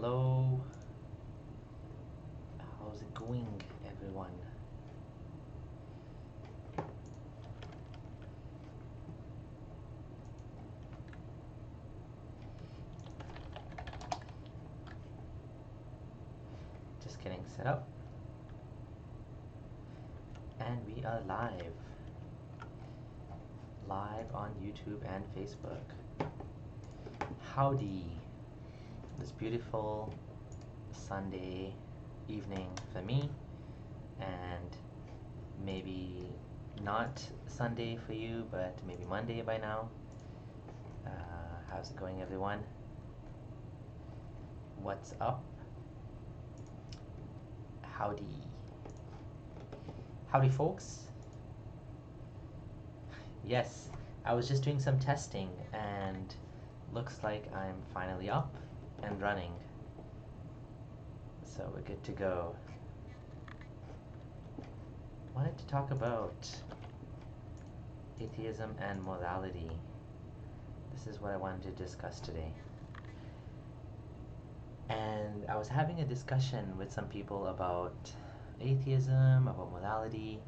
Hello, how's it going, everyone? Just getting set up, and we are live on YouTube and Facebook. Howdy, this beautiful Sunday evening for me, and maybe not Sunday for you, but maybe Monday by now. How's it going, everyone? What's up? Howdy. Howdy, folks. Yes, I was just doing some testing and looks like I'm finally up and running. So we're good to go. Wanted to talk about atheism and morality. This is what I wanted to discuss today. And I was having a discussion with some people about atheism, about morality.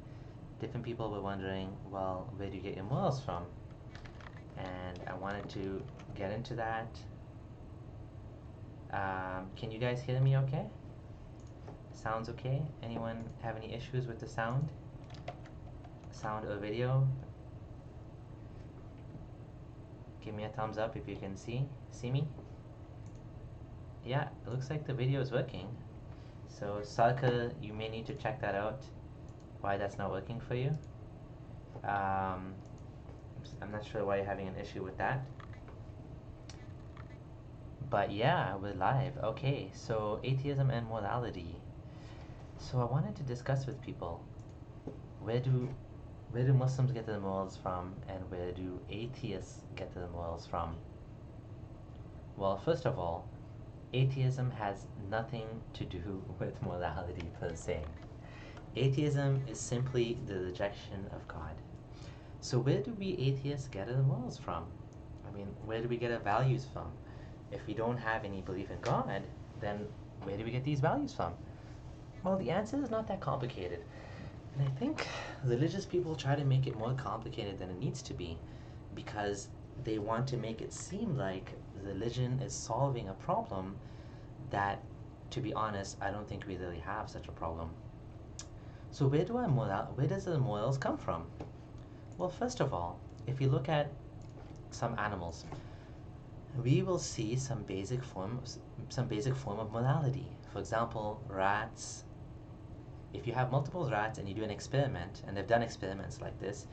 Different people were wondering, well, where do you get your morals from? And I wanted to get into that. Can you guys hear me okay? Sounds okay? Anyone have any issues with the sound? Sound or video? Give me a thumbs up if you can see me. Yeah, it looks like the video is working. So Salka, you may need to check that out, why that's not working for you. I'm not sure why you're having an issue with that. But yeah, we're live. Okay, so atheism and morality. So I wanted to discuss with people, where do Muslims get their morals from, and where do atheists get their morals from? Well, first of all, atheism has nothing to do with morality per se. Atheism is simply the rejection of God. So where do we atheists get our morals from? I mean, where do we get our values from? If we don't have any belief in God, then where do we get these values from? Well, the answer is not that complicated. And I think religious people try to make it more complicated than it needs to be, because they want to make it seem like religion is solving a problem that, to be honest, I don't think we really have such a problem. So where does the morals come from? Well, first of all, if you look at some animals, we will see some basic form of morality. For example, rats. If you have multiple rats and you do an experiment, and they've done experiments like this,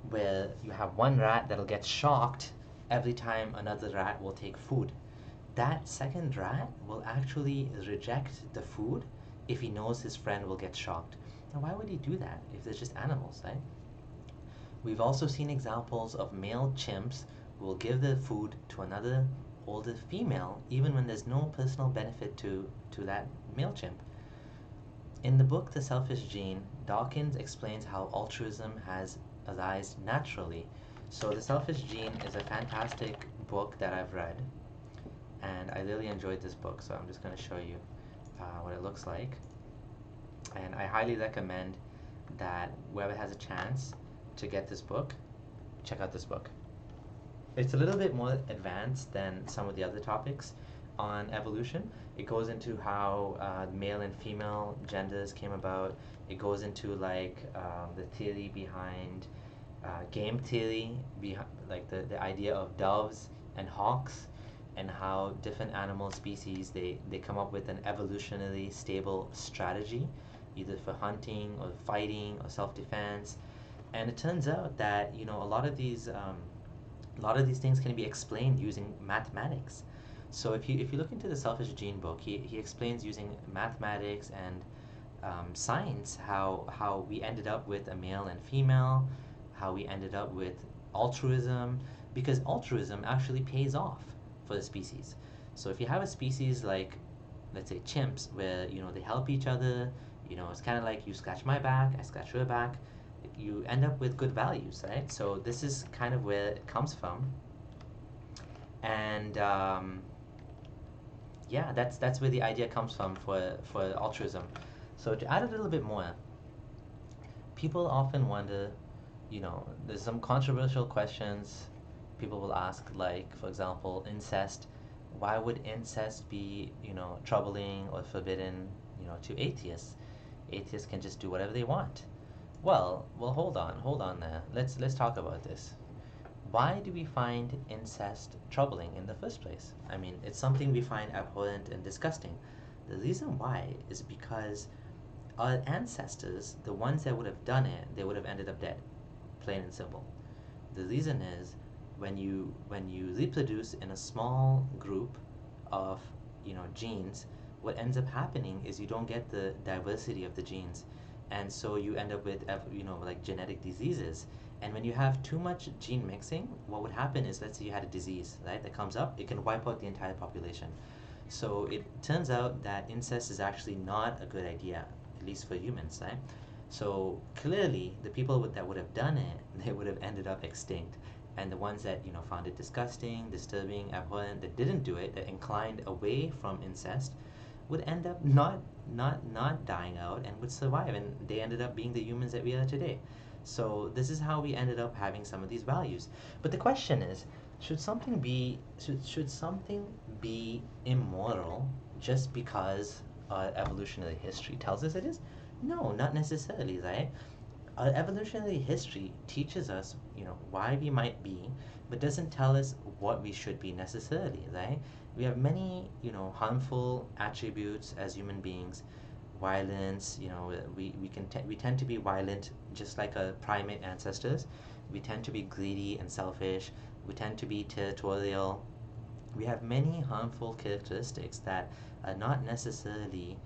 where you have one rat that'll get shocked every time another rat will take food. That second rat will actually reject the food if he knows his friend will get shocked. Now, why would he do that if they're just animals, right? We've also seen examples of male chimps who will give their food to another older female even when there's no personal benefit to that male chimp. In the book The Selfish Gene, Dawkins explains how altruism has arisen naturally. So The Selfish Gene is a fantastic book that I've read, and I really enjoyed this book, so I'm just going to show you what it looks like. And I highly recommend that whoever has a chance to get this book, check out this book. It's a little bit more advanced than some of the other topics on evolution. It goes into how male and female genders came about. It goes into like the theory behind game theory, like the idea of doves and hawks, and how different animal species, they come up with an evolutionarily stable strategy, either for hunting or fighting or self-defense. And it turns out that, you know, a lot of these things can be explained using mathematics. So if you look into the Selfish Gene book, he explains using mathematics and science how we ended up with a male and female, how we ended up with altruism, because altruism actually pays off for the species. So if you have a species like, let's say, chimps, where, you know, they help each other, you know, it's kind of like you scratch my back, I scratch your back, you end up with good values, right? So this is kind of where it comes from. And Yeah, that's where the idea comes from for altruism. So to add a little bit more, people often wonder, there's some controversial questions people will ask, like, for example, incest. Why would incest be, troubling or forbidden, to atheists? Atheists can just do whatever they want. Well, hold on there. Let's talk about this. Why do we find incest troubling in the first place? I mean, it's something we find abhorrent and disgusting. The reason why is because our ancestors, the ones that would have done it, they would have ended up dead, plain and simple. The reason is when you reproduce in a small group of genes, what ends up happening is you don't get the diversity of the genes, and so you end up with like genetic diseases. And when you have too much gene mixing, what would happen is, let's say you had a disease, right, that comes up, it can wipe out the entire population. So it turns out that incest is actually not a good idea, at least for humans, right? So clearly, the people that would have done it, they would have ended up extinct. And the ones that found it disgusting, disturbing, abhorrent, that didn't do it, that inclined away from incest, would end up not dying out and would survive, and they ended up being the humans that we are today. So this is how we ended up having some of these values. But the question is, should something be immoral just because evolutionary history tells us it is? No, not necessarily, right? Our evolutionary history teaches us, why we might be, but doesn't tell us what we should be necessarily, right? We have many, harmful attributes as human beings. Violence, we tend to be violent just like our primate ancestors. We tend to be greedy and selfish. We tend to be territorial. We have many harmful characteristics that are not necessarily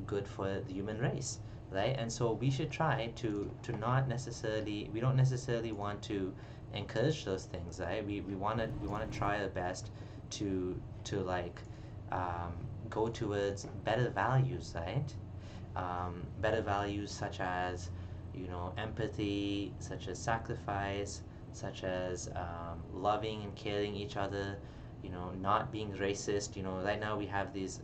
good for the human race, right? And so we should try to not necessarily, we don't necessarily want to encourage those things, right? We want to try our best to like um, go towards better values, right? Better values such as empathy, such as sacrifice, such as loving and caring each other, not being racist. Right now we have these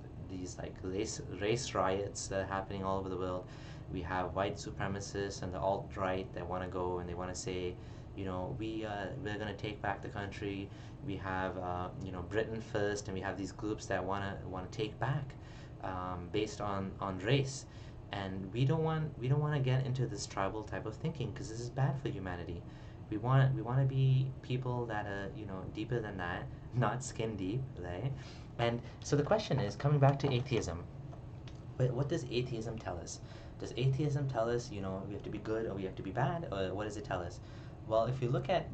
like race riots that are happening all over the world. We have white supremacists and the alt right that want to go and they want to say, we're going to take back the country. We have Britain first, and we have these groups that want to take back based on race. And we don't want to get into this tribal type of thinking, because this is bad for humanity. We want to be people that are deeper than that, not skin deep, right? And so the question is, coming back to atheism, what does atheism tell us? Does atheism tell us, we have to be good or we have to be bad, or what does it tell us? Well, if you look at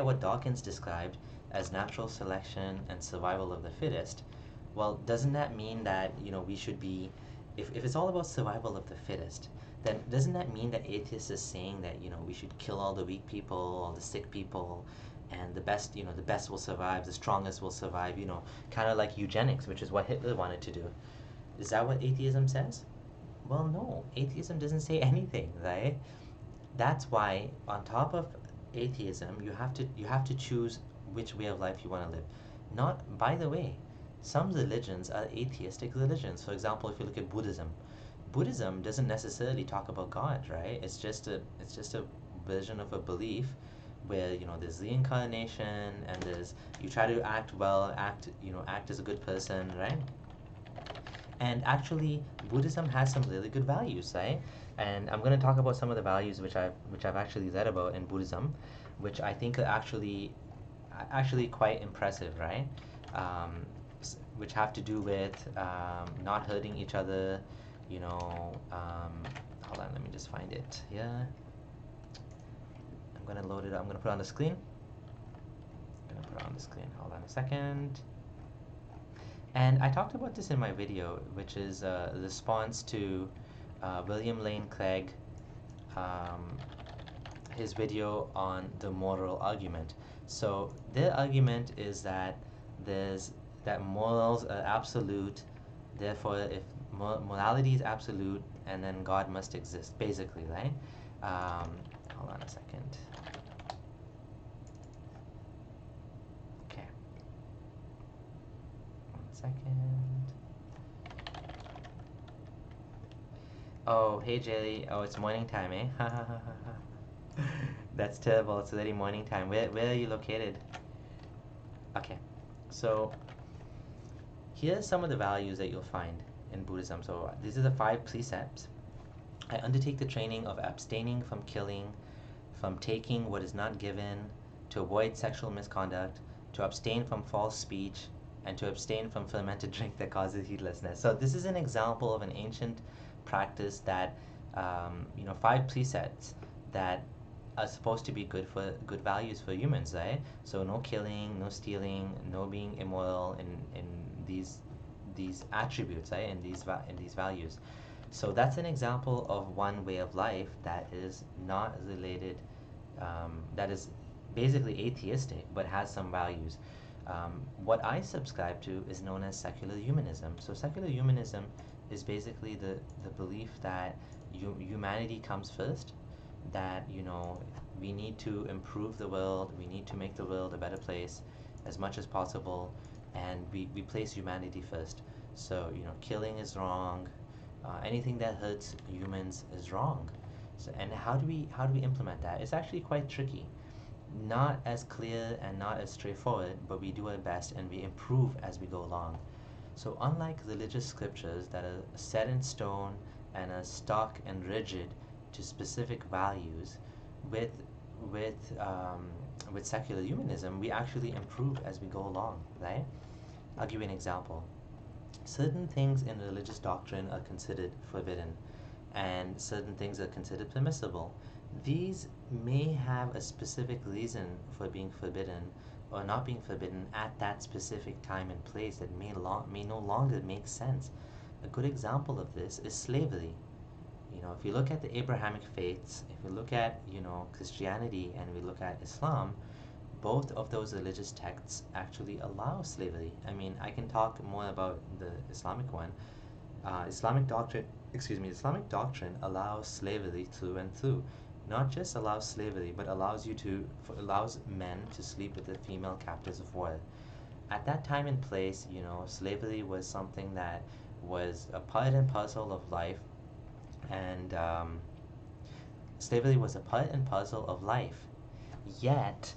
what Dawkins described as natural selection and survival of the fittest, well, doesn't that mean that we should be, if it's all about survival of the fittest, then doesn't that mean that atheists is saying that we should kill all the weak people, all the sick people, and the best will survive, the strongest will survive, kind of like eugenics, which is what Hitler wanted to do. Is that what atheism says? Well, no, atheism doesn't say anything, right? That's why on top of atheism, you have to choose which way of life you want to live. Not, by the way, some religions are atheistic religions. For example, if you look at Buddhism, Buddhism doesn't necessarily talk about God, right? It's just a version of a belief where there's reincarnation, and there's, you try to act well, act as a good person, right? And actually, Buddhism has some really good values, right? And I'm going to talk about some of the values which I've actually read about in Buddhism, which I think are actually quite impressive, right? Which have to do with not hurting each other. Hold on, let me just find it here. I'm going to load it up. I'm going to put it on the screen. Hold on a second. And I talked about this in my video, which is a response to William Lane Craig, um, his video on the moral argument. So their argument is that morals are absolute, therefore if morality is absolute, and then God must exist, basically, right? Hold on a second. Okay. 1 second. Oh, hey Jelly. Oh, it's morning time, eh? Ha ha ha ha ha. That's terrible. It's already morning time. Where are you located? Okay. So here's some of the values that you'll find in Buddhism. So these are the 5 precepts. I undertake the training of abstaining from killing, from taking what is not given, to avoid sexual misconduct, to abstain from false speech, and to abstain from fermented drink that causes heedlessness. So this is an example of an ancient practice that, 5 precepts that are supposed to be good values for humans, right? So no killing, no stealing, no being immoral in these attributes, right? In these values. So that's an example of one way of life that is not related, that is basically atheistic but has some values. What I subscribe to is known as secular humanism. So secular humanism is basically the belief that humanity comes first, that we need to improve the world, we need to make the world a better place as much as possible, and we place humanity first. So killing is wrong, anything that hurts humans is wrong. So, and how do we implement that? It's actually quite tricky, not as clear and not as straightforward, but we do our best and we improve as we go along. So unlike religious scriptures that are set in stone and are stuck and rigid to specific values, with with secular humanism, we actually improve as we go along, right? I'll give you an example. Certain things in religious doctrine are considered forbidden, and certain things are considered permissible. These may have a specific reason for being forbidden or not being forbidden at that specific time and place that may no longer make sense. A good example of this is slavery. If you look at the Abrahamic faiths, if you look at, Christianity, and we look at Islam, both of those religious texts actually allow slavery. I mean, I can talk more about the Islamic one. Islamic doctrine allows slavery through and through. Not just allows slavery, but allows men to sleep with the female captives of war. At that time and place, slavery was something that was a part and parcel of life, and slavery was a part and parcel of life. Yet,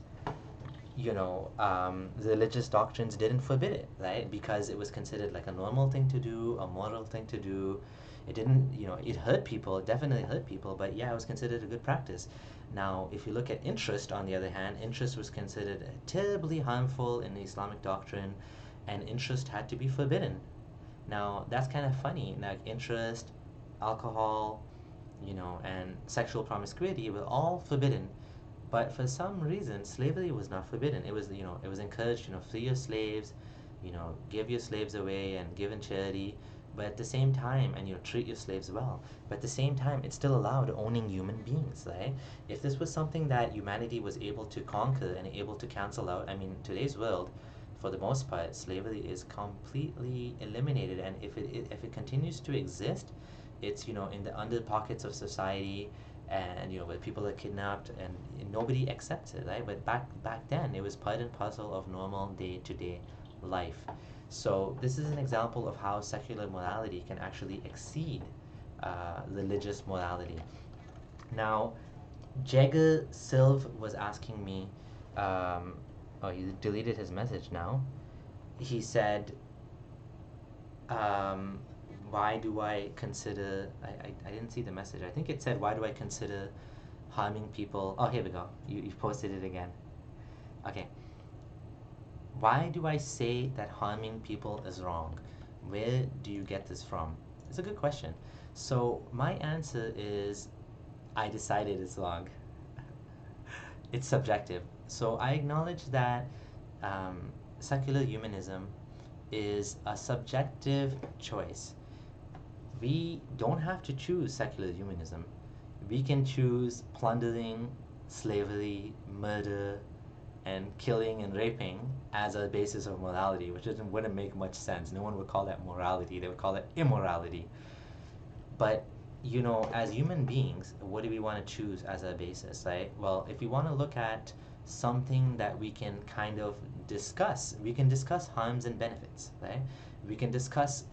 religious doctrines didn't forbid it, right? Because it was considered like a normal thing to do, a moral thing to do. It didn't, it hurt people, it definitely hurt people, but yeah, it was considered a good practice. Now, if you look at interest, on the other hand, interest was considered terribly harmful in the Islamic doctrine, and interest had to be forbidden. Now, that's kind of funny, like interest, alcohol, and sexual promiscuity were all forbidden, but for some reason, slavery was not forbidden. It was encouraged, free your slaves, give your slaves away and give in charity, but at the same time, and treat your slaves well. But at the same time, it's still allowed owning human beings, right? If this was something that humanity was able to conquer and able to cancel out, I mean, today's world, for the most part, slavery is completely eliminated, and if it continues to exist, it's in the under pockets of society, and where people are kidnapped and nobody accepts it, right? But back then it was part and parcel of normal day-to-day life. So this is an example of how secular morality can actually exceed religious morality. Now, Jagger Silv was asking me, oh, he deleted his message now. He said, um, why do I consider, I didn't see the message. I think it said, why do I consider harming people? Oh, here we go. You posted it again. Okay. Why do I say that harming people is wrong? Where do you get this from? It's a good question. So my answer is, I decided it's wrong. It's subjective. So I acknowledge that secular humanism is a subjective choice. We don't have to choose secular humanism. We can choose plundering, slavery, murder, and killing and raping as a basis of morality, which wouldn't make much sense. No one would call that morality, they would call it immorality. But as human beings, what do we want to choose as a basis, right? Well, if we want to look at something that we can kind of discuss, we can discuss harms and benefits, right? We can discuss,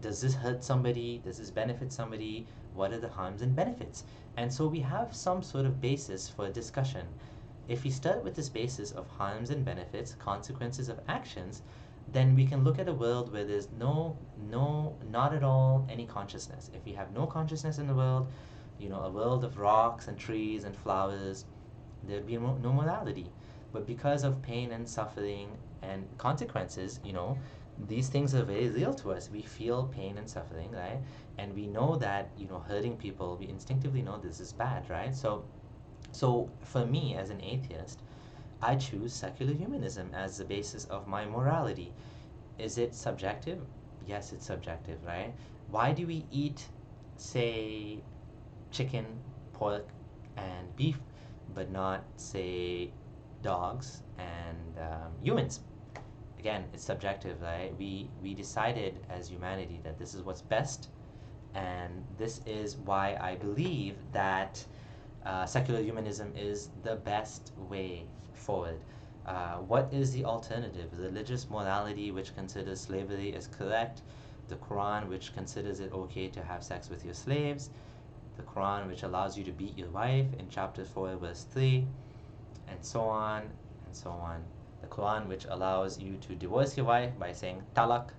does this hurt somebody? Does this benefit somebody? What are the harms and benefits? And so we have some sort of basis for discussion. If we start with this basis of harms and benefits, consequences of actions, then we can look at a world where there's not at all any consciousness. If we have no consciousness in the world, a world of rocks and trees and flowers, there'd be no morality. But because of pain and suffering and consequences, these things are very real to us. We feel pain and suffering, right? And we know that, hurting people, we instinctively know this is bad, right? So for me as an atheist, I choose secular humanism as the basis of my morality. Is it subjective? Yes, it's subjective, right? Why do we eat, say, chicken, pork, and beef, but not, say, dogs and humans? Again, it's subjective, right? We decided as humanity that this is what's best, and this is why I believe that secular humanism is the best way forward. What is the alternative? Religious morality, which considers slavery as correct, the Quran, which considers it okay to have sex with your slaves, the Quran, which allows you to beat your wife in chapter 4, verse 3, and so on and so on. The Quran, which allows you to divorce your wife by saying talak,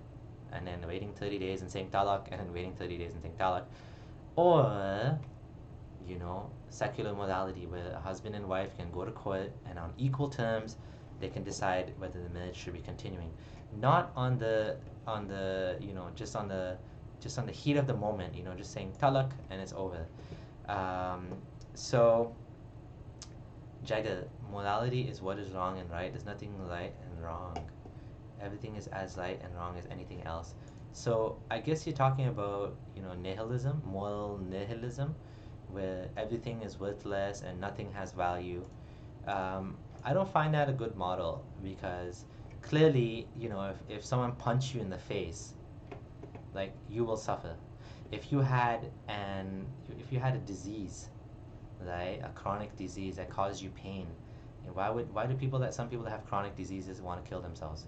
and then waiting 30 days and saying talak, and then waiting 30 days and saying talak. Or, secular morality, where a husband and wife can go to court and on equal terms they can decide whether the marriage should be continuing, not on the just on the heat of the moment, just saying talak and it's over. So Jagger, morality is what is wrong and right. There's nothing right and wrong. Everything is as right and wrong as anything else. So I guess you're talking about, nihilism, moral nihilism, where everything is worthless and nothing has value. I don't find that a good model, because clearly, if someone punched you in the face, like, you will suffer. If you had a disease, right, a chronic disease that caused you pain, why do some people that have chronic diseases want to kill themselves?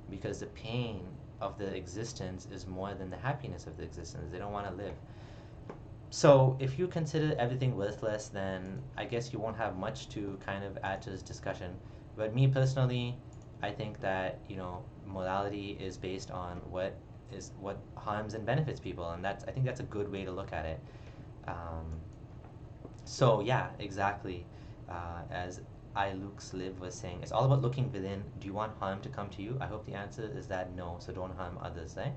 Because the pain of the existence is more than the happiness of the existence. They don't want to live. So if you consider everything worthless, then I guess you won't have much to kind of add to this discussion. But me personally, I think that, morality is based on what harms and benefits people, and I think that's a good way to look at it. So yeah, exactly. As Luke Sliv was saying, it's all about looking within. Do you want harm to come to you? I hope the answer is that no, so don't harm others, right?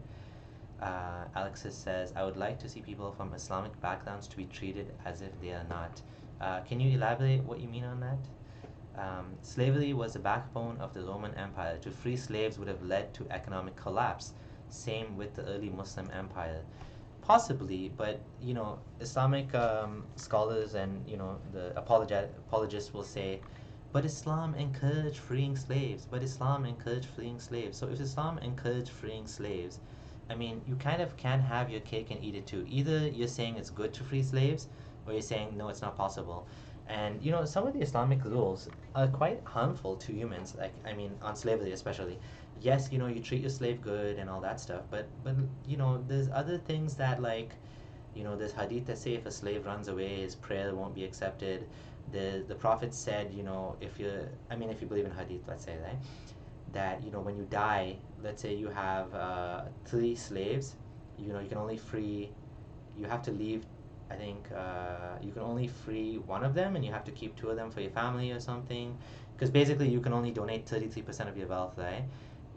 Alexis says, I would like to see people from Islamic backgrounds to be treated as if they are not. Can you elaborate what you mean on that? Slavery was the backbone of the Roman Empire. To free slaves would have led to economic collapse. Same with the early Muslim empire. Possibly, but Islamic scholars and the apologists will say, but Islam encouraged freeing slaves. But Islam encouraged freeing slaves. So if Islam encouraged freeing slaves, I mean, you kind of can have your cake and eat it too. Either you're saying it's good to free slaves, or you're saying no, it's not possible. And some of the Islamic rules are quite harmful to humans. Like, I mean, on slavery especially. Yes, you treat your slave good and all that stuff, but there's other things that, like, there's hadith that say if a slave runs away, his prayer won't be accepted. The Prophet said, if you believe in hadith, let's say, right, that when you die, let's say you have 3 slaves, you can only free, you have to leave, I think you can only free one of them, and you have to keep 2 of them for your family or something, because basically you can only donate 33% of your wealth, right?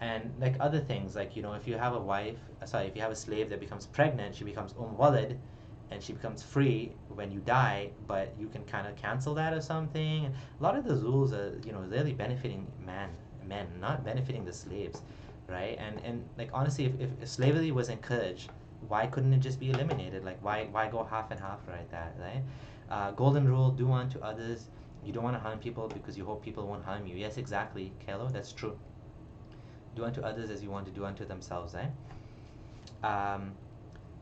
And like other things, like if you have if you have a slave that becomes pregnant, she becomes walad, and she becomes free when you die, but you can kind of cancel that or something. And a lot of the rules are really benefiting men, not benefiting the slaves, right? And like, honestly, if slavery was encouraged, why couldn't it just be eliminated? Like, why go half and half, right? Golden rule: do unto others. You don't want to harm people because you hope people won't harm you. Yes, exactly, Kelo, that's true. Do unto others as you want to do unto themselves, right?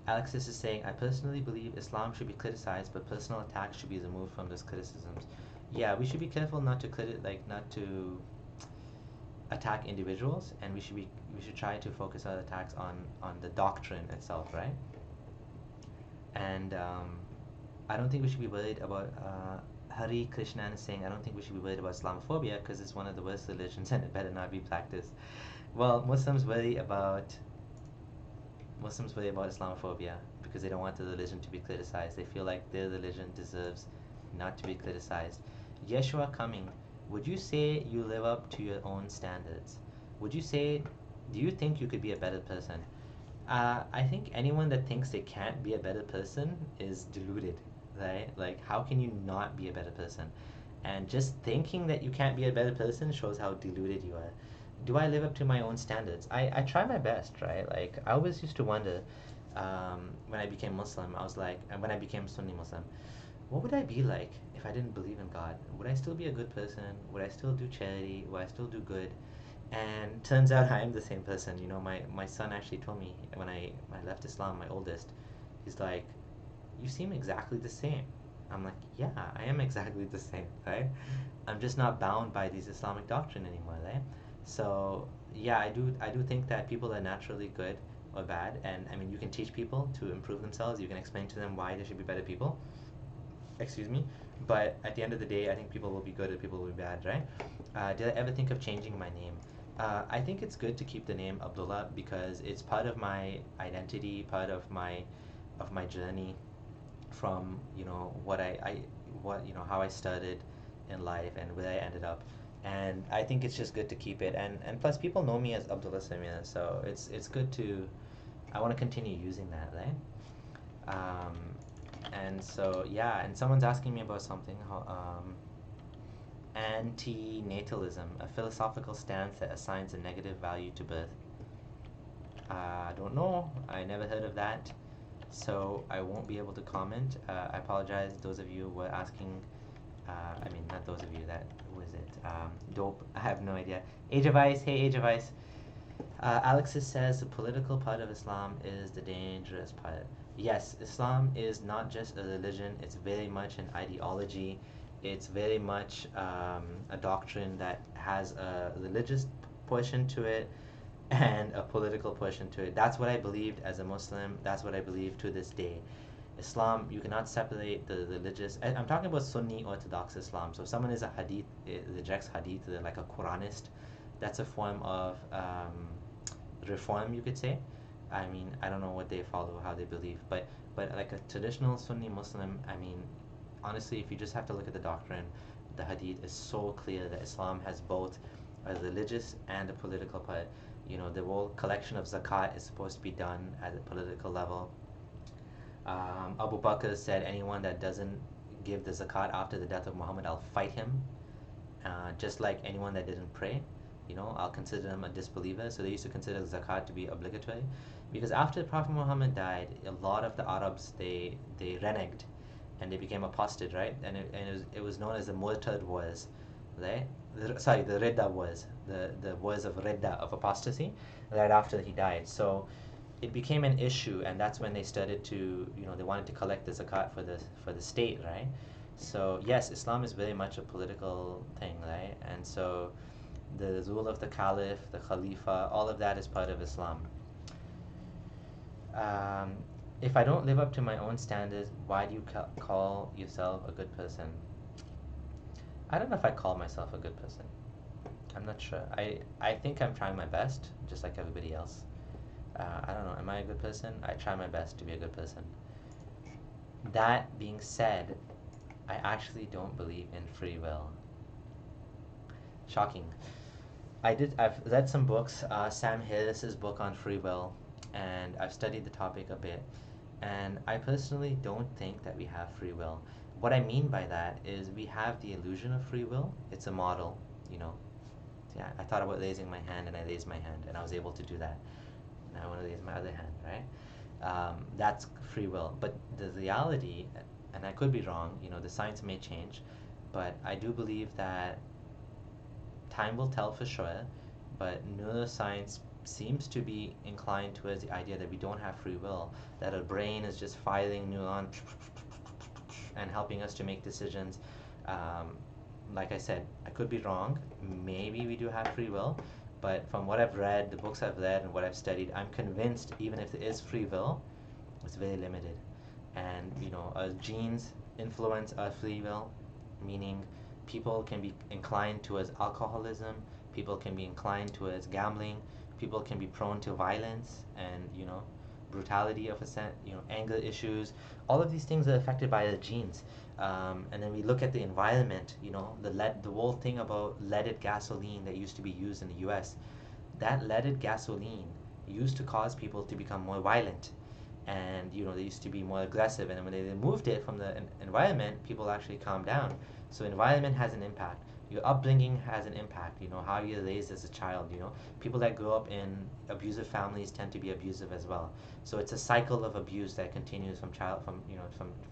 Alexis is saying, I personally believe Islam should be criticized, but personal attacks should be removed from those criticisms. Yeah, we should be careful not to attack individuals, and we should be we should try to focus our attacks on the doctrine itself, right? And I don't think we should be worried about Hari Krishnan is saying, I don't think we should be worried about Islamophobia because it's one of the worst religions and it better not be practiced. Well, Muslims worry about Islamophobia because they don't want the religion to be criticized. They feel like their religion deserves not to be criticized. Yeshua coming, would you say you live up to your own standards? Would you say, do you think you could be a better person? I think anyone that thinks they can't be a better person is deluded, right? Like, how can you not be a better person? And just thinking that you can't be a better person shows how deluded you are. Do I live up to my own standards? I try my best, right? Like, I always used to wonder when I became Muslim, I was like, and when I became Sunni Muslim, what would I be like if I didn't believe in God? Would I still be a good person? Would I still do charity? Would I still do good? And turns out I am the same person. You know, my son actually told me when I left Islam, my oldest, he's like, you seem exactly the same. I'm like, yeah, I am exactly the same, right? I'm just not bound by these Islamic doctrine anymore, right? So yeah, I do think that people are naturally good or bad, and I mean you can teach people to improve themselves. You can explain to them why they should be better people. Excuse me, but at the end of the day, I think people will be good and people will be bad, right? Did I ever think of changing my name? I think it's good to keep the name Abdullah because it's part of my identity, part of my journey from what how I started in life and where I ended up, and I think it's just good to keep it. And plus, people know me as Abdullah Samir, so it's good to. I want to continue using that, right? Um, and so yeah, and someone's asking me about something. Antinatalism, a philosophical stance that assigns a negative value to birth. I don't know. I never heard of that, so I won't be able to comment. I apologize, those of you who were asking. I mean, not those of you that. Who is it? Dope. I have no idea. Age of Ice. Hey, Age of Ice. Alexis says the political part of Islam is the dangerous part. Yes, Islam is not just a religion, it's very much an ideology. It's very much a doctrine that has a religious portion to it and a political portion to it. That's what I believed as a Muslim. That's what I believe to this day. Islam, you cannot separate the religious. I'm talking about Sunni Orthodox Islam. So if someone is a Hadith, rejects Hadith, they're like a Quranist. That's a form of reform, you could say. I mean, I don't know what they follow, how they believe, but like a traditional Sunni Muslim, I mean, honestly, if you just have to look at the doctrine, the Hadith is so clear that Islam has both a religious and a political part. You know, the whole collection of zakat is supposed to be done at a political level. Abu Bakr said, anyone that doesn't give the zakat after the death of Muhammad, I'll fight him. Just like anyone that didn't pray, I'll consider them a disbeliever. So they used to consider zakat to be obligatory, because after Prophet Muhammad died, a lot of the Arabs they reneged, and they became apostate, right? And it was known as the Murtad wars, right? The Ridda wars, the wars of Ridda, of apostasy, right after he died. So it became an issue, and that's when they started to, they wanted to collect the zakat for the state, right? So yes, Islam is very much a political thing, right? And so the rule of the caliph, the khalifa, all of that is part of Islam. Um, if I don't live up to my own standards, why do you call yourself a good person? I don't know if I call myself a good person. I'm not sure. I think I'm trying my best, just like everybody else. I don't know. Am I a good person? I try my best to be a good person. That being said, I actually don't believe in free will. Shocking. I've read some books, Sam Harris's book on free will, and I've studied the topic a bit. And I personally don't think that we have free will. What I mean by that is we have the illusion of free will. It's a model, you know. Yeah, I thought about raising my hand and I raised my hand and I was able to do that. Now I want to raise my other hand, right? That's free will. But the reality, and I could be wrong, the science may change, but I do believe that time will tell for sure, but neuroscience seems to be inclined towards the idea that we don't have free will, that our brain is just firing neurons and helping us to make decisions. Like I said, I could be wrong. Maybe we do have free will, But from what I've read, the books I've read, and what I've studied, I'm convinced even if there is free will, it's very limited. And genes influence our free will, meaning people can be inclined towards alcoholism, people can be inclined towards gambling, people can be prone to violence and brutality of a set, anger issues. All of these things are affected by the genes. And then we look at the environment, the whole thing about leaded gasoline that used to be used in the US. That leaded gasoline used to cause people to become more violent, and they used to be more aggressive, and then when they removed it from the environment, people actually calmed down. So environment has an impact, your upbringing has an impact, how you're raised as a child. People that grow up in abusive families tend to be abusive as well. So it's a cycle of abuse that continues from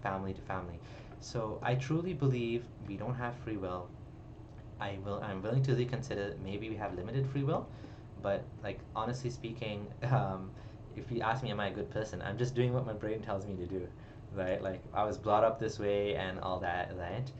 family to family. So I truly believe we don't have free will. I'm willing to reconsider, maybe we have limited free will, but like honestly speaking, if you ask me, am I a good person? I'm just doing what my brain tells me to do, right? Like I was brought up this way and all that, right?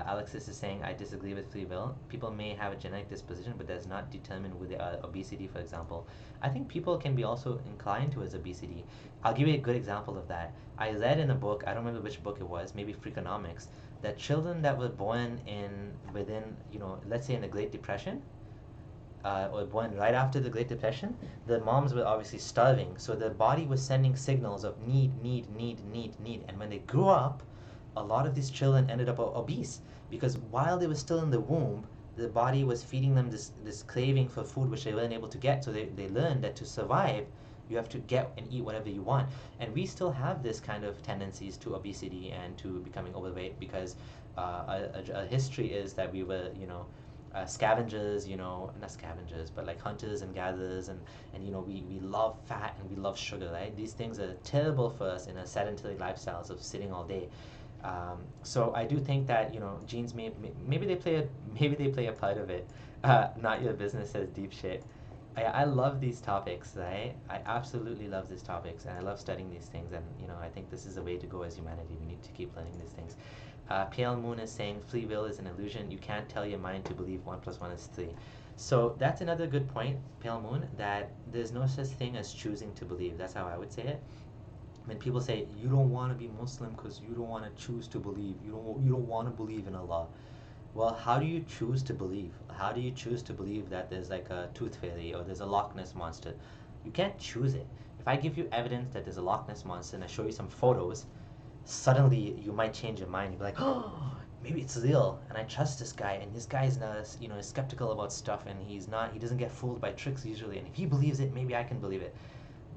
Alexis is saying, I disagree with free will. People may have a genetic disposition, but does not determine whether obesity, for example. I think people can be also inclined towards obesity. I'll give you a good example of that. I read in a book, I don't remember which book it was, maybe Freakonomics, that children that were born within, let's say in the Great Depression, or born right after the Great Depression, the moms were obviously starving. So the body was sending signals of need, need, need, need, need. And when they grew up, a lot of these children ended up obese because while they were still in the womb, the body was feeding them this craving for food which they weren't able to get. So they learned that to survive, you have to get and eat whatever you want. And we still have this kind of tendencies to obesity and to becoming overweight because a history is that we were, scavengers, not scavengers, but like hunters and gatherers, and we love fat and we love sugar, right? These things are terrible for us in a sedentary lifestyles of sitting all day. So I do think that genes maybe they play a part of it. Not your business says deep shit. I love these topics, right? I absolutely love these topics, and I love studying these things. And I think this is the way to go as humanity. We need to keep learning these things. Pale Moon is saying free will is an illusion. You can't tell your mind to believe 1 + 1 is 3. So that's another good point, Pale Moon, that there's no such thing as choosing to believe. That's how I would say it. When people say you don't want to be Muslim because you don't want to choose to believe, you don't want to believe in Allah. Well, how do you choose to believe? How do you choose to believe that there's like a tooth fairy or there's a Loch Ness monster? You can't choose it. If I give you evidence that there's a Loch Ness monster and I show you some photos, suddenly you might change your mind. You'll be like, oh, maybe it's real, and I trust this guy, and this guy is not, is skeptical about stuff, and he doesn't get fooled by tricks usually, and if he believes it, maybe I can believe it.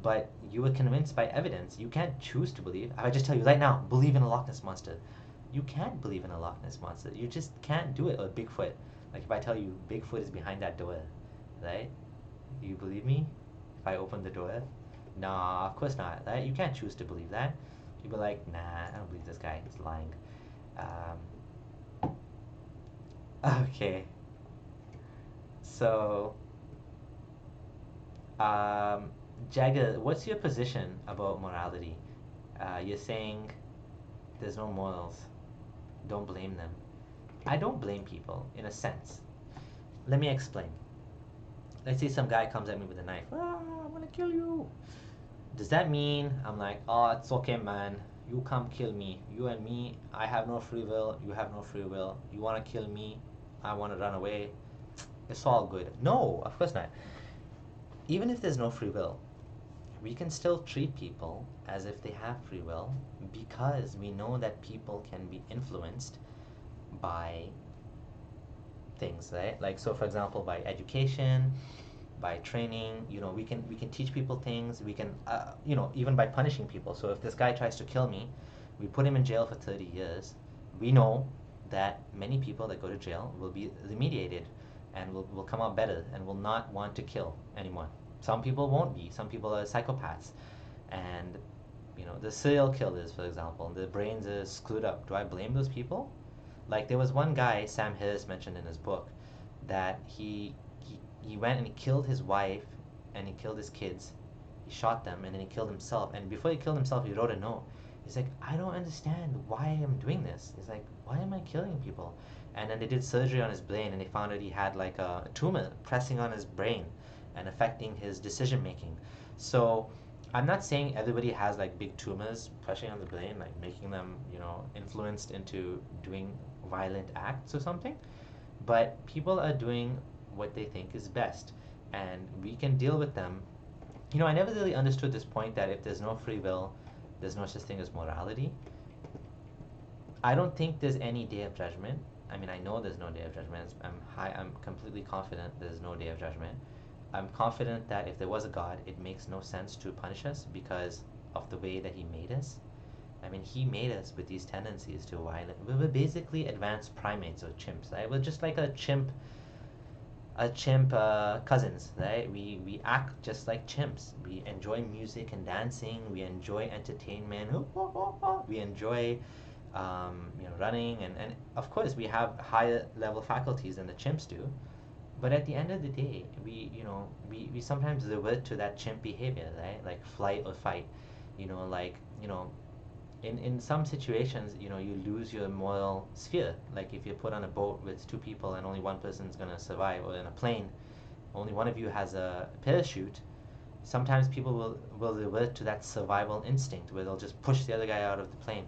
But you were convinced by evidence. You can't choose to believe. I just tell you right now, believe in a Loch Ness monster. You can't believe in a Loch Ness monster. You just can't do it. Or Bigfoot. Like if I tell you Bigfoot is behind that door, right? You believe me? If I open the door? Nah, of course not. Right? You can't choose to believe that. You'd be like, nah, I don't believe this guy. He's lying. Okay. So, Jagger, what's your position about morality? You're saying there's no morals. Don't blame them. I don't blame people, in a sense. Let me explain. Let's say some guy comes at me with a knife. Ah, I'm gonna kill you. Does that mean I'm like, oh, it's okay, man. You come kill me. You and me, I have no free will. You have no free will. You wanna kill me. I wanna run away. It's all good. No, of course not. Even if there's no free will, we can still treat people as if they have free will because we know that people can be influenced by things, right? Like, so for example, by education, by training, we can teach people things. We can, even by punishing people. So if this guy tries to kill me, we put him in jail for 30 years. We know that many people that go to jail will be remediated and will come out better and will not want to kill anyone. Some people won't be. Some people are psychopaths. And, the serial killers, for example, their brains are screwed up. Do I blame those people? Like, there was one guy, Sam Harris mentioned in his book, that he went and he killed his wife and he killed his kids. He shot them and then he killed himself. And before he killed himself, he wrote a note. He's like, I don't understand why I'm doing this. He's like, why am I killing people? and then they did surgery on his brain, and they found that he had like a tumor pressing on his brain and affecting his decision making. So I'm not saying everybody has like big tumors pressing on the brain, like making them, influenced into doing violent acts or something. But people are doing what they think is best, and we can deal with them. I never really understood this point that if there's no free will, there's no such thing as morality. I don't think there's any day of judgment. I mean, I know there's no day of judgment. I'm completely confident there's no day of judgment. I'm confident that if there was a God, it makes no sense to punish us because of the way that He made us. I mean, He made us with these tendencies to violence. We were basically advanced primates or chimps, right? We're just like a chimp cousins, right? We act just like chimps. We enjoy music and dancing. We enjoy entertainment. We enjoy running, and of course we have higher level faculties than the chimps do. But at the end of the day, we sometimes revert to that chimp behavior, right? Like flight or fight. Like, in some situations, you lose your moral sphere. Like if you're put on a boat with two people and only one person's gonna survive, or in a plane, only one of you has a parachute. Sometimes people will revert to that survival instinct where they'll just push the other guy out of the plane.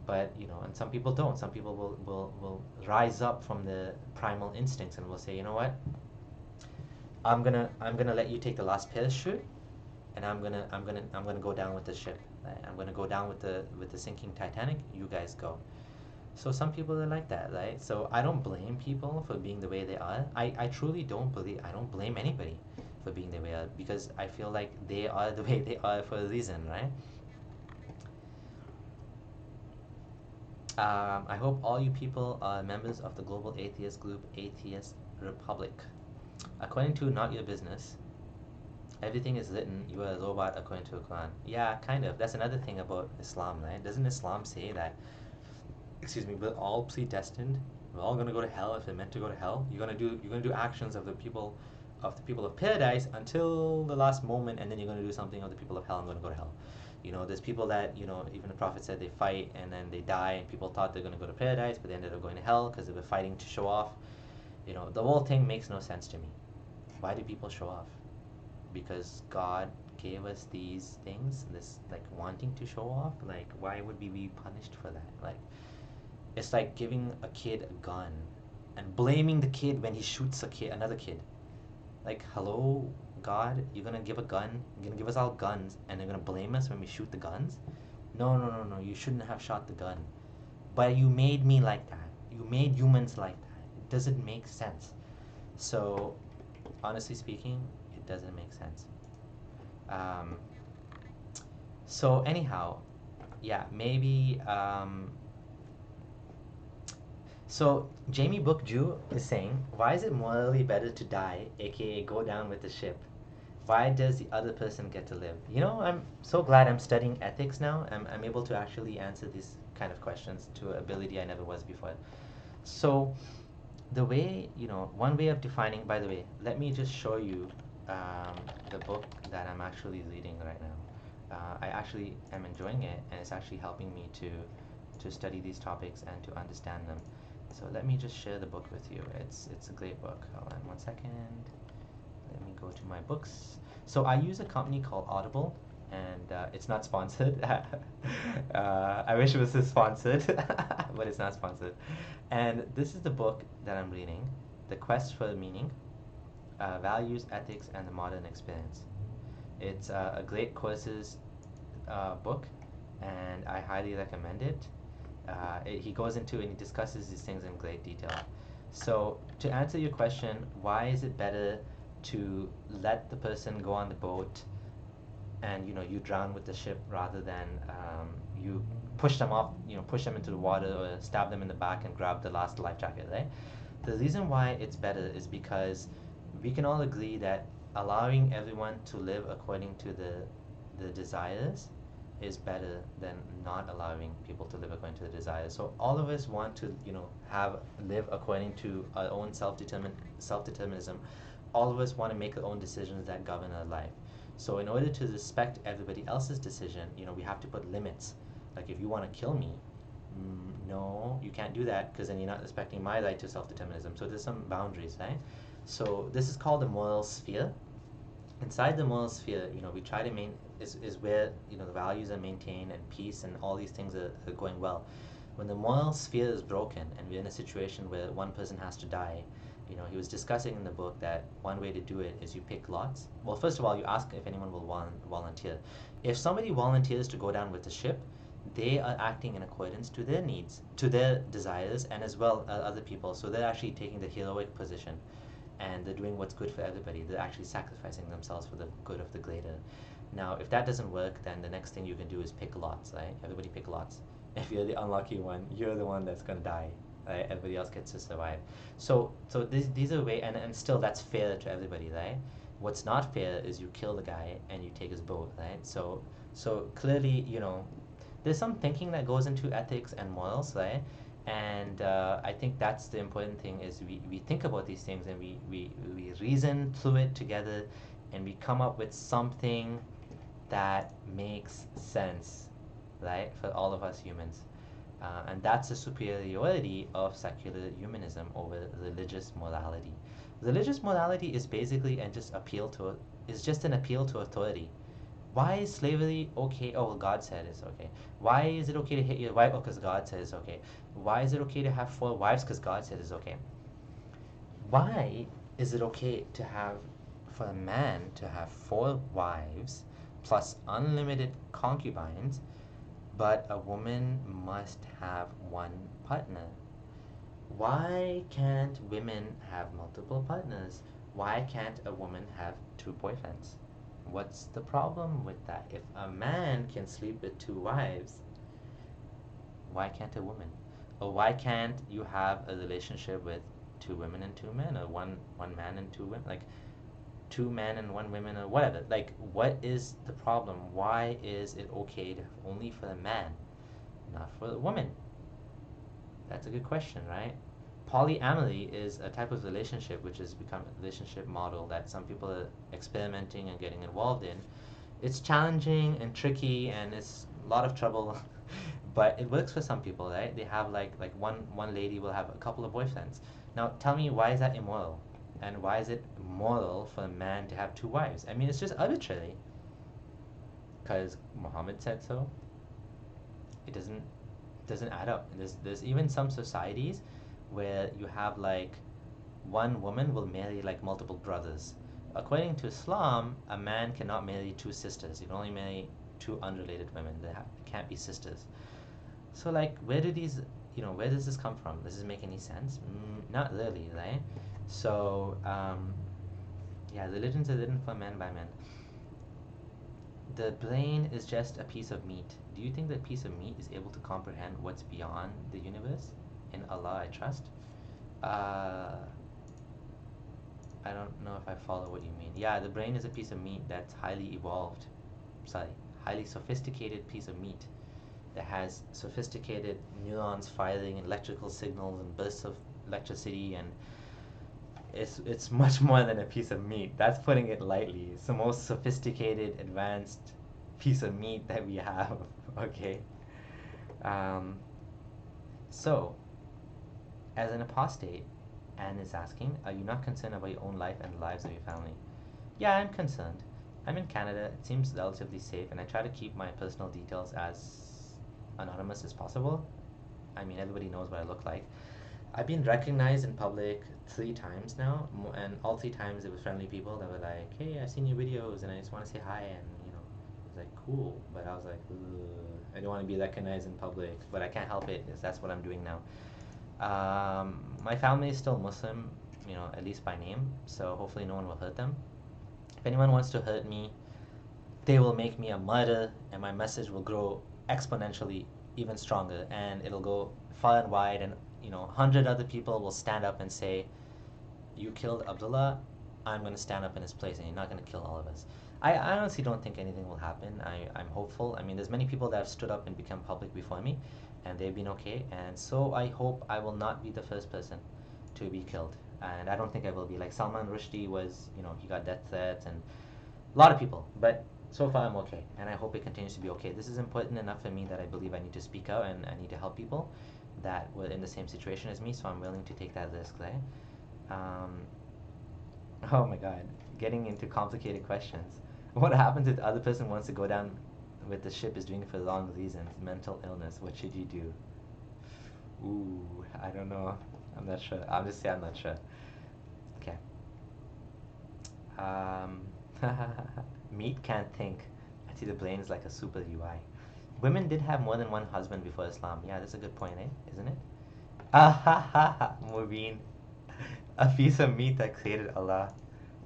But and some people don't. Some people will rise up from the primal instincts and will say, you know what, I'm gonna let you take the last parachute, and I'm gonna go down with the ship. Right? I'm gonna go down with the sinking Titanic. You guys go. So some people are like that, right? So I don't blame people for being the way they are. I truly I don't blame anybody for being the way they are, because I feel like they are the way they are for a reason, right? I hope all you people are members of the global atheist group, Atheist Republic. According to Not Your Business, everything is written, you are a robot according to the Quran. Yeah, kind of. That's another thing about Islam, right? Doesn't Islam say that, excuse me, we're all predestined? We're all gonna go to hell if we're meant to go to hell. You're gonna do actions of the people of paradise until the last moment, and then you're gonna do something of the people of hell and gonna go to hell. There's people that, even the Prophet said they fight and then they die, and people thought they're going to go to paradise, but they ended up going to hell because they were fighting to show off. The whole thing makes no sense to me. Why do people show off? Because God gave us these things, this like wanting to show off. Like, why would we be punished for that? Like, it's like giving a kid a gun and blaming the kid when he shoots another kid. Like, hello, God, you're gonna give a gun, you're gonna give us all guns, and you're gonna blame us when we shoot the guns? No, no, no, no, you shouldn't have shot the gun. But you made me like that. You made humans like that. It doesn't make sense. So, honestly speaking, it doesn't make sense. Um, so, anyhow, yeah, maybe. So Jamie Book Jew is saying, why is it morally better to die, aka go down with the ship? Why does the other person get to live? I'm so glad I'm studying ethics now. I'm able to actually answer these kind of questions to an ability I never was before. So the way, one way of defining, by the way, let me just show you the book that I'm actually reading right now. I actually am enjoying it, and it's actually helping me to study these topics and to understand them. So let me just share the book with you. It's a great book. Hold on one second. Let me go to my books. So I use a company called Audible, and it's not sponsored. I wish it was sponsored, but it's not sponsored. And this is the book that I'm reading, The Quest for Meaning, Values, Ethics, and the Modern Experience. It's a great courses book, and I highly recommend it. He goes into and he discusses these things in great detail. So to answer your question, why is it better to let the person go on the boat and you drown with the ship rather than you push them off, push them into the water or stab them in the back and grab the last life jacket, right? The reason why it's better is because we can all agree that allowing everyone to live according to the desires is better than not allowing people to live according to the desires. So all of us want to, live according to our own self-determinism. All of us want to make our own decisions that govern our life. So in order to respect everybody else's decision, we have to put limits. Like if you want to kill me, No, you can't do that because then you're not respecting my right to self-determinism. So there's some boundaries, right? So this is called the moral sphere. Inside the moral sphere, we try to is where the values are maintained and peace and all these things are going well. When the moral sphere is broken and we're in a situation where one person has to die, he was discussing in the book that one way to do it is you pick lots. Well, first of all, you ask if anyone will volunteer. If somebody volunteers to go down with the ship, they are acting in accordance to their needs, to their desires, and as well other people. So they're actually taking the heroic position, and they're doing what's good for everybody. They're actually sacrificing themselves for the good of the greater. Now, if that doesn't work, then the next thing you can do is pick lots, right? Everybody pick lots. If you're the unlucky one, you're the one that's gonna die. Right? Everybody else gets to survive. So these are way, and still that's fair to everybody, right? What's not fair is you kill the guy and you take his boat, right? So clearly, there's some thinking that goes into ethics and morals, right? And I think that's the important thing is we think about these things and we reason through it together, and we come up with something that makes sense, right, for all of us humans. And that's the superiority of secular humanism over religious morality. Religious morality is basically is just an appeal to authority. Why is slavery okay? Oh, well, God said it's okay. Why is it okay to hit your wife? Oh, because God said it's okay. Why is it okay to have 4 wives? Because God said it's okay. Why is it okay for a man to have 4 wives plus unlimited concubines, but a woman must have 1 partner? Why can't women have multiple partners? Why can't a woman have 2 boyfriends? What's the problem with that? If a man can sleep with 2 wives, why can't a woman? Or why can't you have a relationship with 2 women and 2 men, or one man and 2 women, like 2 men and 1 woman, or whatever? Like, what is the problem? Why is it okay to have only for a man, not for a woman? That's a good question, right? Polyamory is a type of relationship which has become a relationship model that some people are experimenting and getting involved in. It's challenging and tricky and it's a lot of trouble, but it works for some people, right? They have like one lady will have a couple of boyfriends. Now tell me, why is that immoral? And why is it moral for a man to have 2 wives? I mean, it's just arbitrary. Because Muhammad said so. It doesn't add up. There's even some societies where you have like one woman will marry like multiple brothers. According to Islam, a man cannot marry 2 sisters. You can only marry 2 unrelated women. They can't be sisters. So like, where does this come from? Does this make any sense? Not really, right? So yeah, religions are written for men by men. The brain is just a piece of meat. Do you think that piece of meat is able to comprehend what's beyond the universe? In Allah I trust. I don't know if I follow what you mean. Yeah, the brain is a piece of meat that's highly sophisticated piece of meat that has sophisticated neurons firing electrical signals and bursts of electricity, and it's much more than a piece of meat. That's putting it lightly. It's the most sophisticated, advanced piece of meat that we have. Okay. So, as an apostate, Anne is asking, are you not concerned about your own life and the lives of your family? Yeah, I'm concerned. I'm in Canada. It seems relatively safe, and I try to keep my personal details as anonymous as possible. I mean, everybody knows what I look like. I've been recognized in public 3 times now, and all 3 times it was friendly people that were like, hey, I've seen your videos and I just want to say hi, and it was like, cool, but I was like, I don't want to be recognized in public, but I can't help it, that's what I'm doing now. My family is still Muslim, at least by name, so hopefully no one will hurt them. If anyone wants to hurt me, they will make me a martyr, and my message will grow exponentially even stronger, and it'll go far and wide, and 100 other people will stand up and say, you killed Abdullah, I'm going to stand up in his place, and you're not going to kill all of us. I honestly don't think anything will happen. I'm hopeful. I mean, there's many people that have stood up and become public before me, and they've been okay, and so I hope I will not be the first person to be killed, and I don't think I will be. Like Salman Rushdie was, he got death threats, and a lot of people, but So far, I'm okay, and I hope it continues to be okay. This is important enough for me that I believe I need to speak out and I need to help people that were in the same situation as me, so I'm willing to take that risk, right? Um, oh my God, getting into complicated questions. What happens if the other person wants to go down with the ship is doing it for the wrong reasons? Mental illness, what should you do? Ooh, I don't know. I'm not sure. I'll just say I'm not sure. Okay. Um, meat can't think. I see the brain is like a super UI. Women did have more than one husband before Islam. Yeah, that's a good point, eh? Isn't it? Ah ha ha ha, Mubin. A piece of meat that created Allah.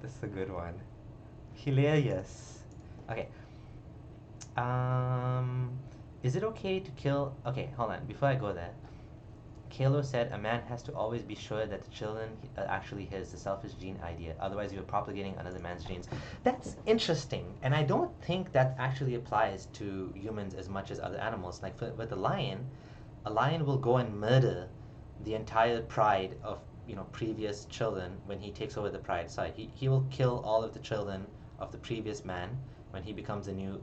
This is a good one. Hilarious. Okay. Um, is it okay to kill? Okay, hold on. Before I go there, Kalo said a man has to always be sure that the children are actually his, the selfish gene idea. Otherwise, you are propagating another man's genes. That's interesting, and I don't think that actually applies to humans as much as other animals. Like with a lion will go and murder the entire pride of previous children when he takes over the pride. Sorry, he will kill all of the children of the previous man when he becomes a new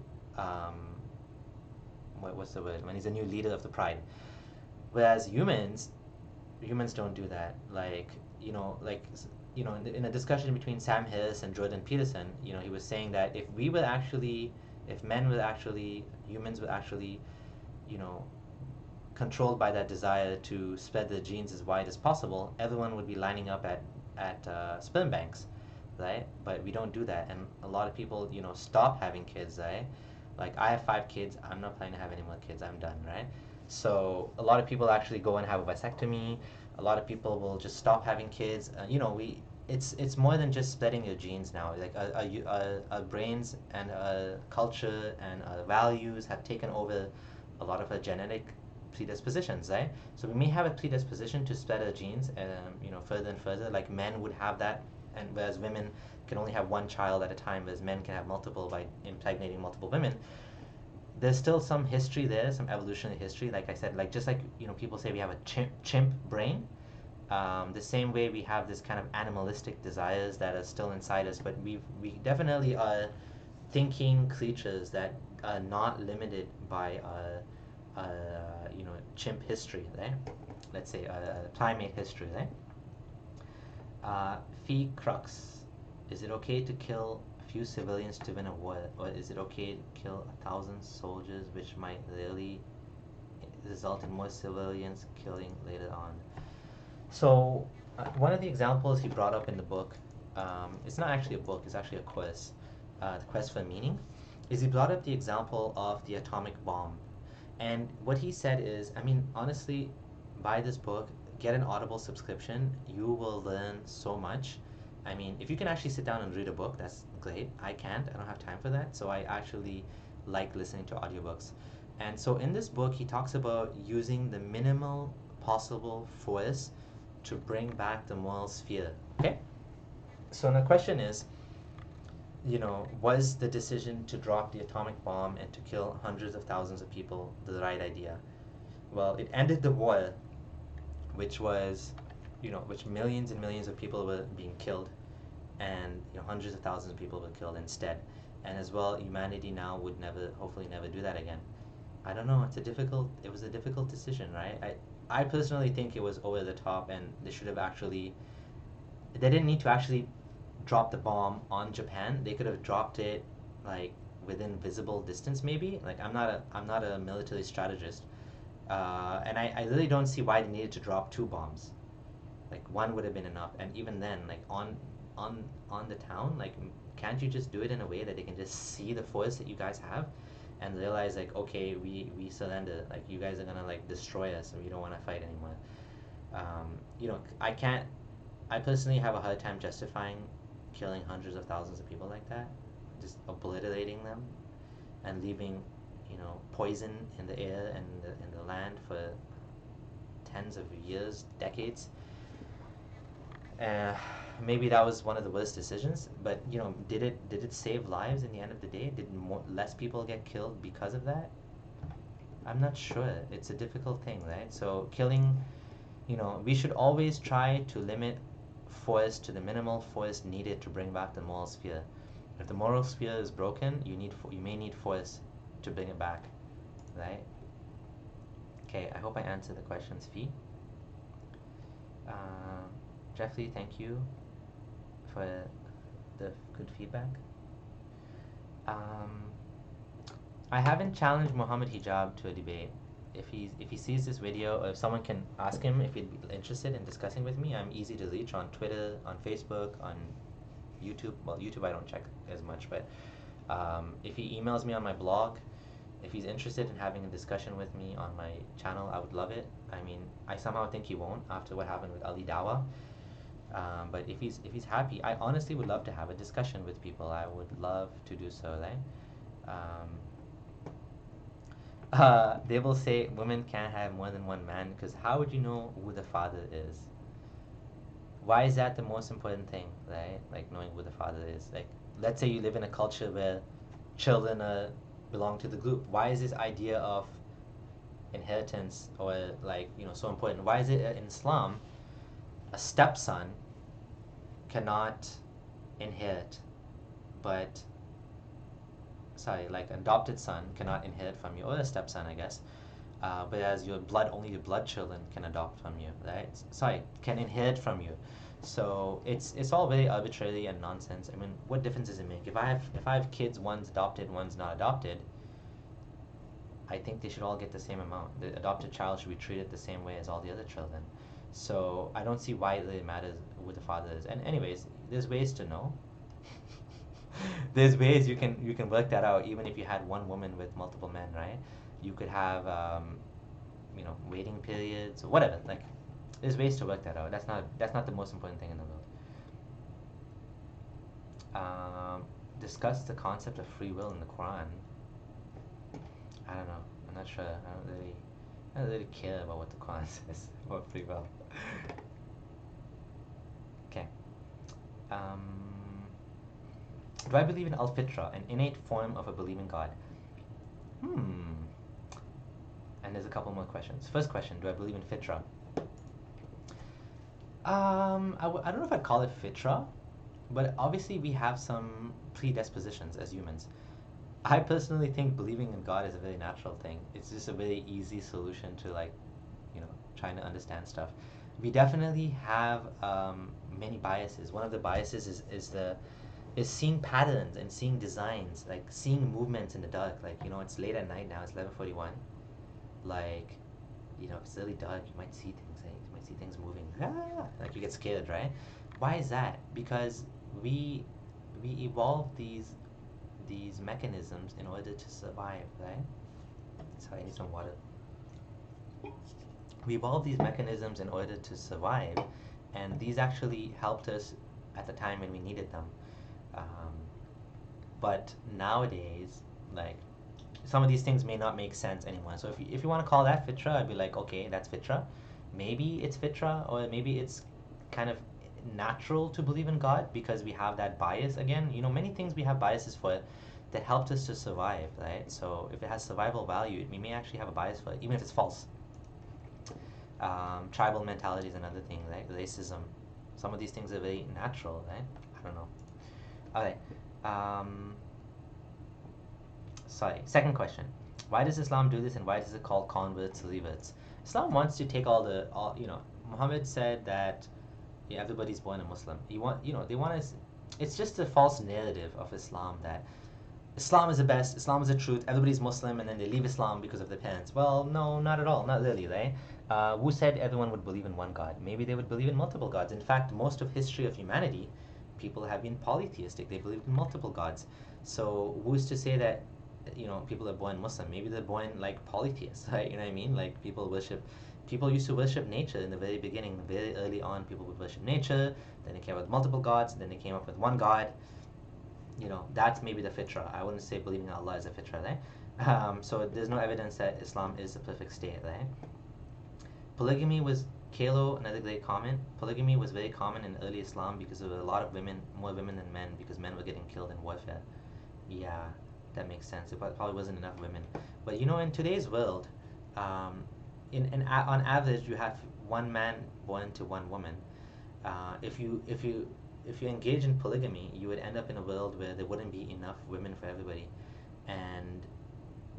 what's the word? When he's a new leader of the pride. Whereas humans don't do that. Like in a discussion between Sam Harris and Jordan Peterson, he was saying that if men were actually, humans were actually, you know, controlled by that desire to spread their genes as wide as possible, everyone would be lining up at sperm banks, right? But we don't do that, and a lot of people, stop having kids, right? Like I have 5 kids, I'm not planning to have any more kids. I'm done, right? So a lot of people actually go and have a vasectomy. A lot of people will just stop having kids. It's more than just spreading your genes now. Like our brains and our culture and our values have taken over a lot of our genetic predispositions, right? So we may have a predisposition to spread our genes, further and further. Like men would have that, and whereas women can only have one child at a time, whereas men can have multiple by impregnating multiple women. There's still some history there, some evolutionary history. Like I said, like just like people say we have a chimp brain. The same way we have this kind of animalistic desires that are still inside us, but we definitely are thinking creatures that are not limited by chimp history, right? Let's say primate history, right? Fee Crux, is it okay to kill a few civilians to win a war, or is it okay to kill 1,000 soldiers, which might really result in more civilians killing later on? So, one of the examples he brought up in the book, it's not actually a book, it's actually a quiz, The Quest for Meaning, is he brought up the example of the atomic bomb. And what he said is, I mean, honestly, buy this book, get an Audible subscription, you will learn so much. I mean, if you can actually sit down and read a book, that's great. I can't, I don't have time for that, so I actually like listening to audiobooks. And so in this book, he talks about using the minimal possible force to bring back the moral sphere. Okay? So the question is, was the decision to drop the atomic bomb and to kill hundreds of thousands of people the right idea? Well, it ended the war, which was, which millions and millions of people were being killed, and hundreds of thousands of people were killed instead. And as well, humanity now would never, hopefully, never do that again. I don't know. It was a difficult decision, right? I personally think it was over the top, and they should have actually. They didn't need to actually drop the bomb on Japan. They could have dropped it like within visible distance, maybe. Like I'm not a military strategist, and I really don't see why they needed to drop 2 bombs. Like one would have been enough, and even then, like on the town, like can't you just do it in a way that they can just see the force that you guys have, and realize like okay, we surrender. Like you guys are gonna like destroy us, and we don't want to fight anymore. I can't. I personally have a hard time justifying killing hundreds of thousands of people like that, just obliterating them and leaving, poison in the air and in the land for tens of years, decades. Uh, Maybe that was one of the worst decisions, but did it save lives in the end of the day? Did less people get killed because of that? I'm not sure. It's a difficult thing, right? So killing, we should always try to limit force to the minimal force needed to bring back the moral sphere. If the moral sphere is broken, you may need force to bring it back, right? Okay, I hope I answered the questions, Fee. Jeffrey, thank you for the good feedback. I haven't challenged Muhammad Hijab to a debate. If he sees this video, or if someone can ask him if he'd be interested in discussing with me, I'm easy to reach on Twitter, on Facebook, on YouTube. Well, YouTube I don't check as much, but if he emails me on my blog, if he's interested in having a discussion with me on my channel, I would love it. I mean, I somehow think he won't after what happened with Ali Dawa. But if he's happy, I honestly would love to have a discussion with people. I would love to do so, right? They will say women can't have more than one man because how would you know who the father is? Why is that the most important thing, right? Like knowing who the father is. Like, let's say you live in a culture where children belong to the group. Why is this idea of inheritance or like so important? Why is it in Islam a stepson cannot inherit, but like an adopted son cannot inherit from you, or a stepson, I guess. But as only your blood children can adopt from you, right? Can inherit from you. So it's all very arbitrary and nonsense. I mean, what difference does it make? If I have kids, one's adopted, one's not adopted, I think they should all get the same amount. The adopted child should be treated the same way as all the other children. So I don't see why it really matters who the father is. And anyways, there's ways to know. There's ways you can work that out. Even if you had one woman with multiple men, right? You could have waiting periods or whatever. Like, there's ways to work that out. That's not the most important thing in the world. Discuss the concept of free will in the Quran. I don't know. I'm not sure. I don't really care about what the Quran says about free will. Okay. Do I believe in al-fitra, an innate form of a believing God? And there's a couple more questions. First question, do I believe in fitra? I don't know if I'd call it fitra, but obviously we have some predispositions as humans. I personally think believing in God is a very natural thing. It's just a very easy solution to trying to understand stuff. We definitely have many biases. One of the biases is seeing patterns and seeing designs, like seeing movements in the dark. Like it's late at night now. It's 11:41. Like if it's really dark, you might see things. Right? You might see things moving. Like you get scared, right? Why is that? Because we evolved these mechanisms in order to survive, right? Sorry, I need some water. We evolved these mechanisms in order to survive, and these actually helped us at the time when we needed them. But nowadays, like, some of these things may not make sense anymore. So if you want to call that fitra, I'd be like, okay, that's fitra. Maybe it's fitra, or maybe it's kind of natural to believe in God because we have that bias again. Many things we have biases for that helped us to survive, right? So if it has survival value, we may actually have a bias for it, even if it's false. Tribal mentality is another thing, right? Racism. Some of these things are very natural, right? I don't know. Alright. Second question. Why does Islam do this, and why does it call converts reverts? Islam wants to take Muhammad said that everybody's born a Muslim. They want us. It's just a false narrative of Islam that Islam is the best, Islam is the truth, everybody's Muslim, and then they leave Islam because of their parents. Well, no, not at all, not really, right? Who said everyone would believe in one God? Maybe they would believe in multiple gods. In fact, most of history of humanity, people have been polytheistic. They believe in multiple gods. So who's to say that people are born Muslim? Maybe they're born like polytheists, right? You know what I mean? Like people used to worship nature in the very beginning. Very early on, people would worship nature. Then they came up with multiple gods. Then they came up with one God. That's maybe the fitra. I wouldn't say believing in Allah is a fitra, right? So there's no evidence that Islam is the perfect state, right? Polygamy was, Kalo, another great comment. Polygamy was very common in early Islam because there were a lot of women, more women than men, because men were getting killed in warfare. Yeah, that makes sense. It probably wasn't enough women. But in today's world, on average, you have one man born to one woman. If you if you engage in polygamy, you would end up in a world where there wouldn't be enough women for everybody, and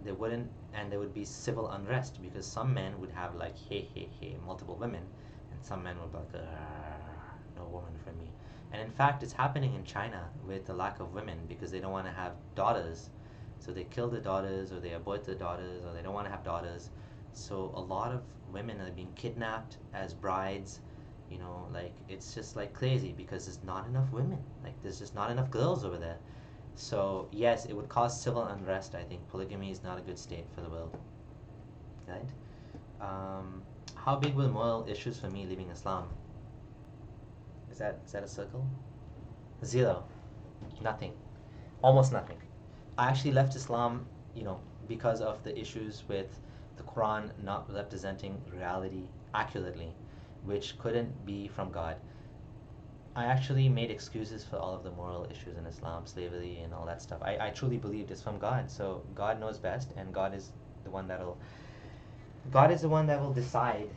there would be civil unrest because some men would have like hey multiple women, and some men would be like no woman for me. And in fact, it's happening in China with the lack of women because they don't want to have daughters, so they kill the daughters or they abort the daughters or they don't want to have daughters. So a lot of women are being kidnapped as brides. Like it's just like crazy because there's not enough women. Like there's just not enough girls over there. So yes, it would cause civil unrest. I think polygamy is not a good state for the world, right? How big were moral issues for me leaving Islam? Is that a circle? Zero, nothing, almost nothing. I actually left Islam, because of the issues with the Quran not representing reality accurately, which couldn't be from God. I actually made excuses for all of the moral issues in Islam, slavery and all that stuff. I truly believed it's from God. So God knows best, and the one that'll God is the one that will decide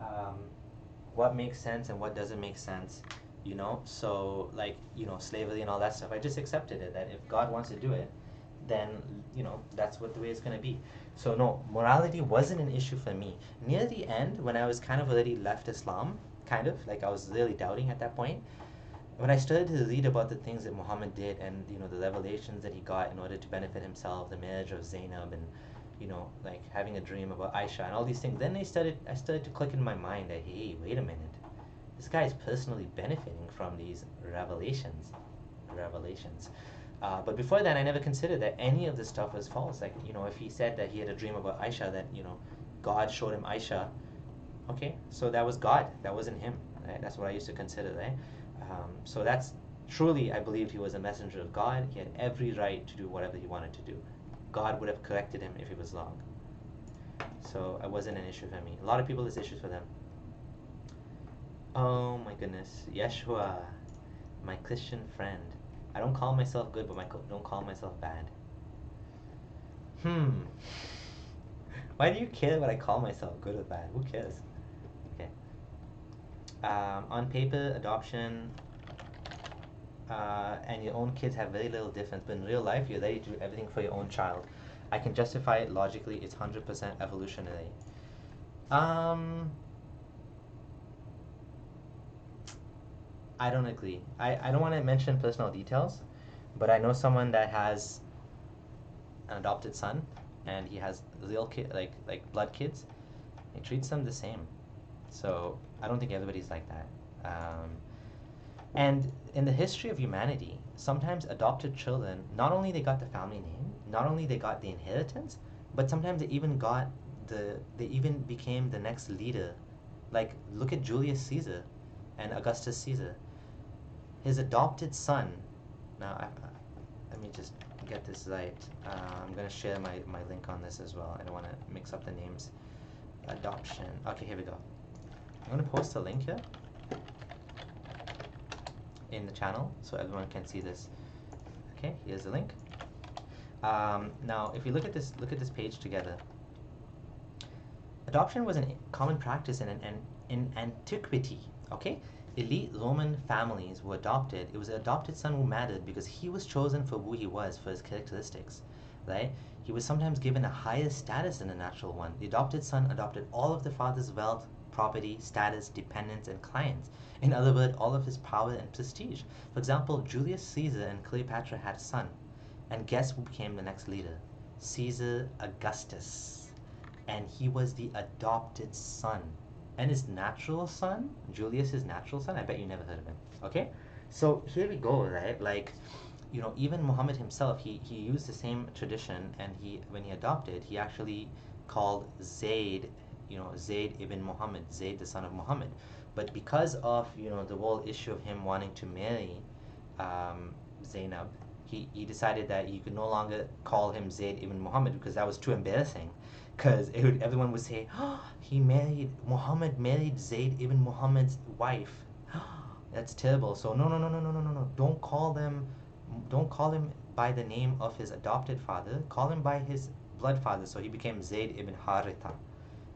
um, what makes sense and what doesn't make sense. So like slavery and all that stuff. I just accepted it that if God wants to do it, then that's what the way it's gonna be. So no, morality wasn't an issue for me. Near the end, when I was kind of already left Islam, kind of like I was really doubting at that point, when I started to read about the things that Muhammad did and the revelations that he got in order to benefit himself, the marriage of Zainab and like having a dream about Aisha and all these things, then I started to click in my mind that hey, wait a minute, this guy is personally benefiting from these revelations. But before that, I never considered that any of this stuff was false. Like if he said that he had a dream about Aisha, that God showed him Aisha, okay, so that was God, that wasn't him, right? That's what I used to consider, right? So that's truly, I believed he was a messenger of God. He had every right to do whatever he wanted to do. God would have corrected him if he was wrong. So it wasn't an issue for me. A lot of people, it's issues for them. Oh my goodness, Yeshua, my Christian friend. I don't call myself good, but don't call myself bad. Why do you care what I call myself, good or bad? Who cares? Okay. On paper, adoption and your own kids have very little difference, but in real life, you're ready to do everything for your own child. I can justify it logically. It's 100% evolutionary. I don't agree. I don't want to mention personal details, but I know someone that has an adopted son, and he has real kid, like blood kids. He treats them the same. So I don't think everybody's like that. And in the history of humanity, sometimes adopted children, not only they got the family name, not only they got the inheritance, but sometimes they even became the next leader. Like look at Julius Caesar and Augustus Caesar. His adopted son. Now, let me just get this right. I'm gonna share my link on this as well. I don't want to mix up the names. Adoption. Okay, here we go. I'm gonna post a link here in the channel so everyone can see this. Okay, here's the link. Now, if you look at this page together, adoption was a common practice in antiquity. Okay, elite Roman families were adopted. It was the adopted son who mattered because he was chosen for who he was, for his characteristics, right? He was sometimes given a higher status than the natural one. The adopted son adopted all of the father's wealth, property, status, dependents, and clients. In other words, all of his power and prestige. For example, Julius Caesar and Cleopatra had a son. And guess who became the next leader? Caesar Augustus. And he was the adopted son. And his natural son, Julius's natural son, I bet you never heard of him. Okay? So here we go, right? Like, even Muhammad himself, he used the same tradition, and when he adopted, he actually called Zayd, Zayd ibn Muhammad, Zayd the son of Muhammad. But because of the whole issue of him wanting to marry Zainab, he decided that you could no longer call him Zayd ibn Muhammad because that was too embarrassing. Because everyone would say, oh, Muhammad married Zayd ibn Muhammad's wife. That's terrible. So no. Don't call him by the name of his adopted father. Call him by his blood father. So he became Zayd ibn Haritha.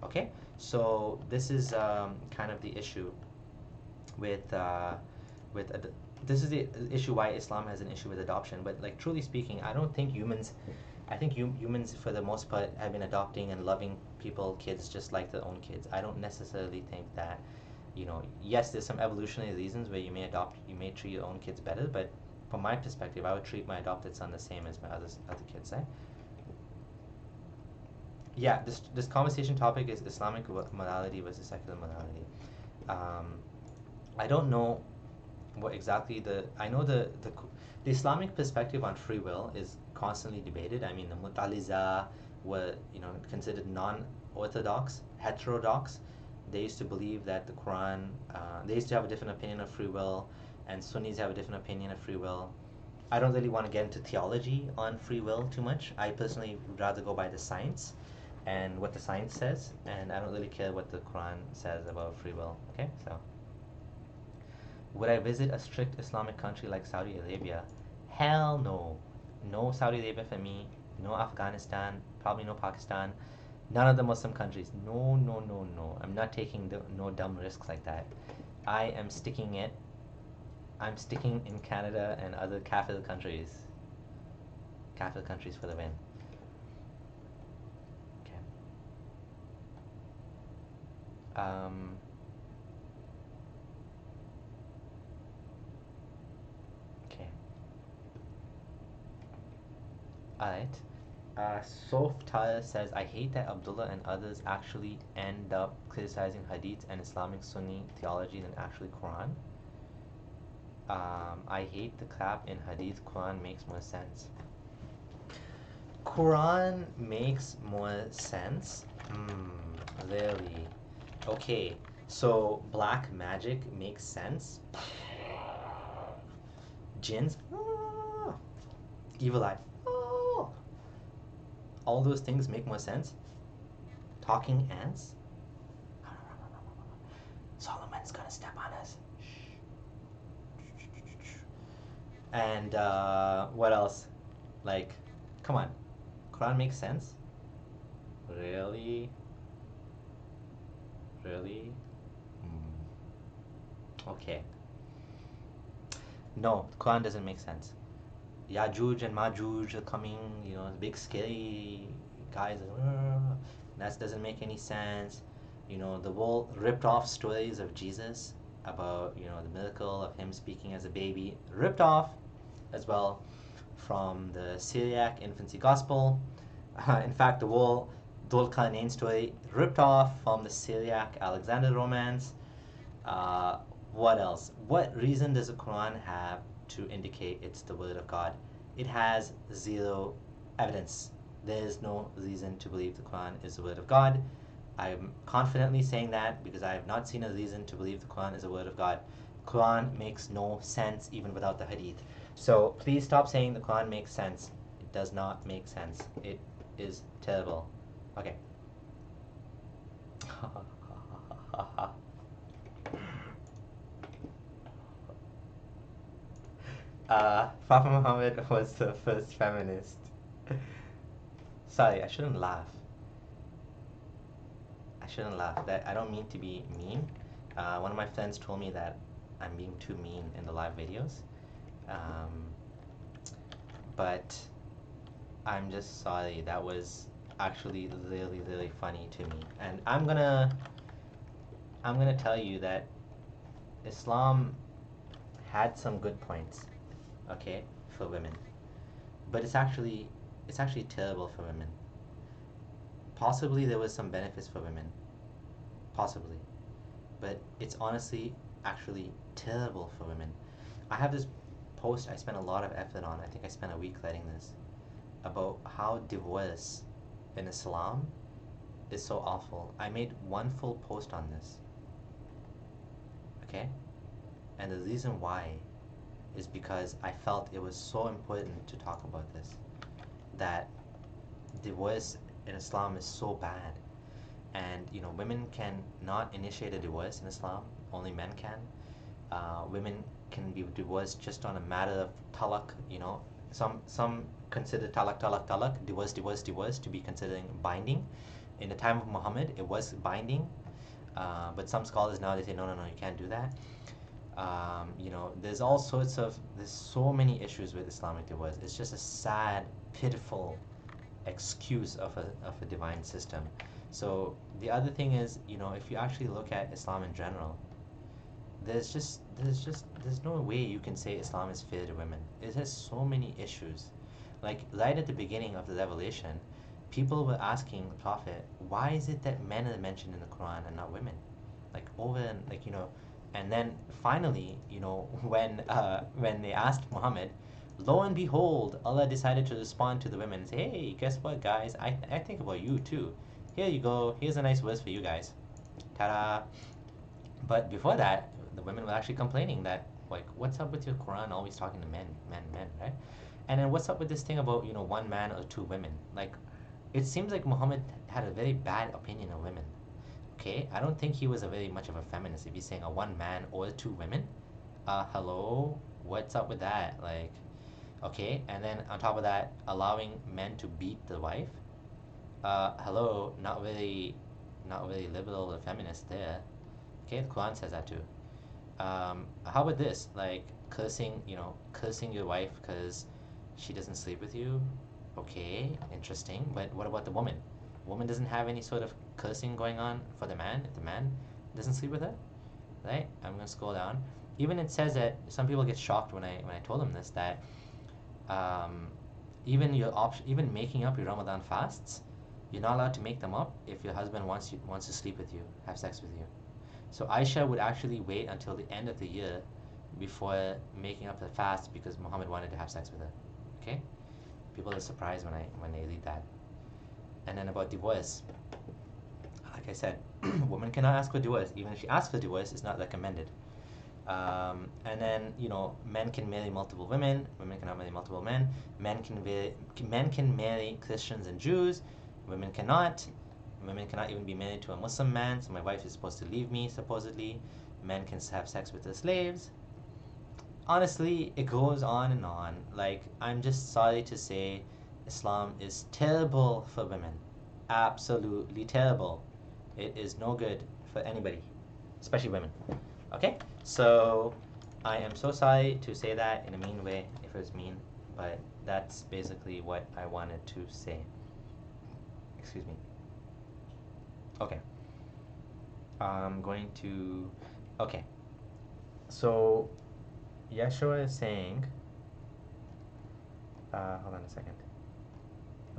Okay, so this is kind of the issue with this is the issue why Islam has an issue with adoption. But like truly speaking, I don't think humans. I think humans, for the most part, have been adopting and loving kids, just like their own kids. I don't necessarily think that, yes, there's some evolutionary reasons where you may treat your own kids better, but from my perspective, I would treat my adopted son the same as my other kids. Eh? Yeah, this conversation topic is Islamic morality versus secular morality. Um, I don't know what exactly I know the Islamic perspective on free will is constantly debated. I mean, the Mutaliza were considered non-orthodox, heterodox. They used to believe that the Quran. They used to have a different opinion of free will, and Sunnis have a different opinion of free will. I don't really want to get into theology on free will too much. I personally would rather go by the science and what the science says, and I don't really care what the Quran says about free will. Okay, so. Would I visit a strict Islamic country like Saudi Arabia? Hell no. No Saudi Arabia for me. No Afghanistan. Probably no Pakistan. None of the Muslim countries. No, no, no, no. I'm not taking no dumb risks like that. I am sticking it. I'm sticking in Canada and other Kafir countries. Kafir countries for the win. Okay. Okay. Alright. Softar says, I hate that Abdullah and others actually end up criticizing Hadith and Islamic Sunni theology than actually Quran. I hate the clap in Hadith. Quran makes more sense. Quran makes more sense? Really? Okay, so black magic makes sense? Jinns? Evil eye? All those things make more sense? Talking ants? Solomon's gonna step on us. And what else? Like, come on. Quran makes sense? Really? Really? Okay. No, Quran doesn't make sense. Yajuj and Majuj are coming, big scary guys. That doesn't make any sense. The whole ripped off stories of Jesus about, the miracle of him speaking as a baby, ripped off as well from the Syriac infancy gospel. In fact, the whole Dhul Qarnayn story ripped off from the Syriac Alexander romance. What else? What reason does the Quran have to indicate it's the word of God? It has zero evidence. There is no reason to believe the Quran is the word of God. I'm confidently saying that because I have not seen a reason to believe the Quran is the word of God. Quran makes no sense even without the Hadith. So please stop saying the Quran makes sense. It does not make sense. It is terrible. Okay. Prophet Muhammad was the first feminist. Sorry, I shouldn't laugh. I shouldn't laugh. I don't mean to be mean. One of my friends told me that I'm being too mean in the live videos. But I'm just sorry. That was actually really, really funny to me. And I'm gonna tell you that Islam had some good points, okay, for women. But it's actually terrible for women. Possibly there was some benefits for women. Possibly. But it's honestly actually terrible for women. I have this post I spent a lot of effort on. I think I spent a week writing this about how divorce in Islam is so awful. I made one full post on this. Okay? And the reason why is because I felt it was so important to talk about this. That divorce in Islam is so bad. And, women can not initiate a divorce in Islam. Only men can. Women can be divorced just on a matter of talaq, Some consider talaq, divorce to be considering binding. In the time of Muhammad, it was binding. But some scholars now, they say, no, you can't do that. You know, there's so many issues with Islamic divorce. It's just a sad, pitiful excuse of a divine system. So the other thing is, you know, if you actually look at Islam in general, there's no way you can say Islam is fair to women. It has so many issues. Like right at the beginning of the revelation, people were asking the Prophet, why is it that men are mentioned in the Quran and not women? Like over and like, you know, and then finally, you know, when they asked Muhammad, lo and behold, Allah decided to respond to the women and say, hey, guess what, guys? I think about you too. Here you go. Here's a nice verse for you guys. Ta-da! But before that, the women were actually complaining that, like, what's up with your Quran always talking to men, men, men, right? And then what's up with this thing about, you know, one man or two women? Like, it seems like Muhammad had a very bad opinion of women. Okay, I don't think he was a very much of a feminist if he's saying a one man or two women. Hello, what's up with that? Like, okay, and then on top of that, allowing men to beat the wife. Hello, not very liberal or feminist there. Okay, the Quran says that too. How about this? Like cursing, you know, cursing your wife because she doesn't sleep with you. Okay, interesting. But what about the woman? Woman doesn't have any sort of cursing going on for the man if the man doesn't sleep with her, right? I'm gonna scroll down. Even it says that some people get shocked when I told them this that um, even making up your Ramadan fasts, you're not allowed to make them up if your husband wants to sleep with you, have sex with you. So Aisha would actually wait until the end of the year before making up the fast because Muhammad wanted to have sex with her. Okay? People are surprised when they read that. And then about divorce, like I said, woman cannot ask for divorce. Even if she asks for divorce, it's not recommended. And then you know, men can marry multiple women. Women cannot marry multiple men. Men can marry Christians and Jews. Women cannot. Women cannot even be married to a Muslim man, so my wife is supposed to leave me, supposedly. Men can have sex with their slaves. Honestly, it goes on and on. Like, I'm just sorry to say, Islam is terrible for women. Absolutely terrible. It is no good for anybody, especially women. Okay? So, I am so sorry to say that in a mean way, if it was mean, but that's basically what I wanted to say. Excuse me. Okay. I'm going to. Okay. So, Yeshua is saying. Hold on a second.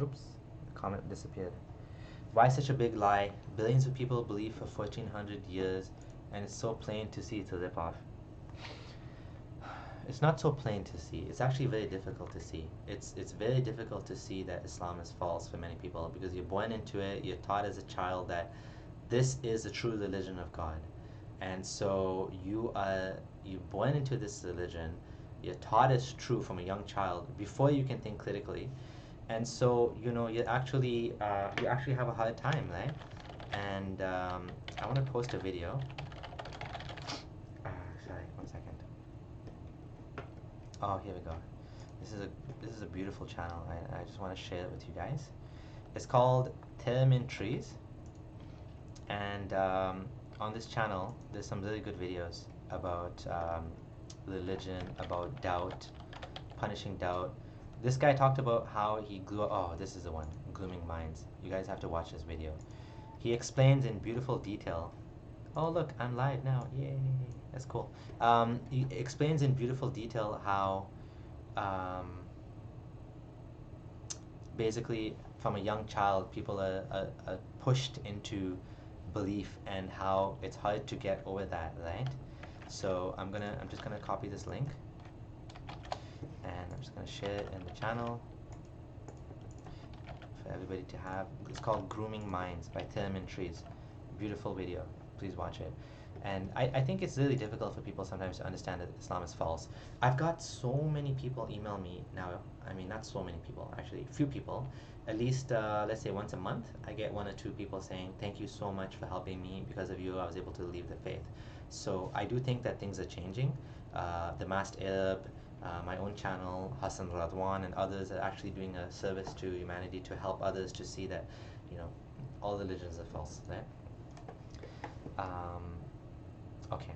Oops. The comment disappeared. Why such a big lie? Billions of people believe for 1400 years, and it's so plain to see it's a ripoff. It's not so plain to see. It's actually very difficult to see. It's very difficult to see that Islam is false for many people because you're born into it. You're taught as a child that this is the true religion of God, and so you're born into this religion. You're taught as true from a young child before you can think critically, and so you know you actually have a hard time, right? And I want to post a video. Sorry, 1 second. Oh, here we go. This is a beautiful channel. I just want to share it with you guys. It's called Termin Trees, and on this channel there's some really good videos about religion, about doubt, punishing doubt. This guy talked about how he grew up. Oh, this is the one, Grooming Minds. You guys have to watch this video. He explains in beautiful detail. Oh look, I'm live now. Yay, that's cool. He explains in beautiful detail how basically from a young child people are pushed into belief and how it's hard to get over that, right? So I'm just gonna copy this link and I'm just gonna share it in the channel for everybody to have. It's called Grooming Minds by Termin Trees. Beautiful video. Please watch it. And I think it's really difficult for people sometimes to understand that Islam is false. I've got so many people email me now. I mean, not so many people, actually, a few people. At least, let's say once a month, I get 1 or 2 people saying, thank you so much for helping me. Because of you, I was able to leave the faith. So I do think that things are changing. The Masked Arab, my own channel, Hassan Radwan, and others are actually doing a service to humanity to help others to see that, you know, all religions are false, right? Okay.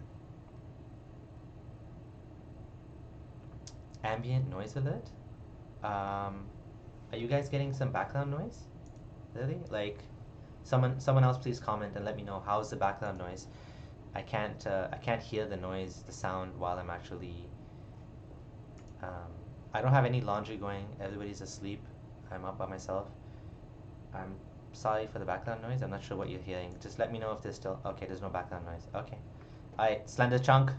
Ambient noise alert. Are you guys getting some background noise? Really? Like, someone else please comment and let me know how's the background noise. I can't hear the noise, the sound while I'm actually. Um, I don't have any laundry going. Everybody's asleep. I'm up by myself. I'm sorry for the background noise. I'm not sure what you're hearing. Just let me know if there's still. Okay, there's no background noise. Okay. Alright, Slender Chunk.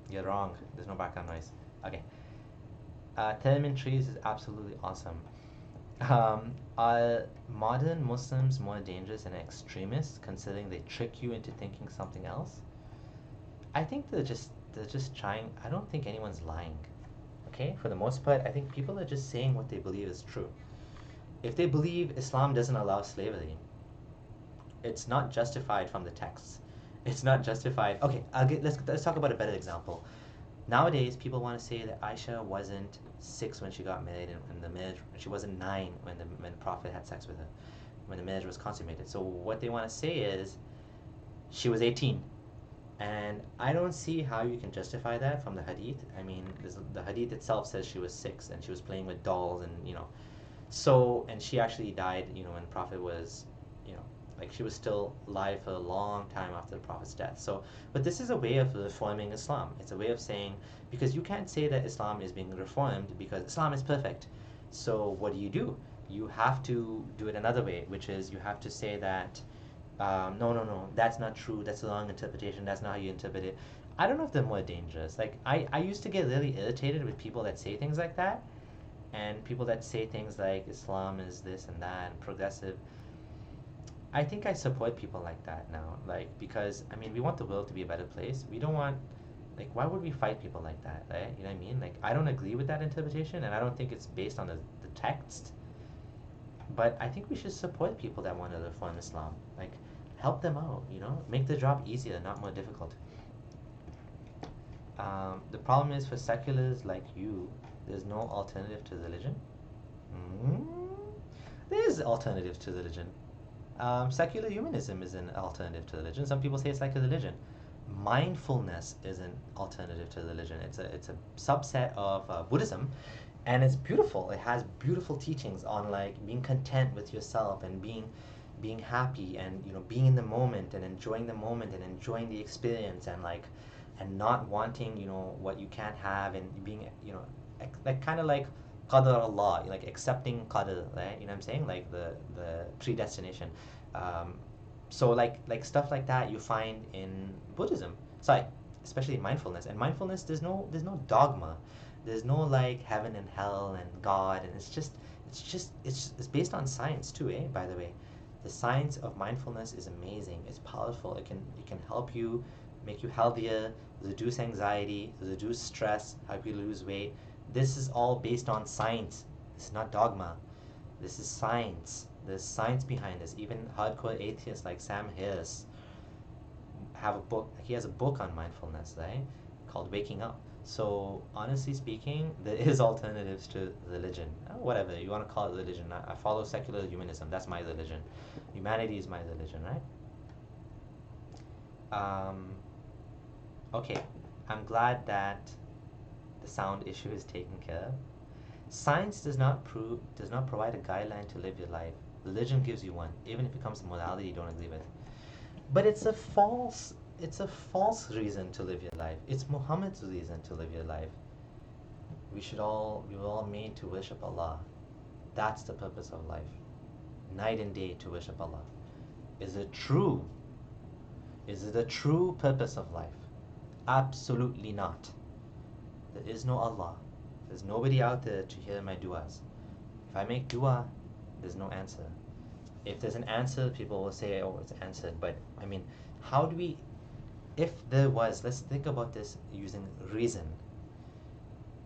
You're wrong. There's no background noise. Okay. Tenement trees is absolutely awesome. Are modern Muslims more dangerous and extremists considering they trick you into thinking something else? I think they're just trying. I don't think anyone's lying. Okay, for the most part, I think people are just saying what they believe is true. If they believe Islam doesn't allow slavery, it's not justified from the texts. It's not justified. Okay, let's talk about a better example. Nowadays, people want to say that Aisha wasn't 6 when she got married, and the marriage she wasn't 9 when the Prophet had sex with her, when the marriage was consummated. So what they want to say is she was 18, and I don't see how you can justify that from the Hadith. I mean, the Hadith itself says she was 6 and she was playing with dolls, and so, and she actually died, when Prophet was, you know, like she was still alive for a long time after the Prophet's death. So, but this is a way of reforming Islam. It's a way of saying, because you can't say that Islam is being reformed because Islam is perfect. So what do? You have to do it another way, which is you have to say that, no, no, no, that's not true. That's the wrong interpretation. That's not how you interpret it. I don't know if they're more dangerous. Like, I used to get really irritated with people that say things like that, and people that say things like Islam is this and that and progressive. I think I support people like that now, like, because I mean we want the world to be a better place. We don't want, like, why would we fight people like that, right? You know what I mean? Like, I don't agree with that interpretation, and I don't think it's based on the text. But I think we should support people that want to reform Islam. Like, help them out, make the job easier, not more difficult. The problem is for seculars like you, there's no alternative to religion. Mm, there's alternatives to religion. Secular humanism is an alternative to religion. Some people say it's like a religion. Mindfulness is an alternative to religion. It's a subset of Buddhism, and it's beautiful. It has beautiful teachings on like being content with yourself and being happy, and being in the moment and enjoying the moment and enjoying the experience, and like and not wanting what you can't have, and being like kind of like qadar Allah, like accepting qadar, right? You know what I'm saying? Like the predestination. Um, so like stuff like that you find in Buddhism. Sorry, especially in mindfulness. And mindfulness, there's no dogma. There's no like heaven and hell and God, and it's based on science too, eh? By the way, the science of mindfulness is amazing. It's powerful. It can help you, make you healthier, reduce anxiety, reduce stress, help you lose weight. This is all based on science. It's not dogma. This is science. There's science behind this. Even hardcore atheists like Sam Harris have a book. He has a book on mindfulness, right? Called Waking Up. So honestly speaking, there is alternatives to religion. Whatever you want to call it religion. I follow secular humanism. That's my religion. Humanity is my religion, right? Okay. I'm glad that the sound issue is taken care of. Science does not provide a guideline to live your life. Religion gives you one, even if it comes to morality you don't agree with. But it's a false reason to live your life. It's Muhammad's reason to live your life. We were all made to worship Allah. That's the purpose of life. Night and day to worship Allah. Is it true? Is it a true purpose of life? Absolutely not. There is no Allah. There's nobody out there to hear my du'as. If I make du'a, there's no answer. If there's an answer, people will say, oh, it's answered. But I mean, how do we, if there was, let's think about this using reason.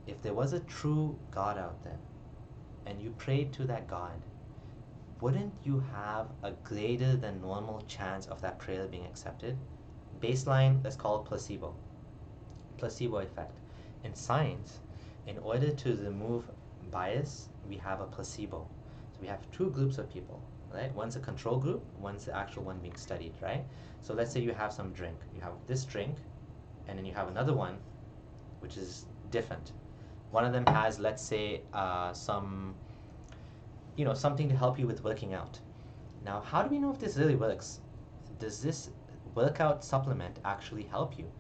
If there was a true God out there and you prayed to that God, wouldn't you have a greater than normal chance of that prayer being accepted? Baseline, let's call it placebo. Placebo effect. In science, in order to remove bias, we have a placebo. So we have two groups of people, right? One's a control group, one's the actual one being studied, right? So let's say you have some drink. You have this drink, and then you have another one, which is different. One of them has, let's say, something to help you with working out. Now, how do we know if this really works? Does this workout supplement actually help you?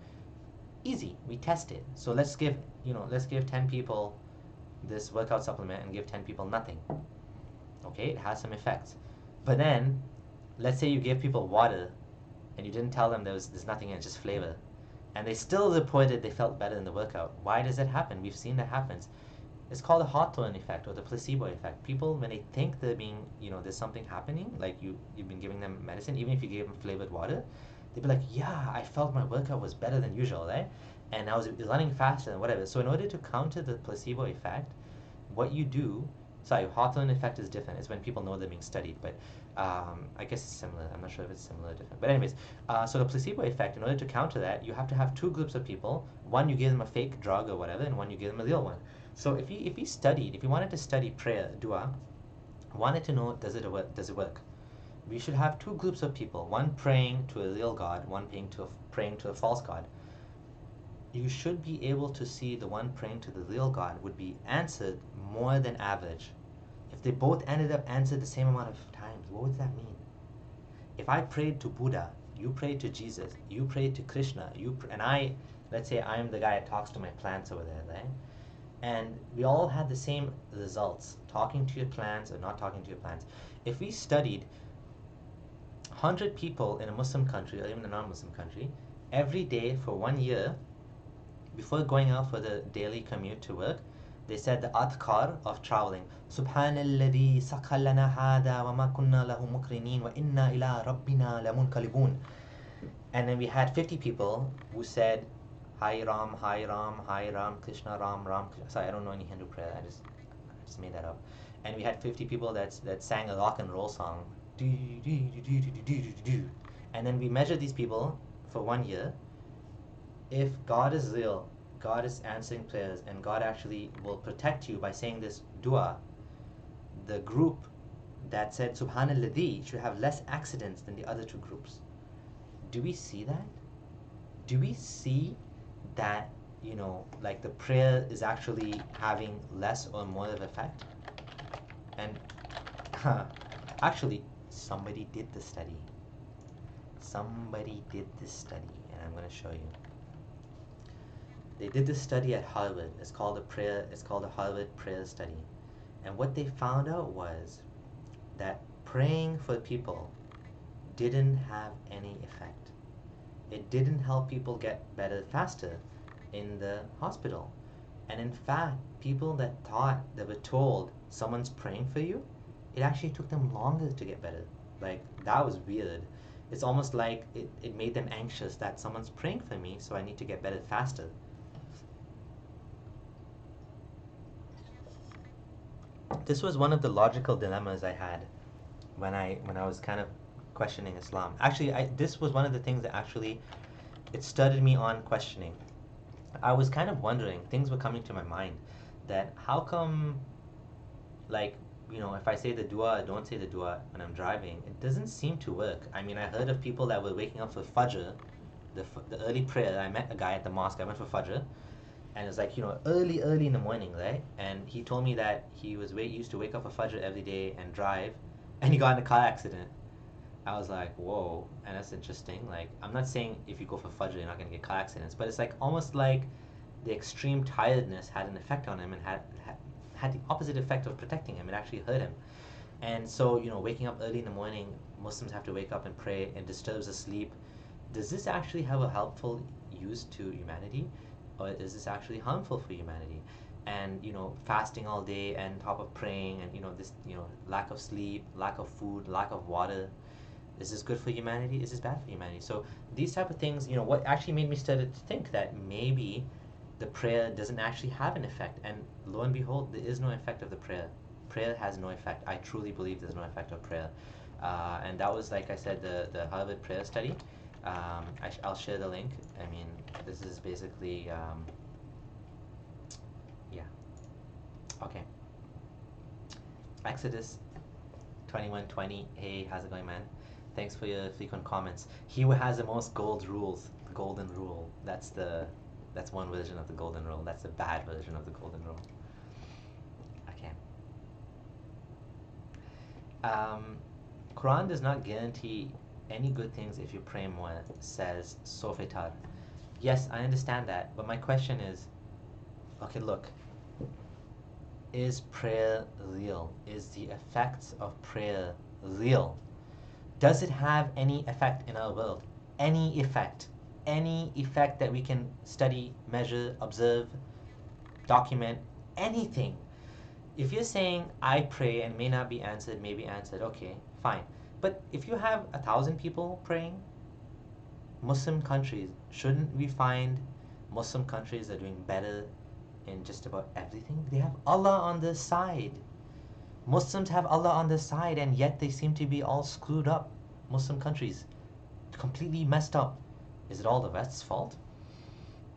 Easy, we test it. So let's give 10 people this workout supplement and give 10 people nothing. Okay, it has some effects. But then, let's say you gave people water and you didn't tell them there's nothing in it, just flavor. And they still reported they felt better in the workout. Why does that happen? We've seen that happens. It's called the Hawthorne effect or the placebo effect. People, when they think they're being, there's something happening, like you've been giving them medicine, even if you gave them flavored water, they'd be like, yeah, I felt my workout was better than usual, right? And I was running faster and whatever. So in order to counter the placebo effect, what you do, sorry, Hawthorne effect is different. It's when people know they're being studied, but I guess it's similar. I'm not sure if it's similar or different. But anyways, so the placebo effect, in order to counter that, you have to have two groups of people. One, you give them a fake drug or whatever, and one, you give them a real one. So if you wanted to study prayer, dua, wanted to know does it work? We should have two groups of people, one praying to a real God, one praying to a false God. You should be able to see the one praying to the real God would be answered more than average. If they both ended up answered the same amount of times, what would that mean? If I prayed to Buddha, you prayed to Jesus, you prayed to Krishna, let's say I'm the guy that talks to my plants over there, right? And we all had the same results, talking to your plants or not talking to your plants. If we studied 100 people in a Muslim country or even a non-Muslim country every day for 1 year, before going out for the daily commute to work, they said the adhkar of traveling. Subhanalladhi sakhalana hada wa ma kunna lahu mukrinin wa inna ila rabbina lamunqalibun. And then we had 50 people who said Hai Ram, Hai Ram, Hai Ram, Krishna Ram, Ram Krishna. Sorry, I don't know any Hindu prayer. I just made that up. And we had 50 people that sang a rock and roll song. And then we measured these people for 1 year. If God is real, God is answering prayers, and God actually will protect you by saying this dua, the group that said Subhanalladhi should have less accidents than the other two groups. Do we see that? Do we see that, like the prayer is actually having less or more of effect? And actually, somebody did the study. Somebody did this study, and I'm going to show you. They did this study at Harvard. It's called a Harvard prayer study. And what they found out was that praying for people didn't have any effect. It didn't help people get better faster in the hospital. And in fact, people that were told someone's praying for you, it actually took them longer to get better. Like, that was weird. It's almost like it made them anxious that someone's praying for me, so I need to get better faster. This was one of the logical dilemmas I had when I was kind of questioning Islam. Actually, this was one of the things that actually it started me on questioning. I was kind of wondering, things were coming to my mind, that how come, like, if I say the dua, don't say the dua when I'm driving, it doesn't seem to work. I mean, I heard of people that were waking up for Fajr, the early prayer. I met a guy at the mosque, I went for Fajr, and it's like, early in the morning, right? And he told me that he used to wake up for Fajr every day and drive, and he got in a car accident. I was like, whoa, and that's interesting. Like, I'm not saying if you go for Fajr you're not going to get car accidents, but it's like almost like the extreme tiredness had an effect on him and had the opposite effect of protecting him. It actually hurt him. And so, waking up early in the morning, Muslims have to wake up and pray, and disturbs the sleep. Does this actually have a helpful use to humanity, or is this actually harmful for humanity? And fasting all day and top of praying, and this lack of sleep, lack of food, lack of water, is this good for humanity? Is this bad for humanity? So these type of things, what actually made me start to think that maybe the prayer doesn't actually have an effect. And lo and behold, there is no effect of the prayer. Prayer has no effect. I truly believe there's no effect of prayer. And that was, like I said, the Harvard prayer study. I'll share the link. I mean, this is basically, yeah. Okay. Exodus 21:20. Hey, how's it going, man? Thanks for your frequent comments. He who has the most golden rule. That's the That's one version of the golden rule. That's a bad version of the golden rule. Okay. Quran does not guarantee any good things if you pray more, says Sofetar. Yes, I understand that, but my question is, okay, look, is prayer real? Is the effects of prayer real? Does it have any effect in our world? Any effect? Any effect that we can study, measure, observe, document, anything? If you're saying I pray and may not be answered, may be answered, okay, fine. But if you have 1,000 people praying, Muslim countries, shouldn't we find Muslim countries are doing better in just about everything? They have Allah on their side. Muslims have Allah on their side, and yet they seem to be all screwed up. Muslim countries, completely messed up. Is it all the West's fault?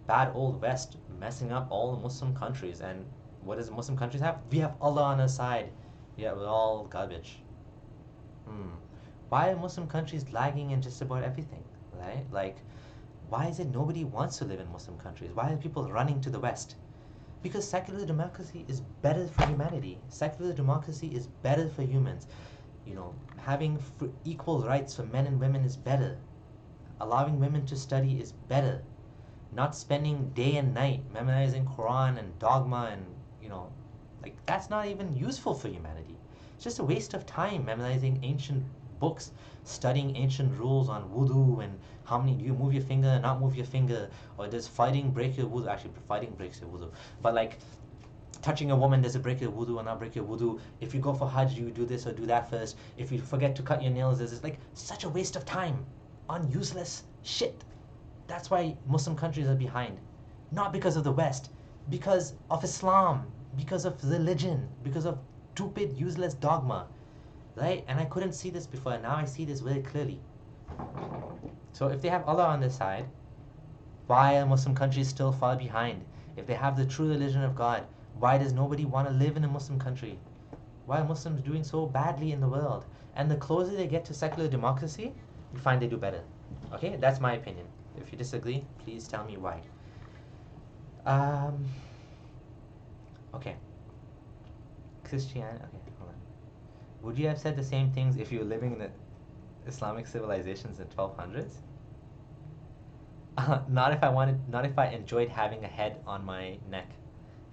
Bad old West messing up all the Muslim countries. And what does Muslim countries have? We have Allah on our side. Yeah, we're all garbage. Why are Muslim countries lagging in just about everything, right? Like, why is it nobody wants to live in Muslim countries? Why are people running to the West? Because secular democracy is better for humanity. Secular democracy is better for humans. You know, having equal rights for men and women is better. Allowing women to study is better. Not spending day and night memorizing Quran and dogma and, you know, like, that's not even useful for humanity. It's just a waste of time memorizing ancient books, studying ancient rules on wudu and how many, do you move your finger, not move your finger, or does fighting break your wudu? Actually, fighting breaks your wudu. But like, touching a woman, does it break your wudu or not break your wudu? If you go for Hajj, you do this or do that first. If you forget to cut your nails, it's like such a waste of time on useless shit. That's why Muslim countries are behind. Not because of the West, because of Islam, because of religion, because of stupid, useless dogma. Right? And I couldn't see this before, and now I see this very clearly. So if they have Allah on their side, why are Muslim countries still far behind? If they have the true religion of God, why does nobody want to live in a Muslim country? Why are Muslims doing so badly in the world? And the closer they get to secular democracy, you find they do better. Okay, that's my opinion. If you disagree, please tell me why. Okay. Christianity. Okay, hold on. Would you have said the same things if you were living in the Islamic civilizations in 1200s? Not if I enjoyed having a head on my neck.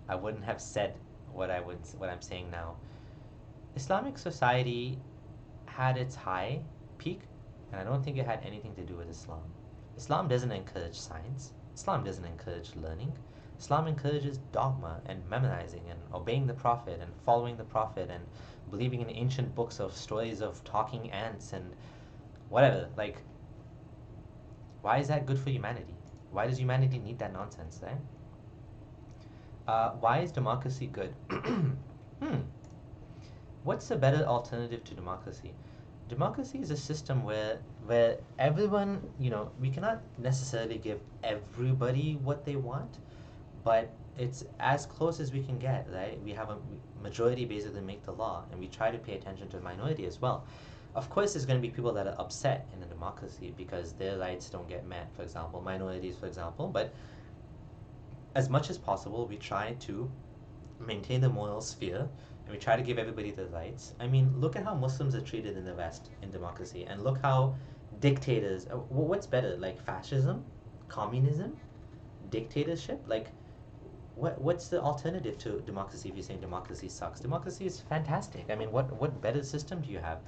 I wouldn't have said what I'm saying now. Islamic society had its high peak, and I don't think it had anything to do with Islam. Islam doesn't encourage science. Islam doesn't encourage learning. Islam encourages dogma and memorizing and obeying the Prophet and following the Prophet and believing in ancient books of stories of talking ants and whatever. Like, why is that good for humanity? Why does humanity need that nonsense, right? Why is democracy good? What's a better alternative to democracy? Democracy is a system where everyone, you know, we cannot necessarily give everybody what they want, but it's as close as we can get, right? We have a majority basically make the law, and we try to pay attention to the minority as well. Of course, there's going to be people that are upset in a democracy because their rights don't get met, for example, minorities, for example, but as much as possible, we try to maintain the moral sphere, and we try to give everybody the rights. I mean, look at how Muslims are treated in the West in democracy, and look how dictators, what's better, like fascism, communism, dictatorship? Like, what's the alternative to democracy if you're saying democracy sucks? Democracy is fantastic. I mean, what better system do you have?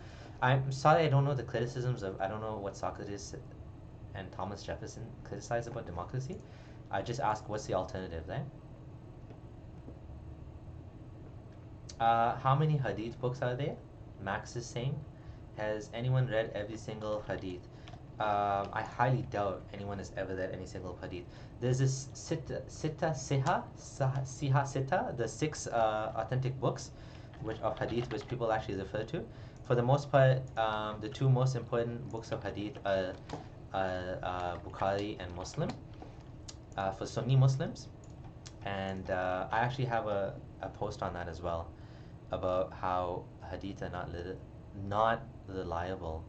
I'm sorry, I don't know the criticisms of, I don't know what Socrates and Thomas Jefferson criticized about democracy. I just ask, what's the alternative, right? How many hadith books are there? Max is saying. Has anyone read every single hadith? I highly doubt anyone has ever read any single hadith. There's this Siha, the 6 authentic books of hadith which people actually refer to. For the most part, the 2 most important books of hadith are Bukhari and Muslim for Sunni Muslims. And I actually have a post on that as well, about how hadith are not reliable.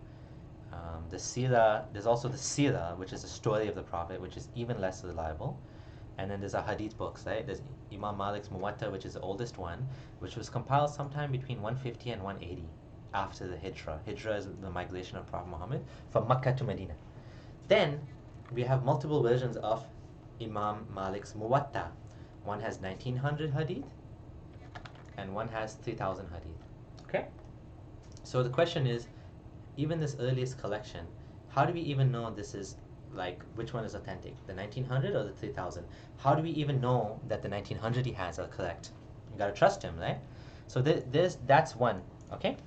The seerah, there's also the seerah, which is the story of the Prophet, which is even less reliable. And then there's our hadith books, right? There's Imam Malik's Muwatta, which is the oldest one, which was compiled sometime between 150 and 180 after the Hijrah. Hijrah is the migration of Prophet Muhammad from Makkah to Medina. Then we have multiple versions of Imam Malik's Muwatta. One has 1900 hadith and one has 3000 hadith. Okay? So the question is, even this earliest collection, how do we even know this is like which one is authentic, the 1900 or the 3000? How do we even know that the 1900 he has are correct? You gotta trust him, right? So that's one. Okay.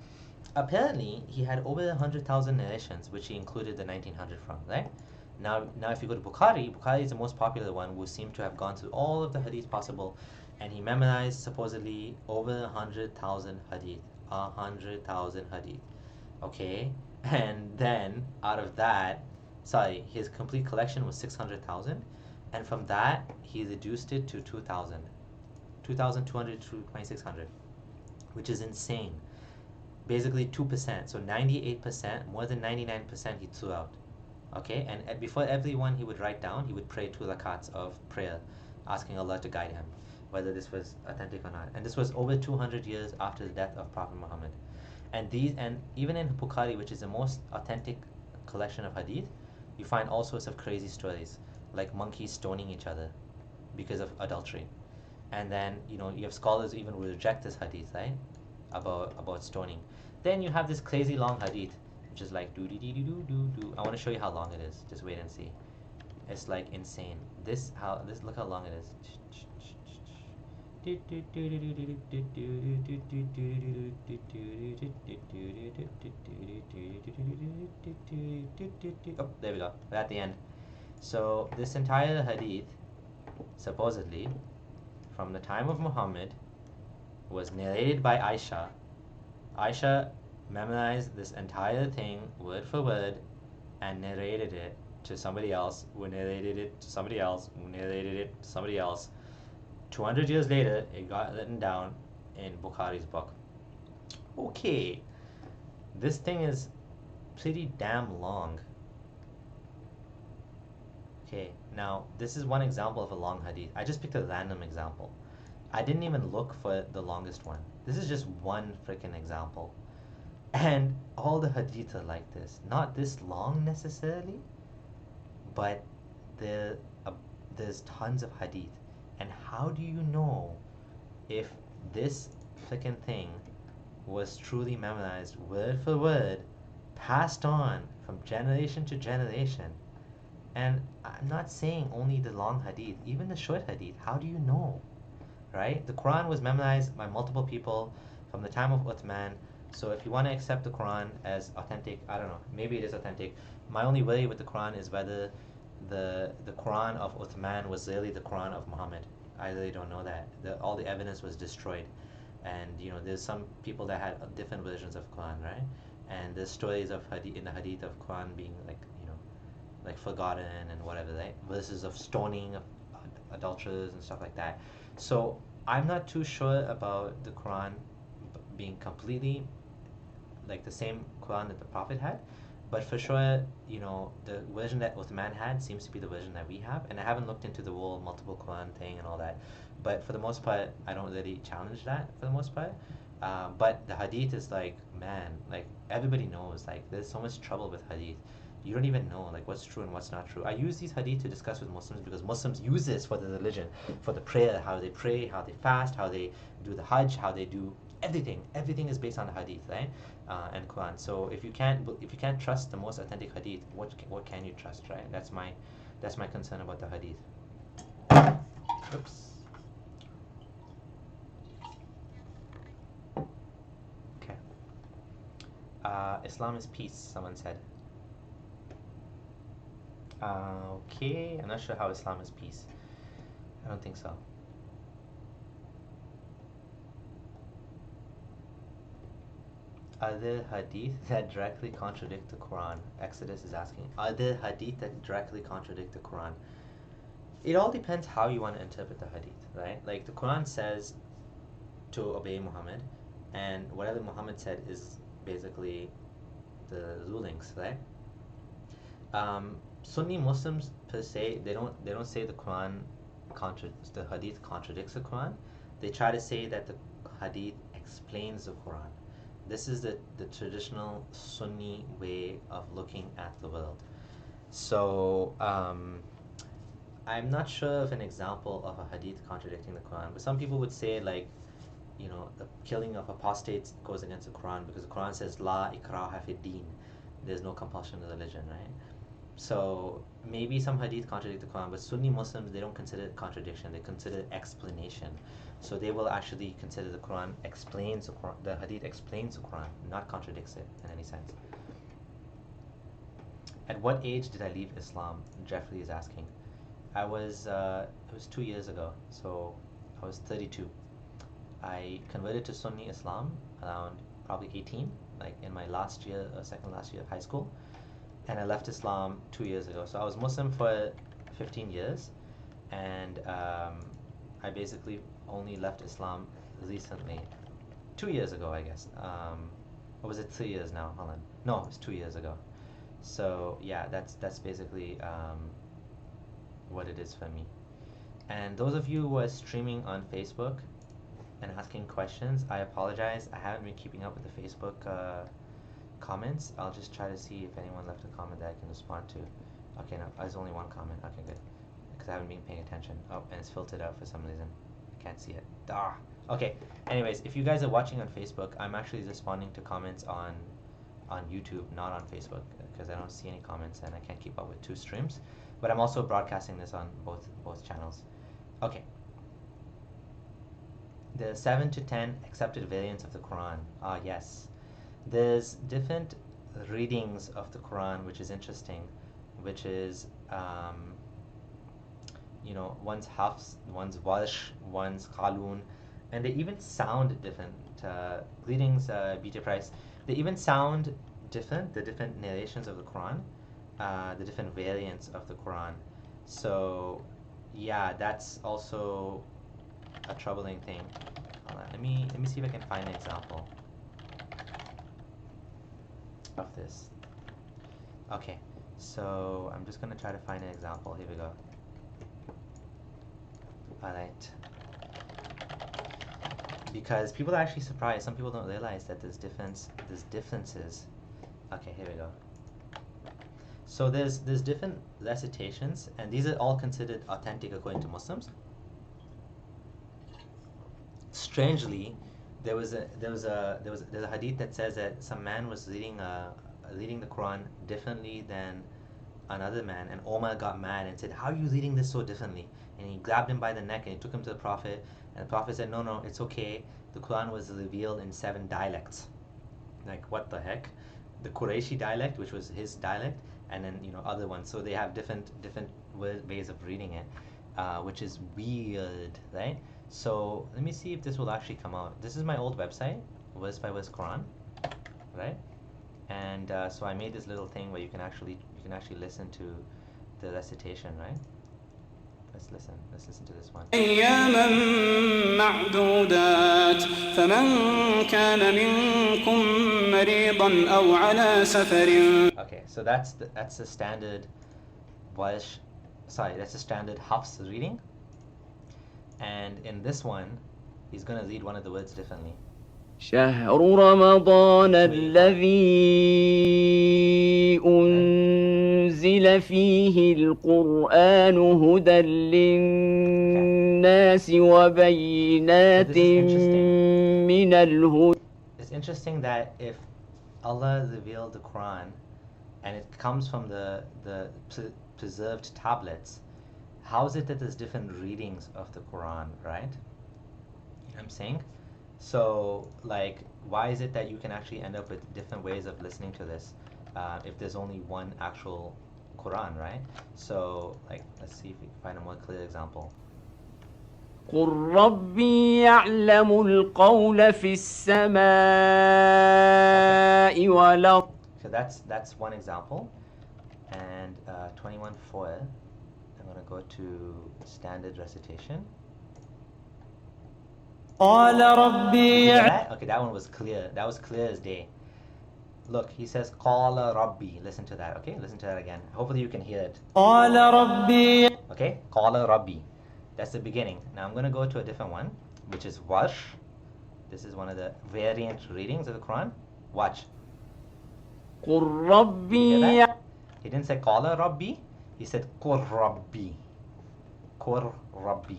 Apparently, he had over 100,000 narrations, which he included the 1900 from, right? Now, if you go to Bukhari is the most popular one, who seemed to have gone through all of the hadith possible, and he memorized supposedly over 100,000 hadith. 100,000 hadith. Okay? And then, out of that, his complete collection was 600,000, and from that, he reduced it to 2,000. 2,200 to 2,600, which is insane. Basically 2%, so 98%, more than 99% he threw out. Okay, and before every one he would write down, he would pray 2 rakats of prayer, asking Allah to guide him, whether this was authentic or not. And this was over 200 years after the death of Prophet Muhammad. And even in Bukhari, which is the most authentic collection of hadith, you find all sorts of crazy stories, like monkeys stoning each other because of adultery. And then, you have scholars even who reject this hadith, right? About stoning. Then you have this crazy long hadith, which is like do do do do do do. I want to show you how long it is. Just wait and see. It's like insane. Look how long it is. Oh, there we go. We're at the end. So this entire hadith, supposedly, from the time of Muhammad, was narrated by Aisha. Aisha memorized this entire thing word for word and narrated it to somebody else, who narrated it to somebody else, who narrated it to somebody else. 200 years later, it got written down in Bukhari's book. Okay, this thing is pretty damn long. Okay, now this is one example of a long hadith. I just picked a random example. I didn't even look for the longest one. This is just one freaking example. And all the hadith are like this. Not this long necessarily, but there's tons of hadith. And how do you know if this freaking thing was truly memorized word for word, passed on from generation to generation? And I'm not saying only the long hadith, even the short hadith. How do you know? Right? The Quran was memorized by multiple people from the time of Uthman. So if you want to accept the Quran as authentic, I don't know, maybe it is authentic. My only worry with the Quran is whether the Quran of Uthman was really the Quran of Muhammad. I really don't know that. All the evidence was destroyed. And there's some people that had different versions of Quran, right? And there's stories of hadith in the hadith of Quran being like forgotten and whatever, right? Verses of stoning of adulterers and stuff like that. So I'm not too sure about the Quran being completely like the same Quran that the Prophet had, but for sure, the version that Uthman had seems to be the version that we have. And I haven't looked into the whole multiple Quran thing and all that, but for the most part, I don't really challenge that for the most part. But the hadith is like, man, like everybody knows, like there's so much trouble with hadith. You don't even know like what's true and what's not true. I use these hadith to discuss with Muslims because Muslims use this for the religion, for the prayer, how they pray, how they fast, how they do the Hajj, how they do everything. Everything is based on the hadith, right? And Quran. So if you can't trust the most authentic hadith, what can you trust, right? That's my concern about the hadith. Oops. Okay. Islam is peace, someone said. Okay, I'm not sure how Islam is peace. I don't think so. Are there hadith that directly contradict the Quran? Exodus is asking. Are there hadith that directly contradict the Quran? It all depends how you want to interpret the hadith, right? Like the Quran says to obey Muhammad, and whatever Muhammad said is basically the rulings, right? Sunni Muslims per se, they don't say the Quran the hadith contradicts the Quran, they try to say that the hadith explains the Quran. This is the traditional Sunni way of looking at the world. So I'm not sure of an example of a hadith contradicting the Quran, but some people would say, like, the killing of apostates goes against the Quran because the Quran says La ikraha fi din. There's no compulsion in religion, right? So maybe some hadith contradict the Quran, but Sunni Muslims, they don't consider it contradiction, they consider it explanation. So they will actually consider the Quran explains the Quran, the hadith explains the Quran, not contradicts it in any sense. At what age did I leave Islam? Jeffrey is asking. It was 2 years ago, so I was 32. I converted to Sunni Islam around probably 18, like in my last year, second last year of high school, and I left Islam 2 years ago. So I was Muslim for 15 years, and I basically only left Islam recently, 2 years ago, I guess. Or was it 3 years now? Hold on. No, it's 2 years ago. So yeah, that's basically what it is for me. And those of you who are streaming on Facebook and asking questions, I apologize. I haven't been keeping up with the Facebook comments. I'll just try to see if anyone left a comment that I can respond to. Okay, no, there's only one comment. Okay, good. Because I haven't been paying attention. Oh, and it's filtered out for some reason. I can't see it. Ah. Okay. Anyways, if you guys are watching on Facebook, I'm actually responding to comments on YouTube, not on Facebook, because I don't see any comments and I can't keep up with 2 streams. But I'm also broadcasting this on both channels. Okay. The 7 to 10 accepted variants of the Quran. Ah, yes. There's different readings of the Quran, which is interesting, which is, one's Hafs, one's Warsh, one's Qalun, and they even sound different. Greetings, BJ Price. They even sound different, the different narrations of the Quran, the different variants of the Quran. So, yeah, that's also a troubling thing. Let me see if I can find an example of this. Okay, so I'm just gonna try to find an example. Here we go. Alright. Because people are actually surprised. Some people don't realize that there's differences. Okay, here we go. So there's different recitations, and these are all considered authentic according to Muslims. Strangely, there's a hadith that says that some man was reading the Quran differently than another man, and Omar got mad and said, "How are you reading this so differently?" And he grabbed him by the neck and he took him to the Prophet, and the Prophet said, "No, it's okay. The Quran was revealed in 7 dialects." Like, what the heck? The Qurayshi dialect, which was his dialect, and then other ones. So they have different ways of reading it, which is weird, right? So let me see if this will actually come out. This is my old website, verse by verse Quran, right? And so I made this little thing where you can actually listen to the recitation, right? Let's listen to this one. أياما معدودات فمن كان منكم مريضا أو على سفر. Okay, so that's the standard Welsh, that's the standard Hafs reading. And in this one, he's going to read one of the words differently. شهر رمضان الذي أنزل فيه القرآن هدى للناس وبينات من الهدى. It's interesting that if Allah revealed the Quran and it comes from the preserved tablets, how is it that there's different readings of the Quran, right? You know what I'm saying? So, like, why is it that you can actually end up with different ways of listening to this if there's only one actual Quran, right? So, like, let's see if we can find a more clear example. قل ربي يعلم القول في السماء والأرض. So that's one example. And 21:4, I'm going to go to standard recitation. قال ربي. Okay, that one was clear. That was clear as day. Look, he says Qala Rabbi. Listen to that, okay? Listen to that again. Hopefully you can hear it. قال ربي. Okay? Qala Rabbi. That's the beginning. Now I'm going to go to a different one, which is Warsh. This is one of the variant readings of the Quran. Watch. قل Did you hear ربي that? He didn't say Qala Rabbi, he said Qur Rabbi. Qur Rabbi.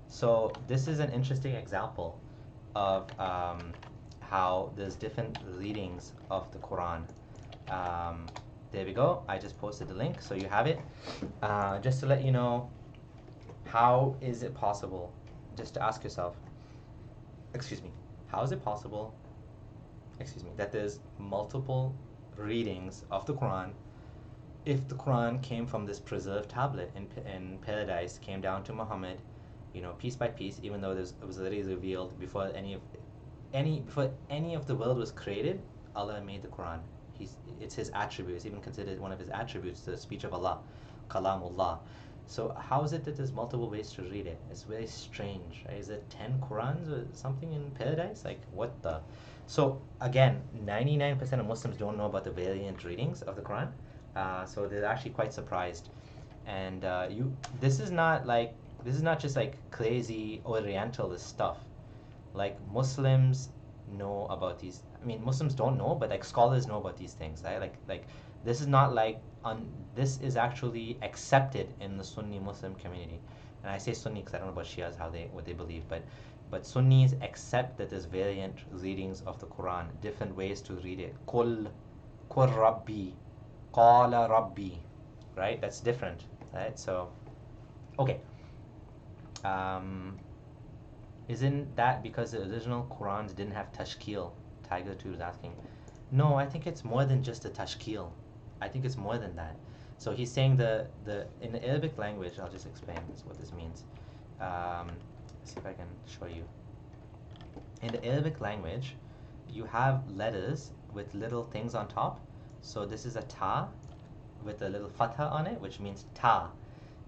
So this is an interesting example of how there's different readings of the Quran. There we go. I just posted the link, so you have it. Just to let you know, how is it possible? Just to ask yourself, excuse me, how is it possible, that there's multiple readings of the Quran if the Quran came from this preserved tablet in paradise, came down to Muhammad, piece by piece, even though it was already revealed before any of the world was created. Allah made the Quran. It's his attribute. It's even considered one of his attributes, the speech of Allah, Kalamullah. So how is it that there's multiple ways to read it? It's very strange, right? Is it 10 Qurans or something in paradise? Like, what the? So again, 99% of Muslims don't know about the variant readings of the Quran. So they're actually quite surprised. And this is not just like crazy Orientalist stuff. Like, Muslims know about these. I mean, Muslims don't know, but like scholars know about these things, right? Like this is not like this is actually accepted in the Sunni Muslim community. And I say Sunni because I don't know about Shias what they believe, but Sunnis accept that there's variant readings of the Quran, different ways to read it. Qul Rabbi, Qala Rabbi, right? That's different, right? So, okay. Isn't that because the original Qurans didn't have tashkil? Tiger 2 is asking. No, I think it's more than just a tashkil. I think it's more than that. So he's saying in the Arabic language, I'll just explain what this means. Let's see if I can show you. In the Arabic language, you have letters with little things on top. So this is a ta with a little fatha on it, which means ta.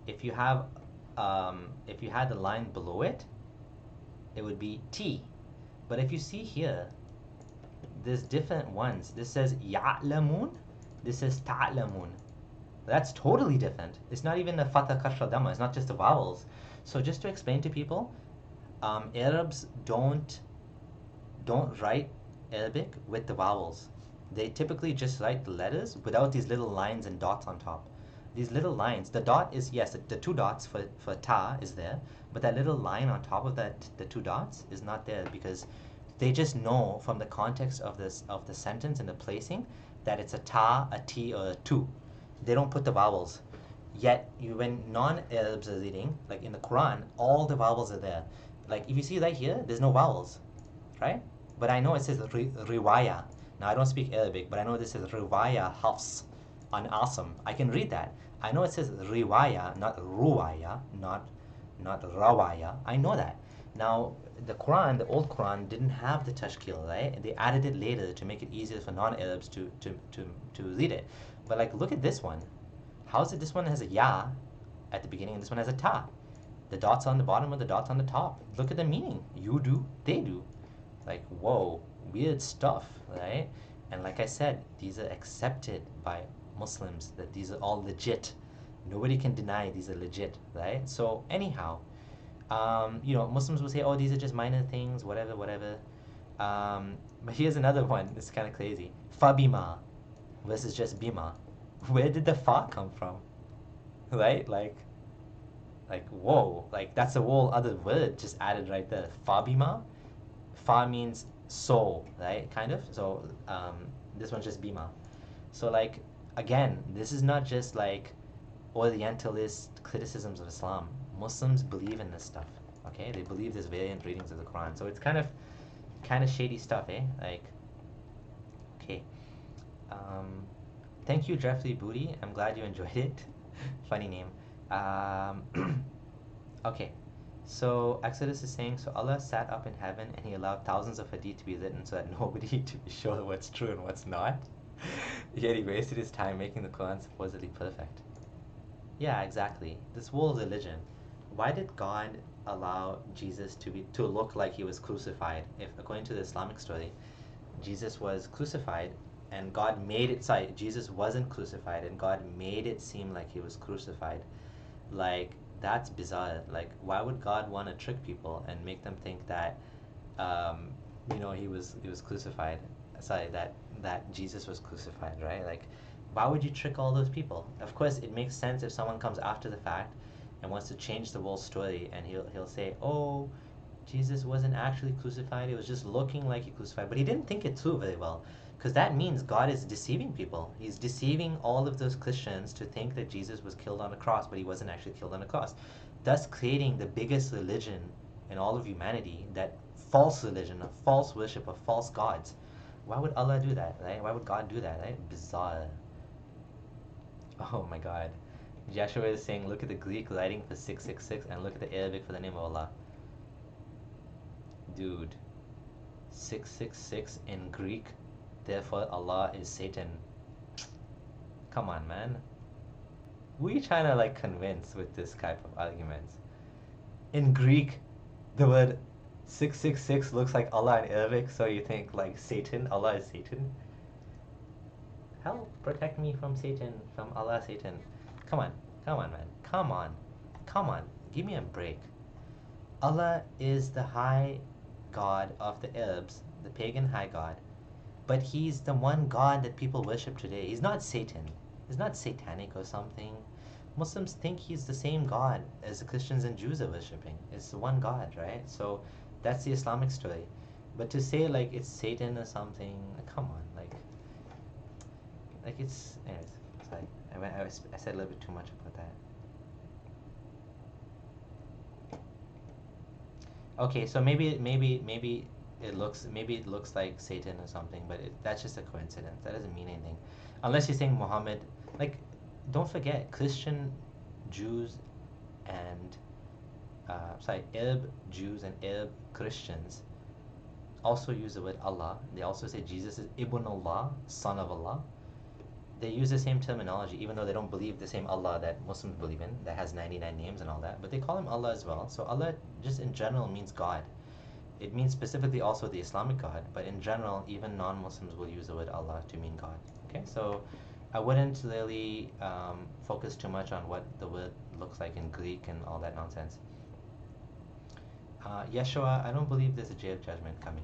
If you had the line below it, it would be T. But if you see here, there's different ones. This says ya'lamun, this says ta'lamun. That's totally different. It's not even a fatha kasra dhamma. It's not just the vowels. So just to explain to people, Arabs don't write Arabic with the vowels. They typically just write the letters without these little lines and dots on top. These little lines, the dot is, yes, the two dots for ta is there, but that little line on top of the two dots is not there, because they just know from the context of the sentence and the placing that it's a ta, a t, or a tu. They don't put the vowels. Yet when non-Arabs are reading, like in the Quran, all the vowels are there. Like if you see right here, there's no vowels, right? But I know it says riwaya. Now I don't speak Arabic, but I know this is riwaya Hafs on Asim. I can read that. I know it says riwaya, not ruwaya, not rawaya. I know that. Now the Quran, the old Quran, didn't have the tashkil, right? They added it later to make it easier for non-Arabs to read it. But like, look at this one. How is it this one has a ya at the beginning and this one has a ta? The dots on the bottom or the dots on the top. Look at the meaning. You do, they do. Like, whoa, weird stuff, right? And like I said, these are accepted by Muslims, that these are all legit. Nobody can deny these are legit, right? So anyhow, Muslims will say, oh, these are just minor things, whatever. But here's another one. It's kind of crazy. Fabima versus just bima. Where did the fa come from? Right? Like, whoa. Like, that's a whole other word just added right there. Fabima. Fa means so, right? Kind of. So, this one's just bima. So, like, again, this is not just like Orientalist criticisms of Islam. Muslims believe in this stuff. Okay? They believe there's variant readings of the Quran. So it's kind of shady stuff, eh? Like, okay. Thank you, Jeffrey Booty. I'm glad you enjoyed it. Funny name. Okay. So Exodus is saying, so Allah sat up in heaven and he allowed thousands of hadith to be written so that nobody to be sure what's true and what's not. Yet he wasted his time making the Quran supposedly perfect. Yeah, exactly. This whole religion. Why did God allow Jesus to look like he was crucified? If, according to the Islamic story, Jesus was crucified and God made it, Jesus wasn't crucified and God made it seem like he was crucified. Like, That's bizarre. Like, why would God want to trick people and make them think that, um, he was crucified? Sorry, that Jesus was crucified, right? Like, why would you trick all those people? Of course, it makes sense if someone comes after the fact and wants to change the whole story, and he'll say, "Oh, Jesus wasn't actually crucified. It was just looking like he crucified." But he didn't think it through very well. Because that means God is deceiving people. He's deceiving all of those Christians to think that Jesus was killed on a cross, but he wasn't actually killed on a cross. Thus creating the biggest religion in all of humanity, that false religion, a false worship of false gods. Why would Allah do that, right? Why would God do that, right? Bizarre. Oh my God. Joshua is saying, look at the Greek writing for 666 and look at the Arabic for the name of Allah. Dude, 666 in Greek, therefore Allah is Satan. Come on, man. Who are you trying to like convince with this type of arguments? In Greek, the word 666 looks like Allah in Arabic, so you think like Satan, Allah is Satan? Help protect me from Satan, from Allah, Satan. Come on, man. Come on. Give me a break. Allah is the high God of the Arabs, the pagan high God. But he's the one God that people worship today. He's not Satan. He's not satanic or something. Muslims think he's the same God as the Christians and Jews are worshipping. It's the one God, right? So that's the Islamic story. But to say like it's Satan or something, come on, like it's. Anyways, sorry, I said a little bit too much about that. Okay, so maybe it looks like Satan or something, but that's just a coincidence. That doesn't mean anything, unless you're saying Muhammad. Like, don't forget, Christian Jews and Arab Jews and Arab Christians also use the word Allah. They also say Jesus is Ibn Allah, son of Allah. They use the same terminology, even though they don't believe the same Allah that Muslims believe in, that has 99 names and all that. But they call him Allah as well. So Allah just in general means God. It means specifically also the Islamic God, but in general, even non-Muslims will use the word Allah to mean God. Okay, so I wouldn't really focus too much on what the word looks like in Greek and all that nonsense. Yeshua, I don't believe there's a day of judgment coming.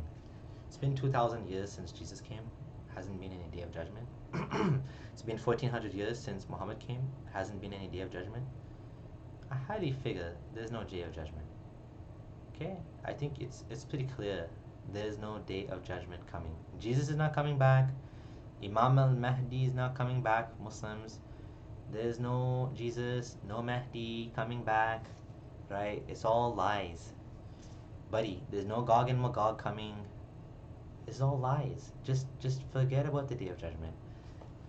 It's been 2,000 years since Jesus came. Hasn't been any day of judgment. It's been 1,400 years since Muhammad came. Hasn't been any day of judgment. I highly figure there's no day of judgment. Okay, I think it's pretty clear there's no day of judgment coming. Jesus is not coming back. Imam al-Mahdi is not coming back. Muslims, there's no Jesus, no Mahdi coming back, right? It's all lies, buddy. There's no Gog and Magog coming. It's all lies. Just forget about the day of judgment.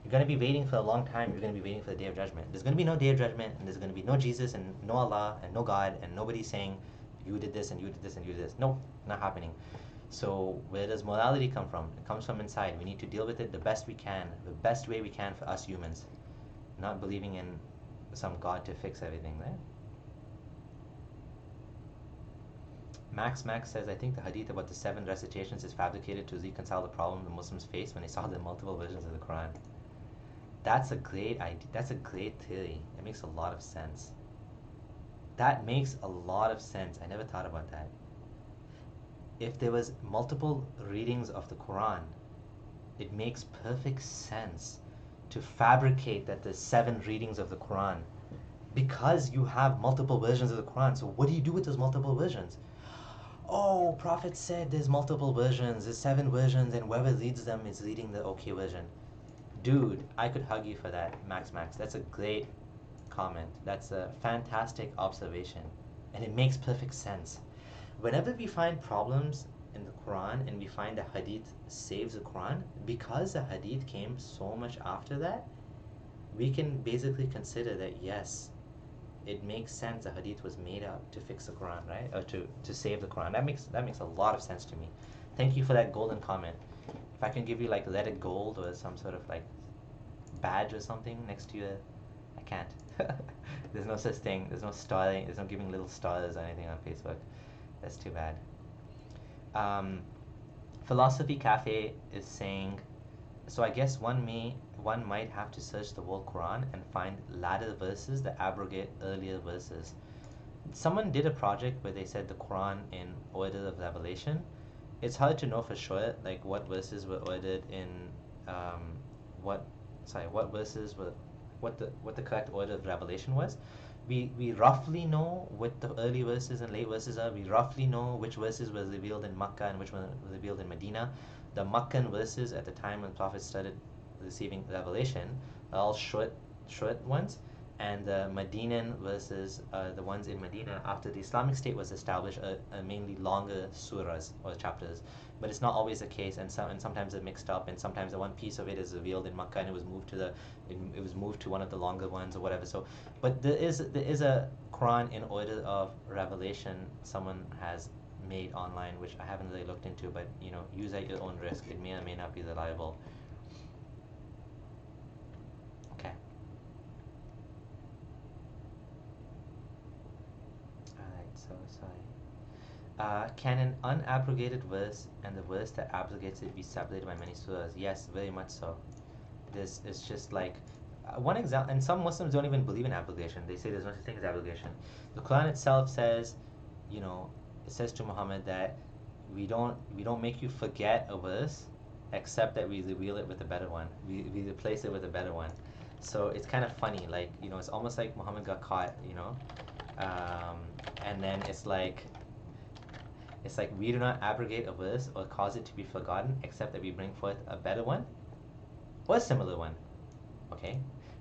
You're going to be waiting for a long time. You're going to be waiting for the day of judgment. There's going to be no day of judgment, and there's going to be no Jesus and no Allah and no God, and nobody saying you did this and you did this and you did this. Nope, not happening. So where does morality come from? It comes from inside. We need to deal with it the best we can, the best way we can for us humans, not believing in some God to fix everything, right? Max says, I think the hadith about the 7 recitations is fabricated to reconcile the problem the Muslims faced when they saw the multiple versions of the Quran. That's a great idea. That's a great theory. It makes a lot of sense. That makes a lot of sense. I never thought about that. If there was multiple readings of the Quran, it makes perfect sense to fabricate that there's 7 readings of the Quran, because you have multiple versions of the Quran. So what do you do with those multiple versions? Oh, Prophet said there's multiple versions, there's 7 versions, and whoever reads them is reading the okay version. Dude, I could hug you for that, Max. That's a great comment. That's a fantastic observation. And it makes perfect sense. Whenever we find problems in the Quran and we find the hadith saves the Quran, because the hadith came so much after that, we can basically consider that yes, it makes sense the hadith was made up to fix the Quran, right? Or to save the Quran. That makes a lot of sense to me. Thank you for that golden comment. If I can give you like leaded gold or some sort of like badge or something next to you, I can't. There's no such thing. There's no starring. There's no giving little stars or anything on Facebook. That's too bad. Philosophy Cafe is saying, so I guess one might have to search the whole Quran and find latter verses that abrogate earlier verses. someone did a project where they said the Quran in order of revelation. It's hard to know for sure, like what verses were ordered in, um, what, what verses were, what the correct order of revelation was. We roughly know what the early verses and late verses are. We roughly know which verses were revealed in Makkah and which one was revealed in Medina. The Meccan verses at the time when Prophet started receiving revelation are all short ones, and the Medinan verses, the ones in Medina after the Islamic State was established, are mainly longer surahs or chapters. But it's not always the case, and sometimes they're mixed up, and sometimes the one piece of it is revealed in Makkah and it was moved to one of the longer ones or whatever. So, but there is a Quran in order of revelation someone has made online, which I haven't really looked into, but use at your own risk. It may or may not be reliable. Okay. Alright, so sorry. Can an unabrogated verse and the verse that abrogates it be separated by many surahs? Yes, very much so. This is just like one example, and some Muslims don't even believe in abrogation. They say there's no such thing as abrogation. The Quran itself says, it says to Muhammad that we don't make you forget a verse, except that we reveal it with a better one. We replace it with a better one. So it's kind of funny, like it's almost like Muhammad got caught, and then it's like we do not abrogate a verse or cause it to be forgotten, except that we bring forth a better one or a similar one. Okay?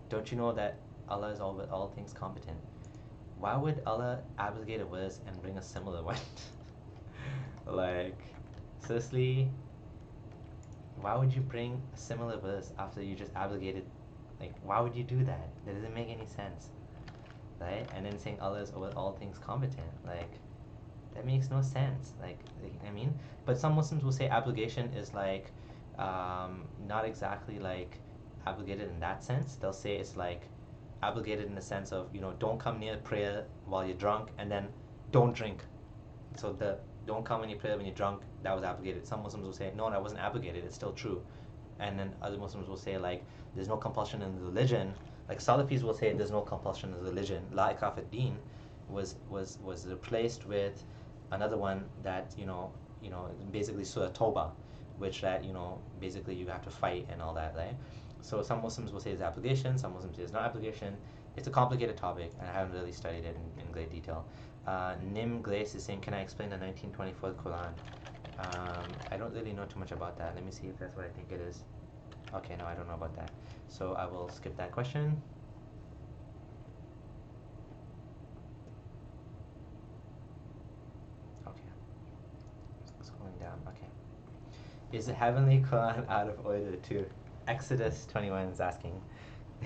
Don't you know that Allah is all things competent? Why would Allah abrogate a verse and bring a similar one? Like, seriously, why would you bring a similar verse after you just abrogated? Like, why would you do that? That doesn't make any sense, right? And then saying Allah is over all things competent, like, that makes no sense. Like, I mean, but some Muslims will say abrogation is like, not exactly like abrogated in that sense. They'll say it's like abrogated in the sense of don't come near prayer while you're drunk, and then don't drink. So the don't come near prayer when you're drunk, that was abrogated. Some Muslims will say no, that wasn't abrogated, it's still true. And then other Muslims will say like there's no compulsion in religion. Like Salafis will say there's no compulsion in religion. La ikrah fi din was replaced with another one that basically Surah Toba, which that basically you have to fight and all that, right? So some Muslims will say it's application, some Muslims say it's not application. It's a complicated topic, and I haven't really studied it in great detail. Nim Glace is saying, can I explain the 1924 Quran? I don't really know too much about that. Let me see if that's what I think it is. Okay, no, I don't know about that. So I will skip that question. Okay. Scrolling down, okay. Is the Heavenly Quran out of order too? Exodus 21 is asking,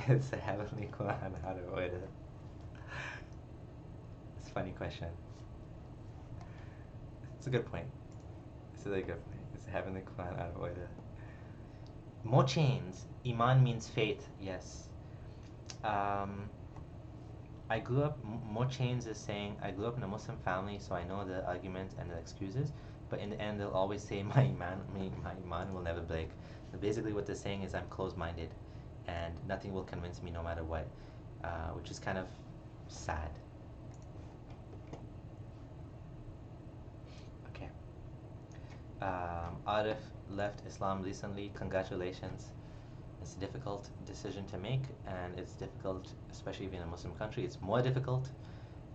is the Heavenly Quran out of order? It's a funny question. It's a good point. It's a really good point. Is the Heavenly Quran out of order? More chains. Iman means faith, yes. I grew up, More chains is saying, I grew up in a Muslim family, so I know the arguments and the excuses, but in the end they'll always say my iman will never break. So basically what they're saying is I'm closed-minded and nothing will convince me no matter what, which is kind of sad. Okay. Arif left Islam recently. Congratulations. It's a difficult decision to make, and it's difficult, especially if you're in a Muslim country. It's more difficult.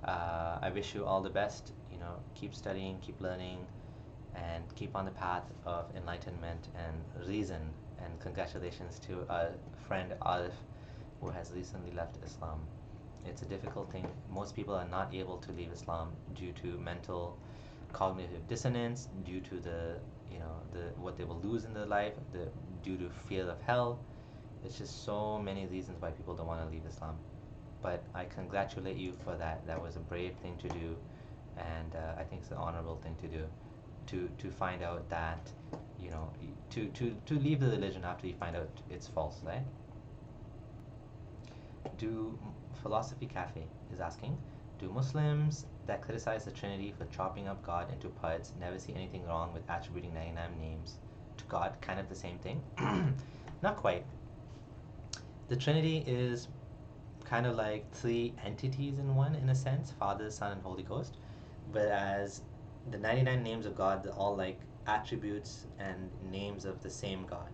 I wish you all the best. Keep studying, keep learning, and keep on the path of enlightenment and reason. And congratulations to our friend Arif, who has recently left Islam. It's a difficult thing. Most people are not able to leave Islam due to mental cognitive dissonance, due to the what they will lose in their life, due to fear of hell. It's just so many reasons why people don't want to leave Islam. But I congratulate you for that. That was a brave thing to do, and I think it's an honorable thing to do. To find out that to leave the religion after you find out it's false, right? Philosophy Cafe is asking, do Muslims that criticize the Trinity for chopping up God into parts never see anything wrong with attributing 99 names to God? Kind of the same thing? Not quite. The Trinity is kind of like three entities in one, in a sense: Father, Son, and Holy Ghost. Whereas the 99 names of God, they're all like attributes and names of the same God.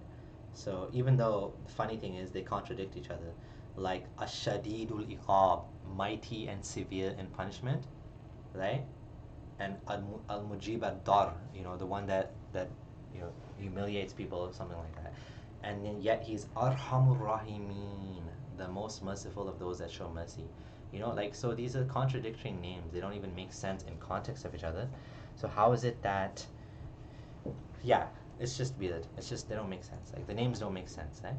So even though the funny thing is they contradict each other, like Ashadidul Iqab, mighty and severe in punishment, right? And Al Mujib Ad Dar, the one that humiliates people or something like that. And then yet he's Arhamur Rahimin, the most merciful of those that show mercy. Like, so these are contradictory names. They don't even make sense in context of each other. So how is it that, yeah, it's just weird. It's just, they don't make sense. Like, the names don't make sense, eh?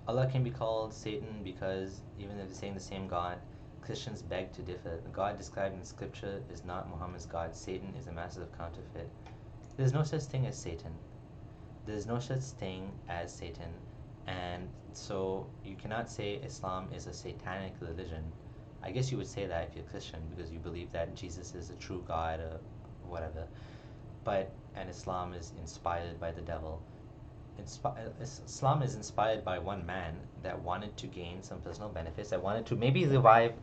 Allah can be called Satan because even if they're saying the same God, Christians beg to differ. The God described in Scripture is not Muhammad's God. Satan is a massive counterfeit. There's no such thing as Satan. There's no such thing as Satan. And so you cannot say Islam is a satanic religion. I guess you would say that if you're Christian because you believe that Jesus is a true God or whatever. And Islam is inspired by the devil. Islam is inspired by one man that wanted to gain some personal benefits, that wanted to maybe revive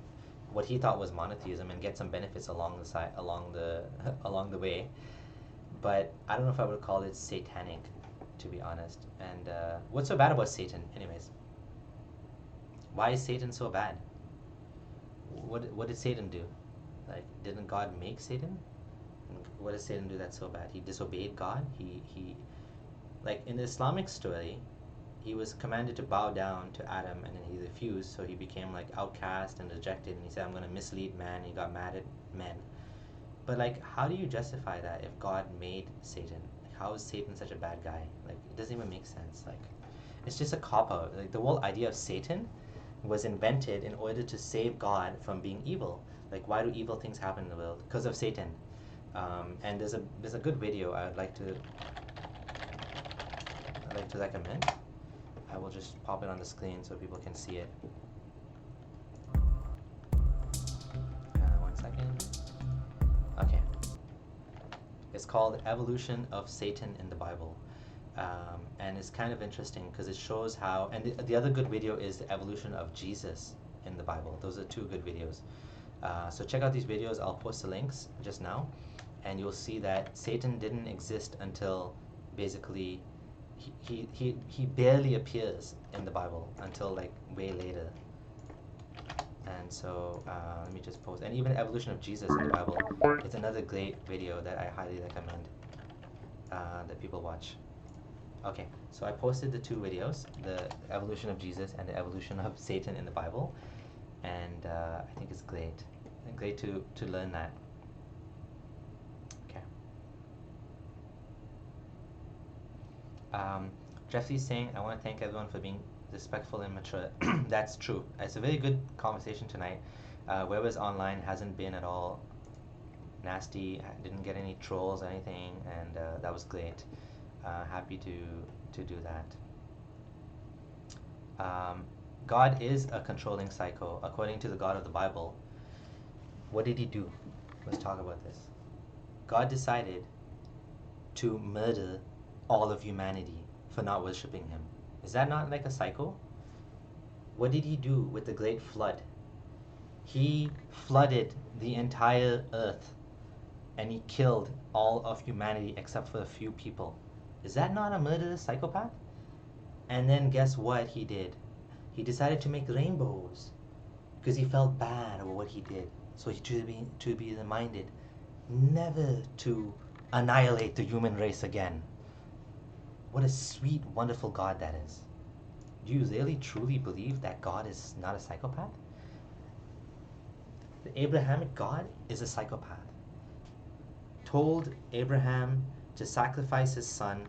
what he thought was monotheism and get some benefits along the way. But I don't know if I would call it satanic, to be honest. And what's so bad about Satan, anyways? Why is Satan so bad? What did Satan do? Like, didn't God make Satan? And what does Satan do that's so bad? He disobeyed God. He like in the Islamic story, he was commanded to bow down to Adam, and then he refused, so he became like outcast and rejected, and he said, I'm going to mislead man, and he got mad at men. But like, how do you justify that if God made Satan? Like, how is Satan such a bad guy? Like, it doesn't even make sense. Like, it's just a cop-out. Like, the whole idea of Satan was invented in order to save God from being evil. Like, why do evil things happen in the world? Because of Satan. And there's a good video I'd like to recommend. I will just pop it on the screen so people can see it. 1 second. Okay. It's called Evolution of Satan in the Bible. And it's kind of interesting because it shows how, and the other good video is the evolution of Jesus in the Bible. Those are two good videos. So check out these videos. I'll post the links just now, and you'll see that Satan didn't exist until basically he barely appears in the Bible until like way later. And so let me just post, and even the evolution of Jesus in the Bible, it's another great video that I highly recommend that people watch. Okay, so I posted the two videos, the evolution of Jesus and the evolution of Satan in the Bible, and I think it's great to learn that. Okay. Jesse's saying, I want to thank everyone for being respectful and mature. That's true. It's a very good conversation tonight. Whoever's online hasn't been at all nasty, didn't get any trolls or anything, and that was great. Happy to do that. God is a controlling psycho. According to the God of the Bible, what did he do? Let's talk about this. God decided to murder all of humanity for not worshipping him. Is that not like a psycho? What did he do with the great flood? He flooded the entire earth and he killed all of humanity except for a few people. Is that not a murderous psychopath? And then guess what he did? He decided to make rainbows because he felt bad over what he did. So he to be reminded never to annihilate the human race again. What a sweet, wonderful God that is. Do you really truly believe that God is not a psychopath? The Abrahamic God is a psychopath. Told Abraham to sacrifice his son,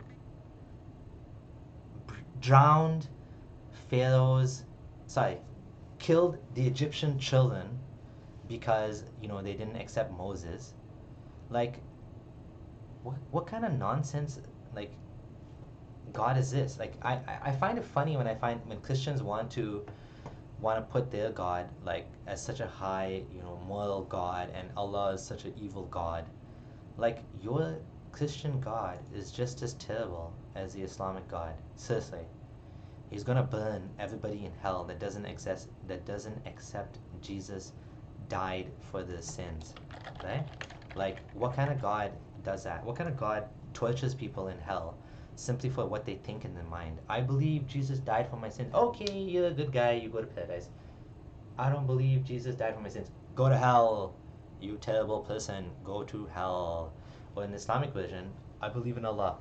drowned killed the Egyptian children because, they didn't accept Moses. Like, what kind of nonsense, like, God is this? Like, I find it funny when Christians want to put their God like as such a high, moral God, and Allah is such an evil God. Like, your Christian God is just as terrible as the Islamic God. Seriously. He's gonna burn everybody in hell that doesn't accept Jesus died for their sins. Right? Like, what kind of God does that? What kind of God tortures people in hell simply for what they think in their mind? I believe Jesus died for my sins. Okay, you're a good guy, you go to paradise. I don't believe Jesus died for my sins. Go to hell. You terrible person. Go to hell. Or in the Islamic version, I believe in Allah.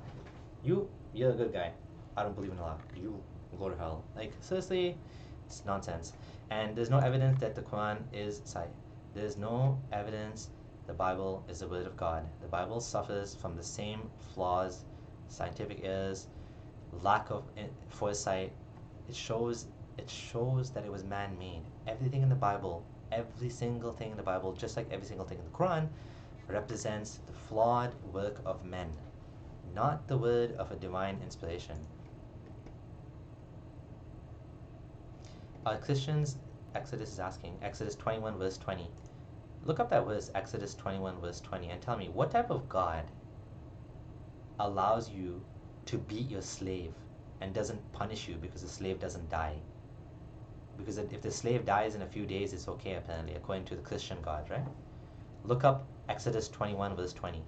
You're a good guy. I don't believe in Allah. You go to hell. Like, seriously, it's nonsense. And there's no evidence that the Quran is Sahih. There's no evidence the Bible is the word of God. The Bible suffers from the same flaws, scientific errors, lack of foresight. It shows that it was man-made. Everything in the Bible, every single thing in the Bible, just like every single thing in the Quran, represents the flawed work of men, not the word of a divine inspiration. Christians, Exodus is asking, Exodus 21 verse 20. Look up that verse, Exodus 21 verse 20, and tell me, what type of God allows you to beat your slave and doesn't punish you because the slave doesn't die? Because if the slave dies in a few days, it's okay, apparently, according to the Christian God, right? Look up Exodus 21 verse 20.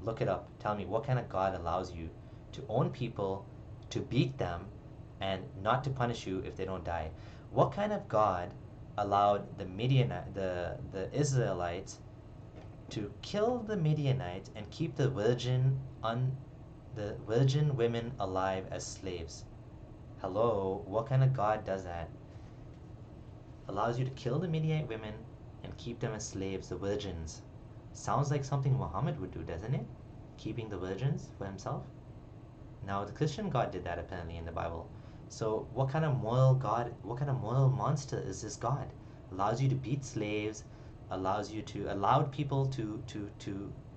Look it up. Tell me, what kind of God allows you to own people, to beat them, and not to punish you if they don't die? What kind of God allowed the Israelites to kill the Midianites and keep the virgin women alive as slaves? Hello, what kind of God does that? Allows you to kill the Midianite women and keep them as slaves, the virgins. Sounds like something Muhammad would do, doesn't it? Keeping the virgins for himself. Now the Christian God did that apparently in the Bible. So what kind of moral God, what kind of moral monster is this God? Allows you to beat slaves, allowed people to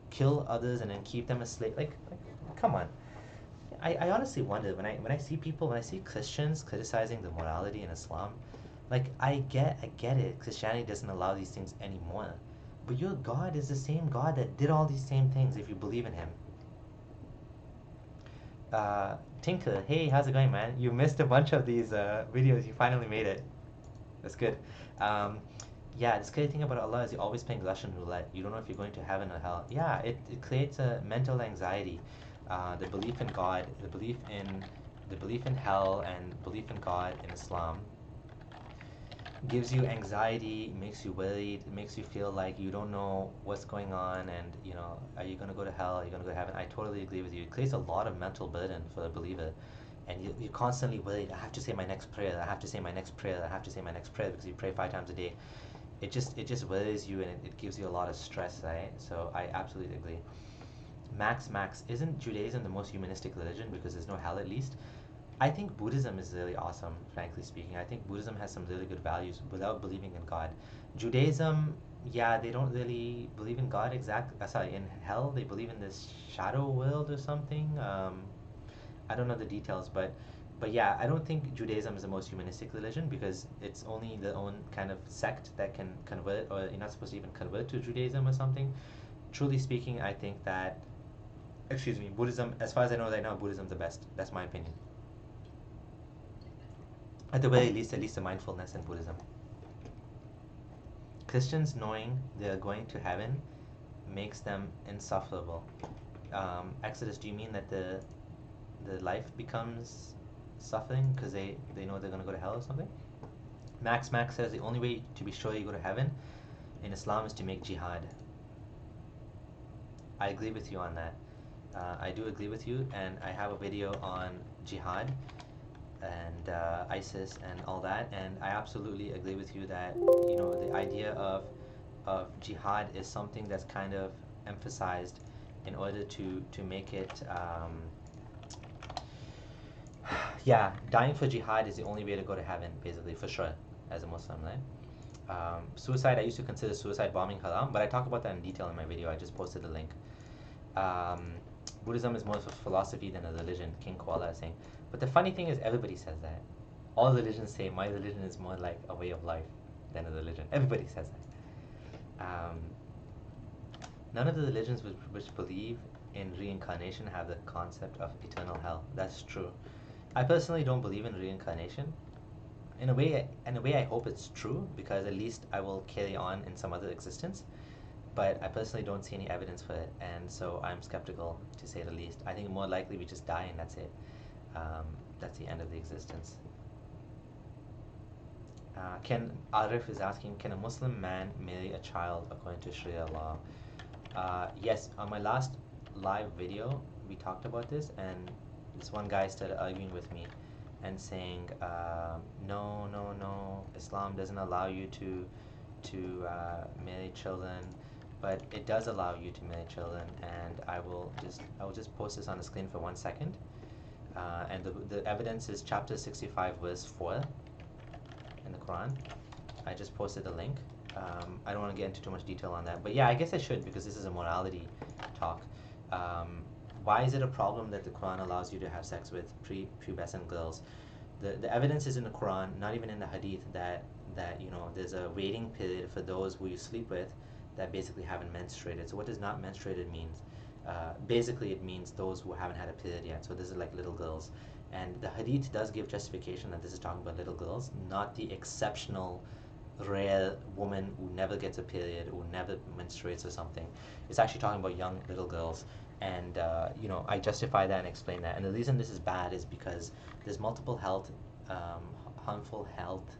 kill others and then keep them as slaves. Like come on. I honestly wonder when I see Christians criticizing the morality in Islam, like I get it. Christianity doesn't allow these things anymore. But your God is the same God that did all these same things if you believe in him. Tinker, hey, how's it going, man? You missed a bunch of these videos. You finally made it. That's good. Yeah, the scary thing about Allah is you're always playing Russian roulette. You don't know if you're going to heaven or hell. Yeah, it creates a mental anxiety. The belief in God, the belief in hell, and belief in God in Islam gives you anxiety, makes you worried, makes you feel like you don't know what's going on, and are you going to go to hell, are you going to go to heaven? I totally agree with you. It creates a lot of mental burden for a believer, and you're constantly worried. I have to say my next prayer, I have to say my next prayer, I have to say my next prayer, because you pray 5 times a day. It just worries you, and it gives you a lot of stress, right? So I absolutely agree. Max, isn't Judaism the most humanistic religion because there's no hell, at least? I think Buddhism is really awesome, frankly speaking. I think Buddhism has some really good values without believing in God. Judaism, yeah, they don't really believe in God in hell. They believe in this shadow world or something. I don't know the details, but yeah, I don't think Judaism is the most humanistic religion because it's only the own kind of sect that can convert, or you're not supposed to even convert to Judaism or something. Truly speaking, I think that, Buddhism, as far as I know right now, Buddhism's the best. That's my opinion. At the very least, the mindfulness in Buddhism. Christians knowing they are going to heaven makes them insufferable. Exodus, do you mean that the life becomes suffering because they know they're going to go to hell or something? Max says the only way to be sure you go to heaven in Islam is to make jihad. I agree with you on that. I do agree with you, and I have a video on jihad and ISIS and all that, and I absolutely agree with you that the idea of jihad is something that's kind of emphasized in order to make it yeah, dying for jihad is the only way to go to heaven, basically, for sure, as a Muslim, right? Suicide, I used to consider suicide bombing haram, but I talk about that in detail in my video. I just posted the link. Buddhism is more of a philosophy than a religion, King Koala is saying. But the funny thing is, everybody says that. All religions say, my religion is more like a way of life than a religion. Everybody says that. None of the religions which believe in reincarnation have the concept of eternal hell. That's true. I personally don't believe in reincarnation. In a way, I hope it's true because at least I will carry on in some other existence. But I personally don't see any evidence for it, and so I'm skeptical to say the least. I think more likely we just die and that's it. That's the end of the existence. Can Arif is asking, can a Muslim man marry a child according to Sharia law? Yes, on my last live video, we talked about this, and this one guy started arguing with me and saying, no, no, no, Islam doesn't allow you to marry children, but it does allow you to marry children. And I will just post this on the screen for 1 second. And the evidence is chapter 65, verse 4 in the Quran. I just posted the link. I don't want to get into too much detail on that, but yeah, I guess I should because this is a morality talk. Why is it a problem that the Quran allows you to have sex with prepubescent girls? The evidence is in the Quran, not even in the Hadith, that there's a waiting period for those who you sleep with that basically haven't menstruated. So what does not menstruated means? Basically, it means those who haven't had a period yet. So this is like little girls, and the Hadith does give justification that this is talking about little girls, not the exceptional rare woman who never gets a period, who never menstruates or something. It's actually talking about young little girls. And I justify that and explain that. And the reason this is bad is because there's multiple harmful health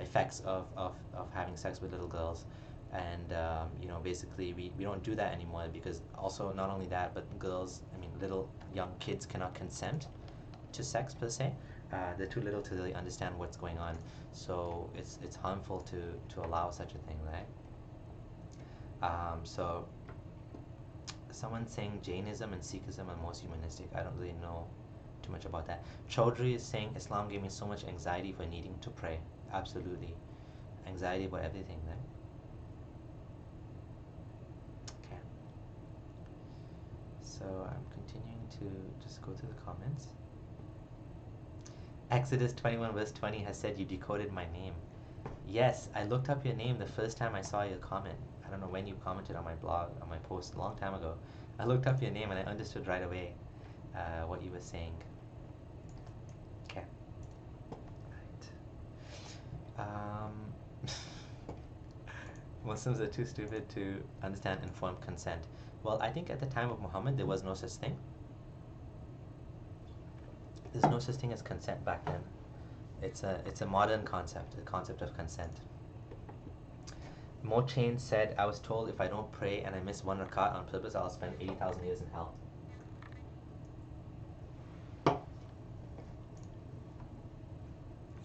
effects of having sex with little girls. And basically we don't do that anymore because also not only that, but girls, little young kids cannot consent to sex per se. They're too little to really understand what's going on. So it's harmful to allow such a thing, right? So someone's saying Jainism and Sikhism are most humanistic. I don't really know too much about that. Chaudhry is saying Islam gave me so much anxiety for needing to pray. Absolutely. Anxiety about everything, right? Okay. So I'm continuing to just go through the comments. Exodus 21 verse 20 has said you decoded my name. Yes, I looked up your name the first time I saw your comment. I don't know when you commented on my blog, on my post a long time ago. I looked up your name and I understood right away what you were saying. Okay. Right. Muslims are too stupid to understand informed consent. Well, I think at the time of Muhammad there was no such thing. There's no such thing as consent back then. It's a modern concept, the concept of consent. Mo Chain said, I was told if I don't pray and I miss one rakat on purpose, I'll spend 80,000 years in hell.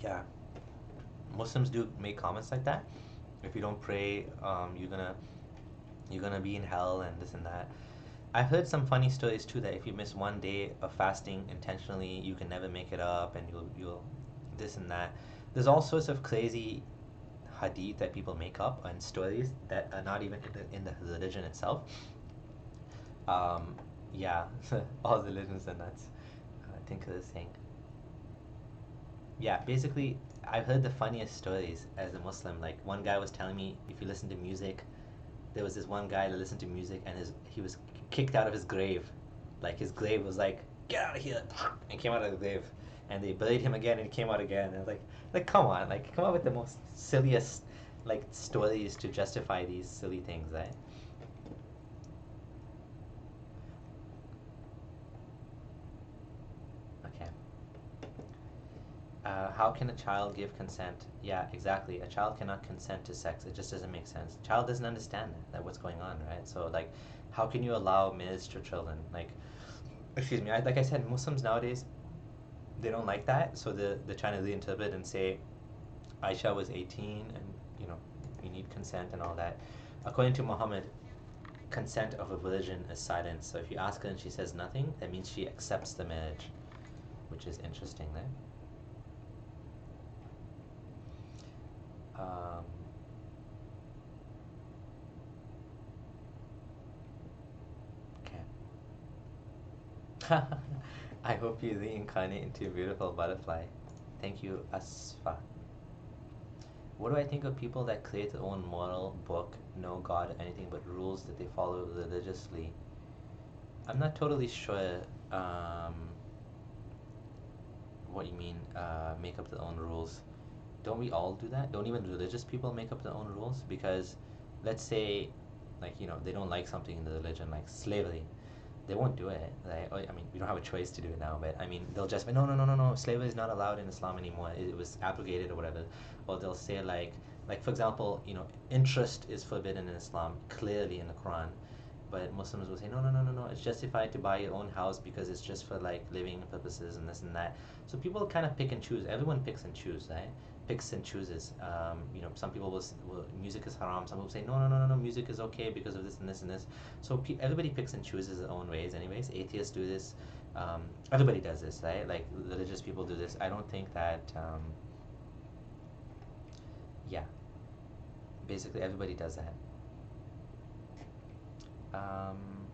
Yeah. Muslims do make comments like that. If you don't pray, you're gonna be in hell and this and that. I've heard some funny stories too that if you miss one day of fasting intentionally, you can never make it up and you'll this and that. There's all sorts of crazy hadith that people make up and stories that are not even in the religion itself. Yeah, all religions are nuts. I think they're saying. Yeah, basically, I've heard the funniest stories as a Muslim. Like one guy was telling me, if you listen to music, there was this one guy that listened to music and he was kicked out of his grave. Like his grave was like, get out of here, and came out of the grave. And they buried him again and he came out again. And like come on, like come up with the most silliest like stories to justify these silly things, right? Okay. How can a child give consent? Yeah, exactly. A child cannot consent to sex. It just doesn't make sense. Child doesn't understand that what's going on, right? So like, how can you allow marriage to children? Like, excuse me. Like I said, Muslims nowadays, they don't like that, so they're trying to reinterpret and say Aisha was 18 and you need consent and all that. According to Muhammad, consent of a virgin is silence. So if you ask her and she says nothing, that means she accepts the marriage, which is interesting, right? Okay. I hope you reincarnate into a beautiful butterfly. Thank you, Asfa. What do I think of people that create their own moral book, no God, anything but rules that they follow religiously? I'm not totally sure um, what you mean, make up their own rules. Don't we all do that? Don't even religious people make up their own rules? Because let's say, like, they don't like something in the religion, like slavery. They won't do it, right? I mean, we don't have a choice to do it now, but I mean, they'll just be, no, no, no, no, no, slavery is not allowed in Islam anymore. It was abrogated or whatever. Or they'll say, like for example, interest is forbidden in Islam, clearly in the Quran. But Muslims will say, no, no, no, no, no, it's justified to buy your own house because it's just for like living purposes and this and that. So people kind of pick and choose. Everyone picks and chooses, right? Picks and chooses. Some people will music is haram. Some people say, no, no, no, no, no, music is okay because of this and this and this. So everybody picks and chooses their own ways, anyways. Atheists do this. Everybody does this, right? Like religious people do this. I don't think that. Yeah, basically everybody does that. Um,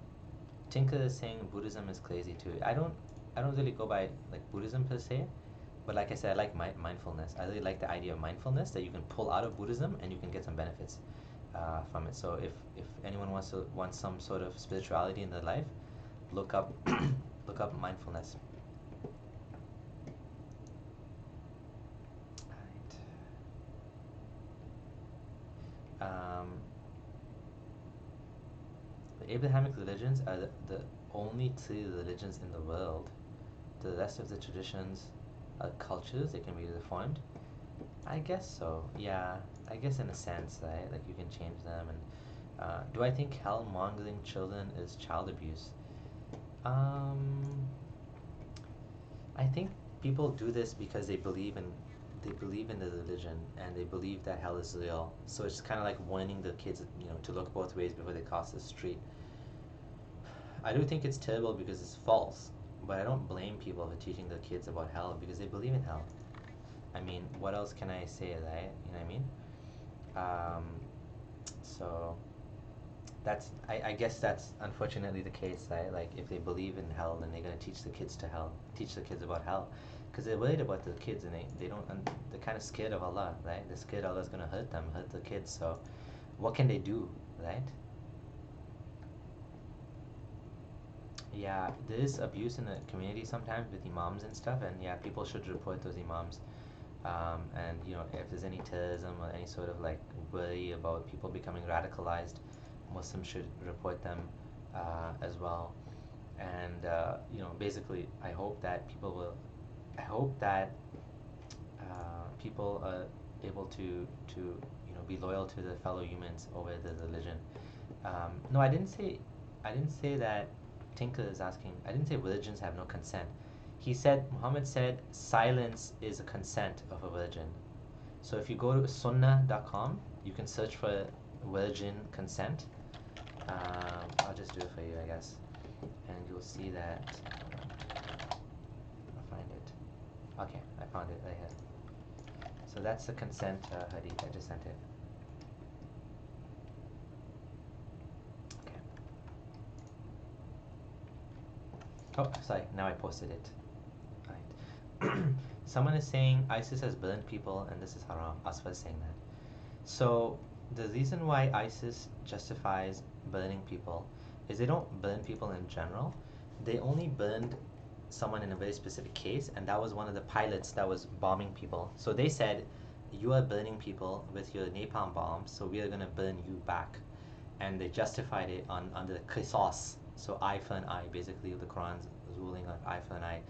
Tinker is saying Buddhism is crazy too. I don't really go by like Buddhism per se, but like I said, I like mindfulness. I really like the idea of mindfulness that you can pull out of Buddhism and you can get some benefits from it. So if anyone wants some sort of spirituality in their life, look up look up mindfulness. All right. The Abrahamic religions are the only three religions in the world. The rest of the traditions are cultures, they can be reformed. I guess so. Yeah, I guess in a sense, right? Like you can change them. And do I think hell mongering children is child abuse? Um, I think people do this because they believe in the religion and they believe that hell is real. So it's kind of like warning the kids, to look both ways before they cross the street. I do think it's terrible because it's false, but I don't blame people for teaching their kids about hell because they believe in hell. I mean, what else can I say, right? You know what I mean? Um, so I guess that's unfortunately the case, right? Like if they believe in hell, then they're gonna teach the kids about hell, because they're worried about the kids and they don't they're kind of scared of Allah, right? They're scared Allah's gonna hurt them, hurt the kids. So what can they do, right? Yeah, there is abuse in the community sometimes with imams and stuff, and yeah, people should report those imams. And if there's any terrorism or any sort of like worry about people becoming radicalized, Muslims should report them as well. And basically, I hope that people are able to be loyal to their fellow humans over the religion. No, I didn't say that. Tinker is asking. I didn't say religions have no consent. Muhammad said silence is a consent of a virgin. So if you go to sunnah.com, you can search for virgin consent. I'll just do it for you, I guess. And you'll see that. I'll find it. Okay, I found it right here. So that's the consent hadith. I just sent it. Okay. Oh, sorry. Now I posted it. Right. Someone is saying ISIS has burned people and this is haram. Asfa is saying that. So the reason why ISIS justifies burning people is they don't burn people in general. They only burned someone in a very specific case, and that was one of the pilots that was bombing people. So they said, "You are burning people with your napalm bombs, so we are gonna burn you back." And they justified it under qisas, so eye for an eye. Basically, the Quran's ruling on eye for an eye.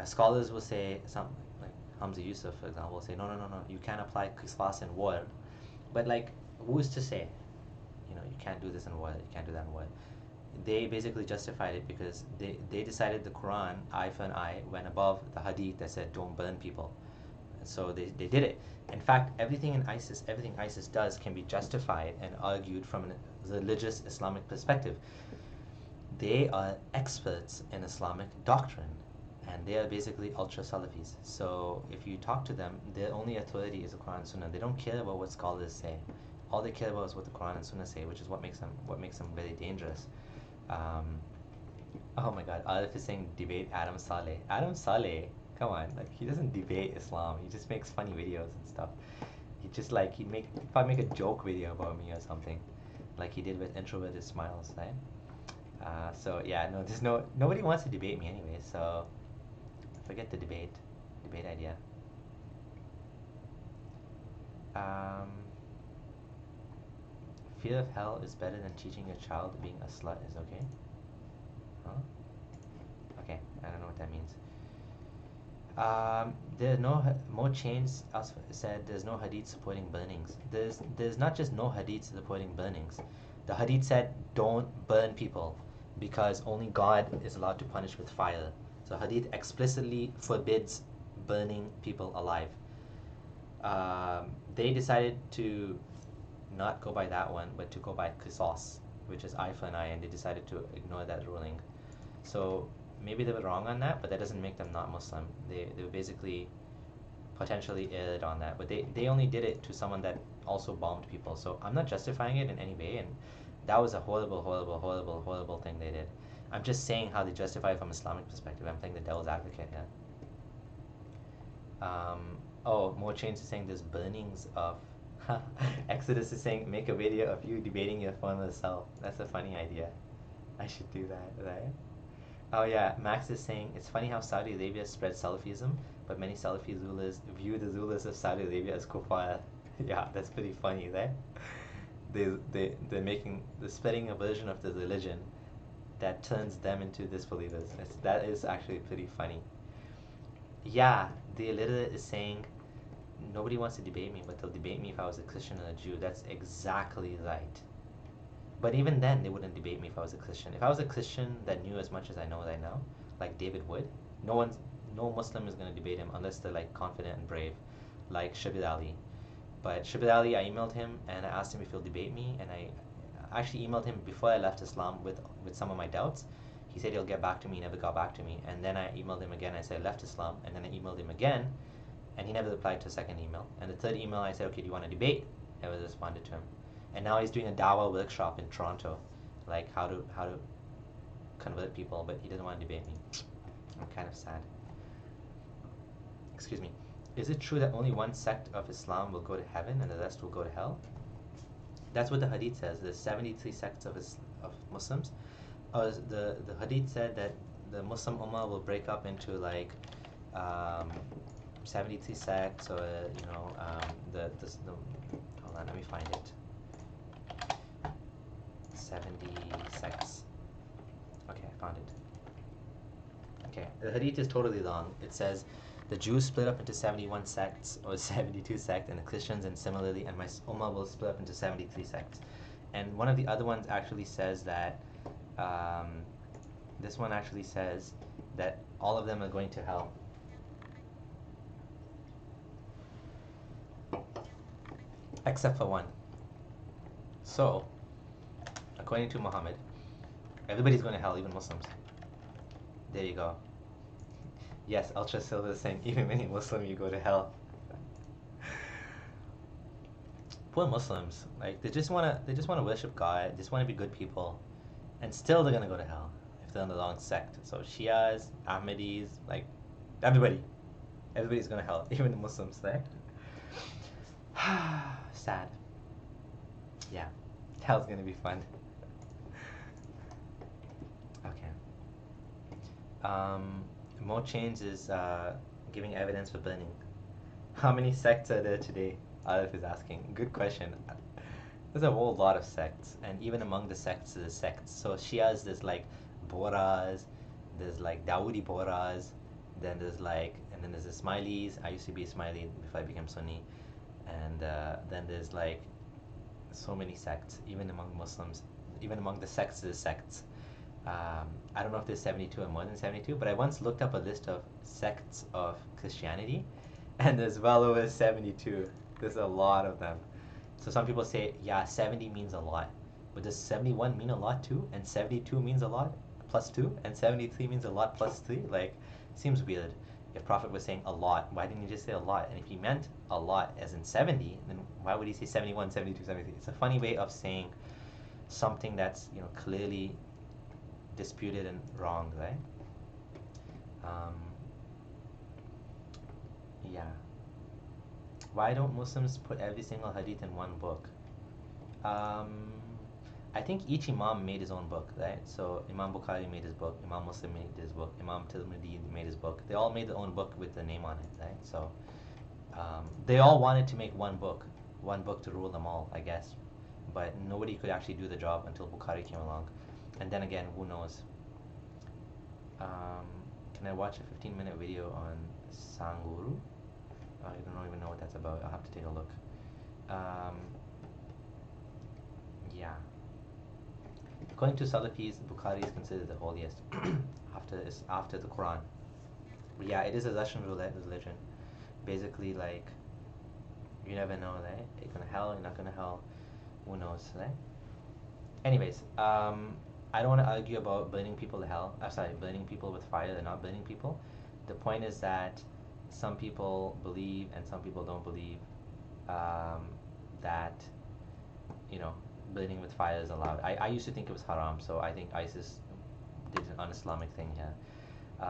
Scholars will say something like Hamza Yusuf, for example, will say, no, no, no, no, you can't apply qisas in war. But like, who's to say? You can't do this in war, you can't do that in war. They basically justified it because they decided the Quran, eye for an eye, went above the hadith that said don't burn people. And so they did it. In fact, everything ISIS does can be justified and argued from a religious Islamic perspective. They are experts in Islamic doctrine and they are basically ultra Salafis. So if you talk to them, their only authority is the Quran and Sunnah. They don't care about what scholars say. All they care about is what the Quran and Sunnah say, which is what makes them very dangerous. Oh my God, Arif is saying debate Adam Saleh. Adam Saleh, come on, like he doesn't debate Islam. He just makes funny videos and stuff. He'd probably make a joke video about me or something, like he did with Introverted Smiles, right? So yeah, no, nobody wants to debate me anyway. So forget the debate idea. Um, Fear of hell is better than teaching your child being a slut is okay. Huh? Okay, I don't know what that means. There are more chains also said there's no hadith supporting burnings. There's not just no hadith supporting burnings. The hadith said don't burn people because only God is allowed to punish with fire. So hadith explicitly forbids burning people alive. They decided to not go by that one, but to go by qisas, which is eye for an eye, and they decided to ignore that ruling. So maybe they were wrong on that, but that doesn't make them not Muslim. They were basically potentially erred on that, but they only did it to someone that also bombed people. So I'm not justifying it in any way, and that was a horrible, horrible, horrible, horrible thing they did. I'm just saying how they justify it from Islamic perspective. I'm playing the devil's advocate here. More change is saying there's burnings of. Exodus is saying make a video of you debating your former self. That's a funny idea. I should do that, right? Oh yeah, Max is saying it's funny how Saudi Arabia spread Salafism, but many Salafi rulers view the rulers of Saudi Arabia as kuffar. Yeah, that's pretty funny, right? They're spreading a version of the religion that turns them into disbelievers. That is actually pretty funny. Yeah, the illiterate is saying nobody wants to debate me, but they'll debate me if I was a Christian or a Jew. That's exactly right. But even then, they wouldn't debate me if I was a Christian. If I was a Christian that knew as much as I know right now, like David would, no Muslim is going to debate him unless they're like confident and brave, like Shabir Ali. But Shabir Ali, I emailed him and I asked him if he'll debate me, and I actually emailed him before I left Islam with some of my doubts. He said he'll get back to me. He never got back to me, and then I emailed him again. I said I left Islam, and then I emailed him again, and he never replied to a second email. And the third email, I said, okay, do you want to debate? Never responded to him. And now he's doing a Dawa workshop in Toronto, like how to convert people, but he doesn't want to debate me. I'm kind of sad. Excuse me. Is it true that only one sect of Islam will go to heaven and the rest will go to hell? That's what the Hadith says. There's 73 sects of Muslims. The Hadith said that the Muslim Ummah will break up into like 73 sects, or hold on, let me find it. 70 sects. Okay, I found it. Okay, the hadith is totally wrong. It says the Jews split up into 71 sects or 72 sects, and the Christians, and similarly, and my ummah will split up into 73 sects. And one of the other ones actually says that this one actually says that all of them are going to hell. Except for one. So, according to Muhammad, everybody's going to hell, even Muslims. There you go. Yes, Ultra Silver is saying even when you're Muslim, you go to hell. Poor Muslims, like they just wanna worship God, just wanna be good people, and still they're gonna go to hell if they're in the wrong sect. So Shias, Ahmadis, like everybody's going to hell, even the Muslims, right? Sad. Yeah, hell's gonna be fun. Okay. More change is giving evidence for burning. How many sects are there today? Arif is asking. Good question. There's a whole lot of sects, and even among the sects, there's sects. So Shias, there's like Boras, there's like Dawoodi Boras, then there's Ismailis. I used to be Ismaili before I became Sunni, and then there's like so many sects. Even among Muslims, even among the sects, there's sects. I don't know if there's 72 or more than 72, but I once looked up a list of sects of Christianity, and there's well over 72. There's a lot of them. So some people say, yeah, 70 means a lot. But does 71 mean a lot too? And 72 means a lot plus 2? And 73 means a lot plus 3? Like, seems weird. If Prophet was saying a lot, why didn't he just say a lot? And if he meant a lot as in 70, then why would he say 71, 72, 73? It's a funny way of saying something that's, clearly disputed and wrong, right? Yeah. Why don't Muslims put every single hadith in one book? I think each Imam made his own book, right? So Imam Bukhari made his book, Imam Muslim made his book, Imam Tirmidhi made his book. They all made their own book with the name on it, right? So they all wanted to make one book to rule them all, I guess. But nobody could actually do the job until Bukhari came along. And then again, who knows? Um, can I watch a 15-minute video on Sanguru? I don't even know what that's about. I'll have to take a look. Um, yeah. According to Salafis, Bukhari is considered the holiest after the Quran. But yeah, it is a Russian roulette religion. Basically, like, you never know, right? You're gonna hell, you're not gonna hell. Who knows, right? Anyways, I don't want to argue about burning people to hell. I'm sorry, burning people with fire and not burning people. The point is that some people believe and some people don't believe that, you know, burning with fire is allowed. I used to think it was haram, so I think ISIS did an un-Islamic thing here.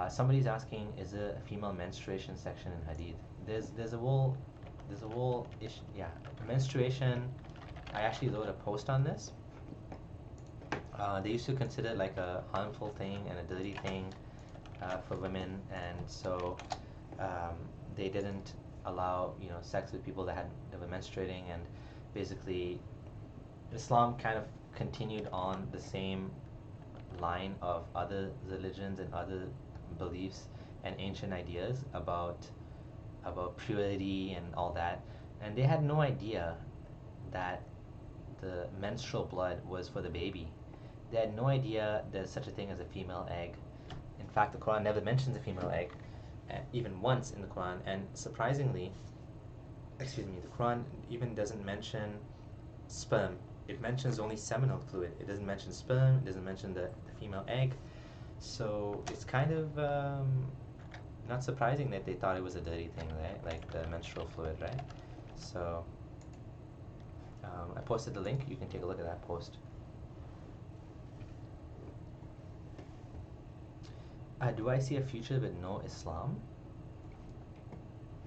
Somebody's asking, is there a female menstruation section in Hadith? There's a whole issue. Yeah, menstruation. I actually wrote a post on this. They used to consider it like a harmful thing and a dirty thing for women, and so they didn't allow sex with people that were menstruating, and basically Islam kind of continued on the same line of other religions and other beliefs and ancient ideas about purity and all that, and they had no idea that the menstrual blood was for the baby. They had no idea there's such a thing as a female egg. In fact, the Quran never mentions a female egg, even once in the Quran. And surprisingly, the Quran even doesn't mention sperm. It mentions only seminal fluid. It doesn't mention sperm. It doesn't mention the female egg. So it's kind of not surprising that they thought it was a dirty thing, right? Like the menstrual fluid, right? So I posted the link. You can take a look at that post. Do I see a future with no Islam?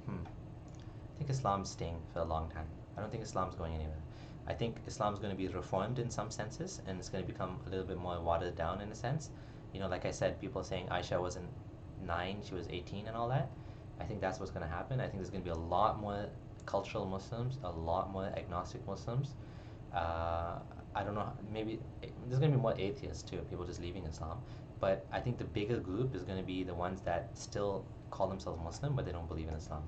I think Islam's staying for a long time. I don't think Islam's going anywhere. I think Islam's going to be reformed in some senses, and it's going to become a little bit more watered down in a sense. Like I said, people saying Aisha wasn't 9, she was 18 and all that. I think that's what's going to happen. I think there's going to be a lot more cultural Muslims, a lot more agnostic Muslims. I don't know, maybe there's going to be more atheists too, people just leaving Islam. But I think the bigger group is going to be the ones that still call themselves Muslim, but they don't believe in Islam.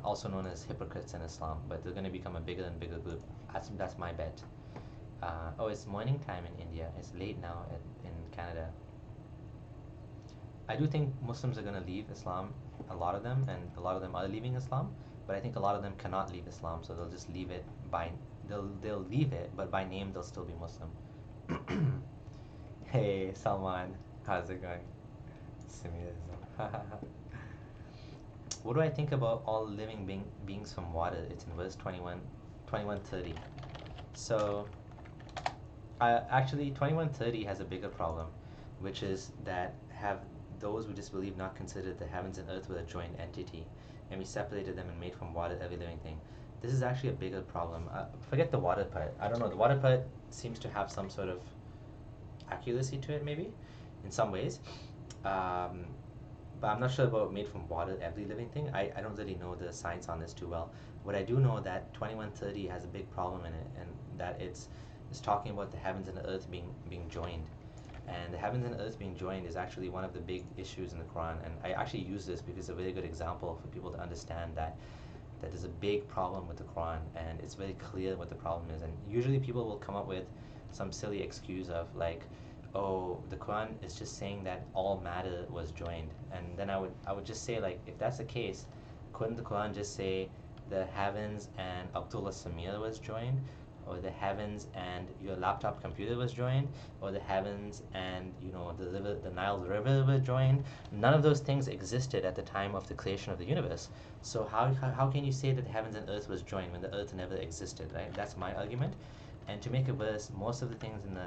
Also known as hypocrites in Islam, but they're going to become a bigger and bigger group. That's my bet. Oh, it's morning time in India. It's late now in Canada. I do think Muslims are going to leave Islam, a lot of them, and a lot of them are leaving Islam. But I think a lot of them cannot leave Islam, so they'll just leave it they'll leave it, but by name they'll still be Muslim. Hey Salman, how's it going? What do I think about all living beings from water? It's in verse 21:30. So actually 21:30 has a bigger problem, which is that have those who disbelieve not considered the heavens and earth were a joint entity, and we separated them and made from water every living thing. This is actually a bigger problem. Forget the water part. I don't know. The water part seems to have some sort of accuracy to it, maybe, in some ways. But I'm not sure about made from water every living thing. I don't really know the science on this too well. What I do know that 21:30 has a big problem in it, and that it's talking about the heavens and the earth being joined. And the heavens and earth being joined is actually one of the big issues in the Quran. And I actually use this because it's a very good example for people to understand that there's a big problem with the Quran, and it's very clear what the problem is. And usually people will come up with some silly excuse of like, oh, the Quran is just saying that all matter was joined. And then I would just say, like, if that's the case, couldn't the Quran just say the heavens and Abdullah Samir was joined, or the heavens and your laptop computer was joined, or the heavens and the Nile River were joined? None of those things existed at the time of the creation of the universe. So how can you say that the heavens and earth was joined when the earth never existed, right? That's my argument. And to make it worse, most of the things in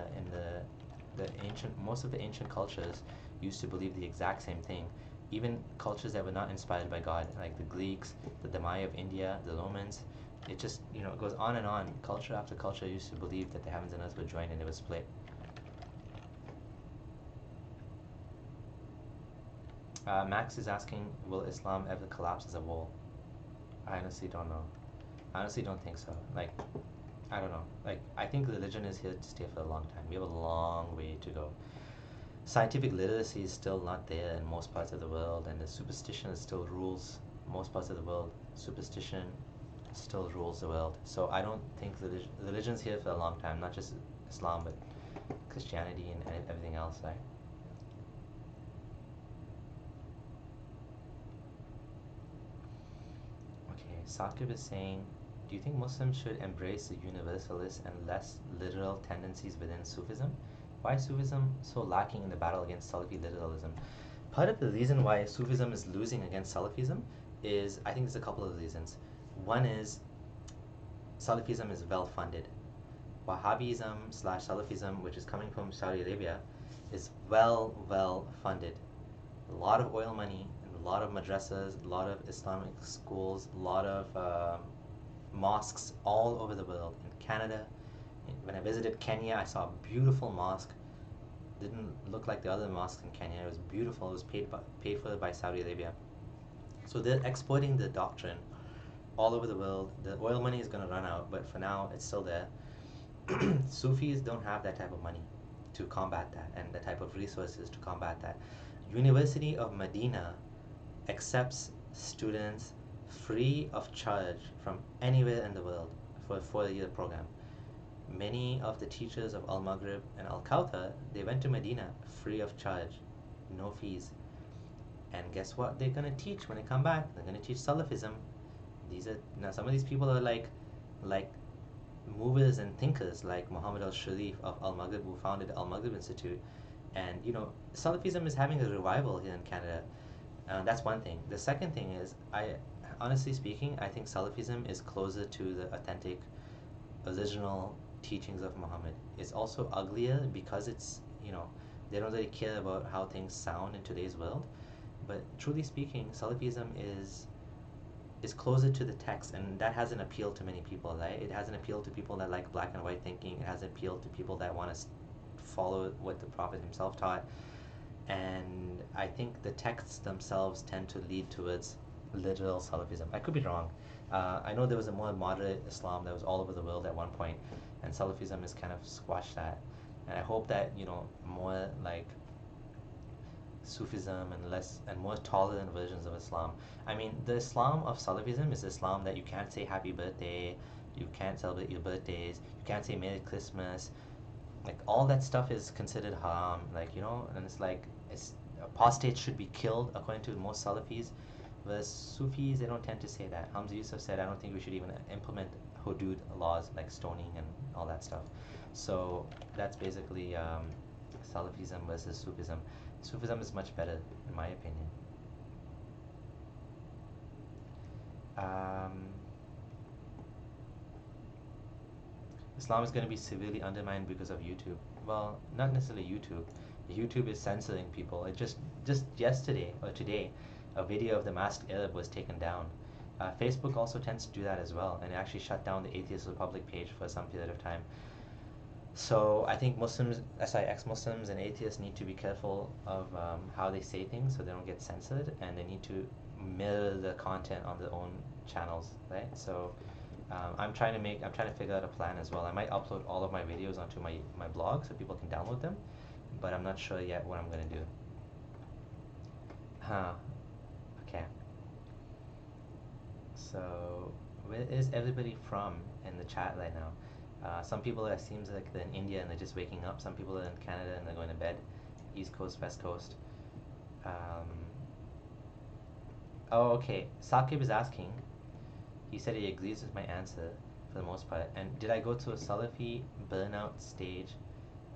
most of the ancient cultures used to believe the exact same thing. Even cultures that were not inspired by God, like the Greeks, the Maya of India, the Romans, It just, it goes on and on. Culture after culture used to believe that the heavens and earth were joined and it was split. Max is asking, will Islam ever collapse as a whole? I honestly don't know. I honestly don't think so. Like, I don't know. Like, I think religion is here to stay for a long time. We have a long way to go. Scientific literacy is still not there in most parts of the world, and the superstition still rules most parts of the world. Superstition still rules the world. So I don't think religion's here for a long time, not just Islam, but Christianity and everything else, right? Okay, Saqib is saying, do you think Muslims should embrace the universalist and less literal tendencies within Sufism? Why is Sufism so lacking in the battle against Salafi literalism? Part of the reason why Sufism is losing against Salafism is, I think there's a couple of reasons. One is Salafism is well funded. Wahhabism slash Salafism, which is coming from Saudi Arabia, is well funded. A lot of oil money, and a lot of madrasas, a lot of Islamic schools, a lot of mosques all over the world. In Canada, when I visited Kenya, I saw a beautiful mosque. Didn't look like the other mosques in Kenya. It was beautiful. It was paid for by Saudi Arabia. So they're exporting the doctrine all over the world. The oil money is going to run out, but for now, it's still there. Sufis don't have that type of money to combat that, and the type of resources to combat that. University of Medina accepts students free of charge from anywhere in the world for a 4-year program. Many of the teachers of Al Maghrib and Al Kauthar, they went to Medina free of charge, no fees. And guess what they're gonna teach when they come back? They're gonna teach Salafism. Now some of these people are like movers and thinkers, like Muhammad al Sharif of Al Maghrib, who founded Al Maghrib Institute. And Salafism is having a revival here in Canada. That's one thing. The second thing is, honestly speaking, I think Salafism is closer to the authentic, original teachings of Muhammad. It's also uglier because they don't really care about how things sound in today's world. But truly speaking, Salafism is closer to the text, and that has an appeal to many people, right? It has an appeal to people that like black and white thinking. It has an appeal to people that want to follow what the Prophet himself taught. And I think the texts themselves tend to lead towards literal Salafism. I could be wrong. I know there was a more moderate Islam that was all over the world at one point, and Salafism has kind of squashed that. And I hope that more like Sufism and more tolerant versions of Islam. I mean, the Islam of Salafism is Islam that you can't say happy birthday, you can't celebrate your birthdays, you can't say Merry Christmas. Like, all that stuff is considered haram, and it's apostates should be killed according to most Salafis. Whereas Sufis, they don't tend to say that. Hamza Yusuf said, I don't think we should even implement hudud laws like stoning and all that stuff. So that's basically Salafism versus Sufism. Sufism is much better, in my opinion. Islam is going to be severely undermined because of YouTube. Well, not necessarily YouTube. YouTube is censoring people. It just yesterday or today, a video of the masked Arab was taken down. Facebook also tends to do that as well, and it actually shut down the Atheist Republic page for some period of time. So I think ex-Muslims and atheists need to be careful of how they say things so they don't get censored, and they need to mirror the content on their own channels, right? So I'm trying to figure out a plan as well. I might upload all of my videos onto my blog so people can download them, but I'm not sure yet what I'm gonna do. Okay. So where is everybody from in the chat right now? Some people, it seems like they're in India and they're just waking up. Some people are in Canada and they're going to bed. East Coast, West Coast. Oh, okay. Saqib is asking. He said he agrees with my answer for the most part. And did I go to a Salafi burnout stage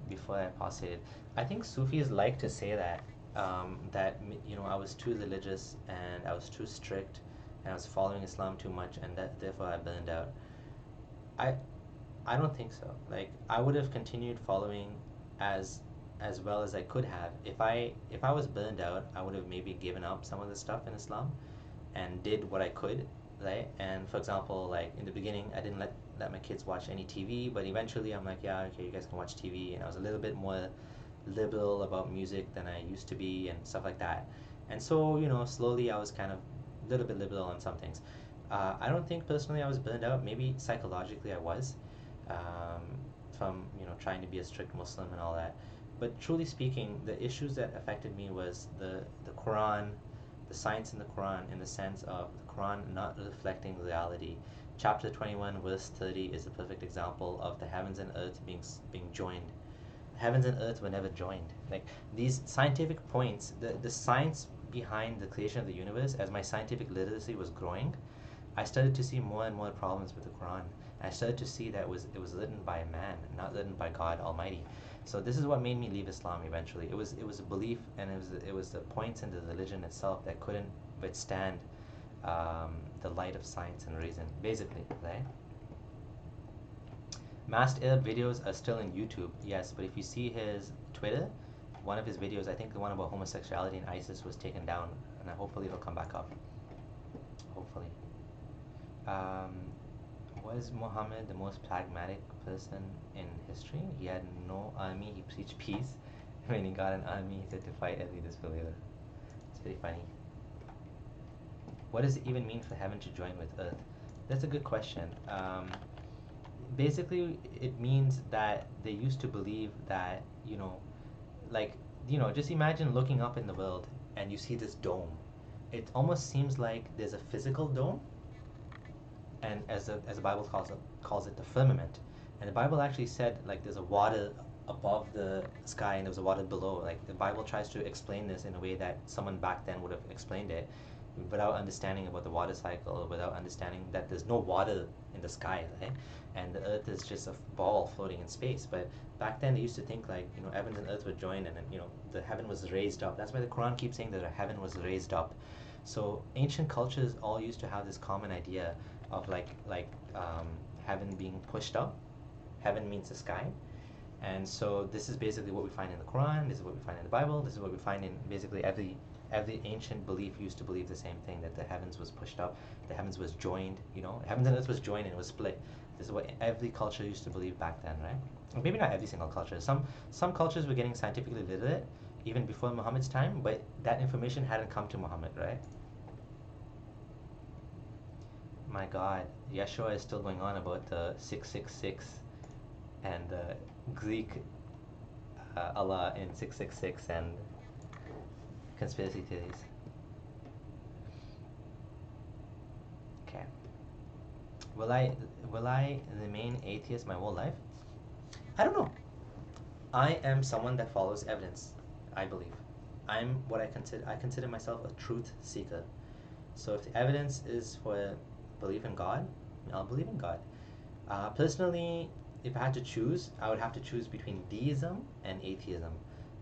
before I apostated? I think Sufis like to say that. That I was too religious and I was too strict and I was following Islam too much, and that therefore I burned out. I don't think so. Like, I would have continued following as well as I could have. If I was burned out, I would have maybe given up some of the stuff in Islam and did what I could right? And for example, like in the beginning, I didn't let my kids watch any TV, but eventually I'm like, yeah, okay, you guys can watch TV, and I was a little bit more liberal about music than I used to be and stuff like that. And so, slowly I was kind of a little bit liberal on some things. I don't think personally I was burned out. Maybe psychologically I was, um, from trying to be a strict Muslim and all that. But truly speaking, the issues that affected me was the Quran, the science in the Quran, in the sense of the Quran not reflecting reality. Chapter 21, verse 30 is a perfect example of the heavens and earth being joined. Heavens and earth were never joined. Like these scientific points, the science behind the creation of the universe, as my scientific literacy was growing, I started to see more and more problems with the Quran. I started to see that it was written by a man, not written by God Almighty. So this is what made me leave Islam eventually. It was a belief, and it was the points in the religion itself that couldn't withstand the light of science and reason, basically, right? Masked Arab videos are still in YouTube, yes, but if you see his Twitter, one of his videos, I think the one about homosexuality and ISIS, was taken down, and hopefully it'll come back up. Hopefully. Um, was Muhammad the most pragmatic person in history? He had no army, he preached peace. When he got an army, he said to fight every disbeliever. It's pretty funny. What does it even mean for heaven to join with earth? That's a good question. Basically, it means that they used to believe that, like, just imagine looking up in the world and you see this dome. It almost seems like there's a physical dome, and as the Bible calls it the firmament. And the Bible actually said like there's a water above the sky and there's a water below. Like the Bible tries to explain this in a way that someone back then would have explained it without understanding about the water cycle, without understanding that there's no water in the sky, right? And the earth is just a ball floating in space. But back then they used to think like, heavens and earth were joined, and then, the heaven was raised up. That's why the Quran keeps saying that a heaven was raised up. So ancient cultures all used to have this common idea of heaven being pushed up. Heaven means the sky. And so this is basically what we find in the Quran, this is what we find in the Bible, this is what we find in basically every ancient belief used to believe the same thing, that the heavens was pushed up, the heavens was joined, heavens and earth was joined and it was split. This is what every culture used to believe back then, right? Or maybe not every single culture. Some cultures were getting scientifically literate even before Muhammad's time, but that information hadn't come to Muhammad, right? My God, Yeshua is still going on about the 666 and the Greek Allah in 666 and conspiracy theories. Okay. Will I remain atheist my whole life? I don't know. I am someone that follows evidence, I believe. I consider myself a truth seeker. So if the evidence is for belief in God, I'll believe in God. Personally, if I had to choose, I would have to choose between deism and atheism.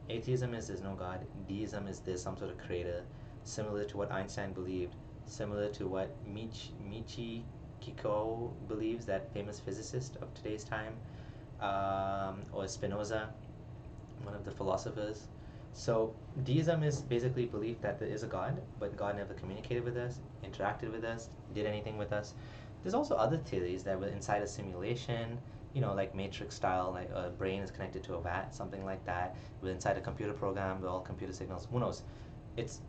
Atheism is there's no God. Deism is there's some sort of creator, similar to what Einstein believed, similar to what Michi Kiko believes, that famous physicist of today's time, or Spinoza, one of the philosophers. So deism is basically belief that there is a God, but God never communicated with us, interacted with us, did anything with us. There's also other theories that we're inside a simulation, like Matrix style, like a brain is connected to a vat, something like that. We're inside a computer program, we're all computer signals. Who knows?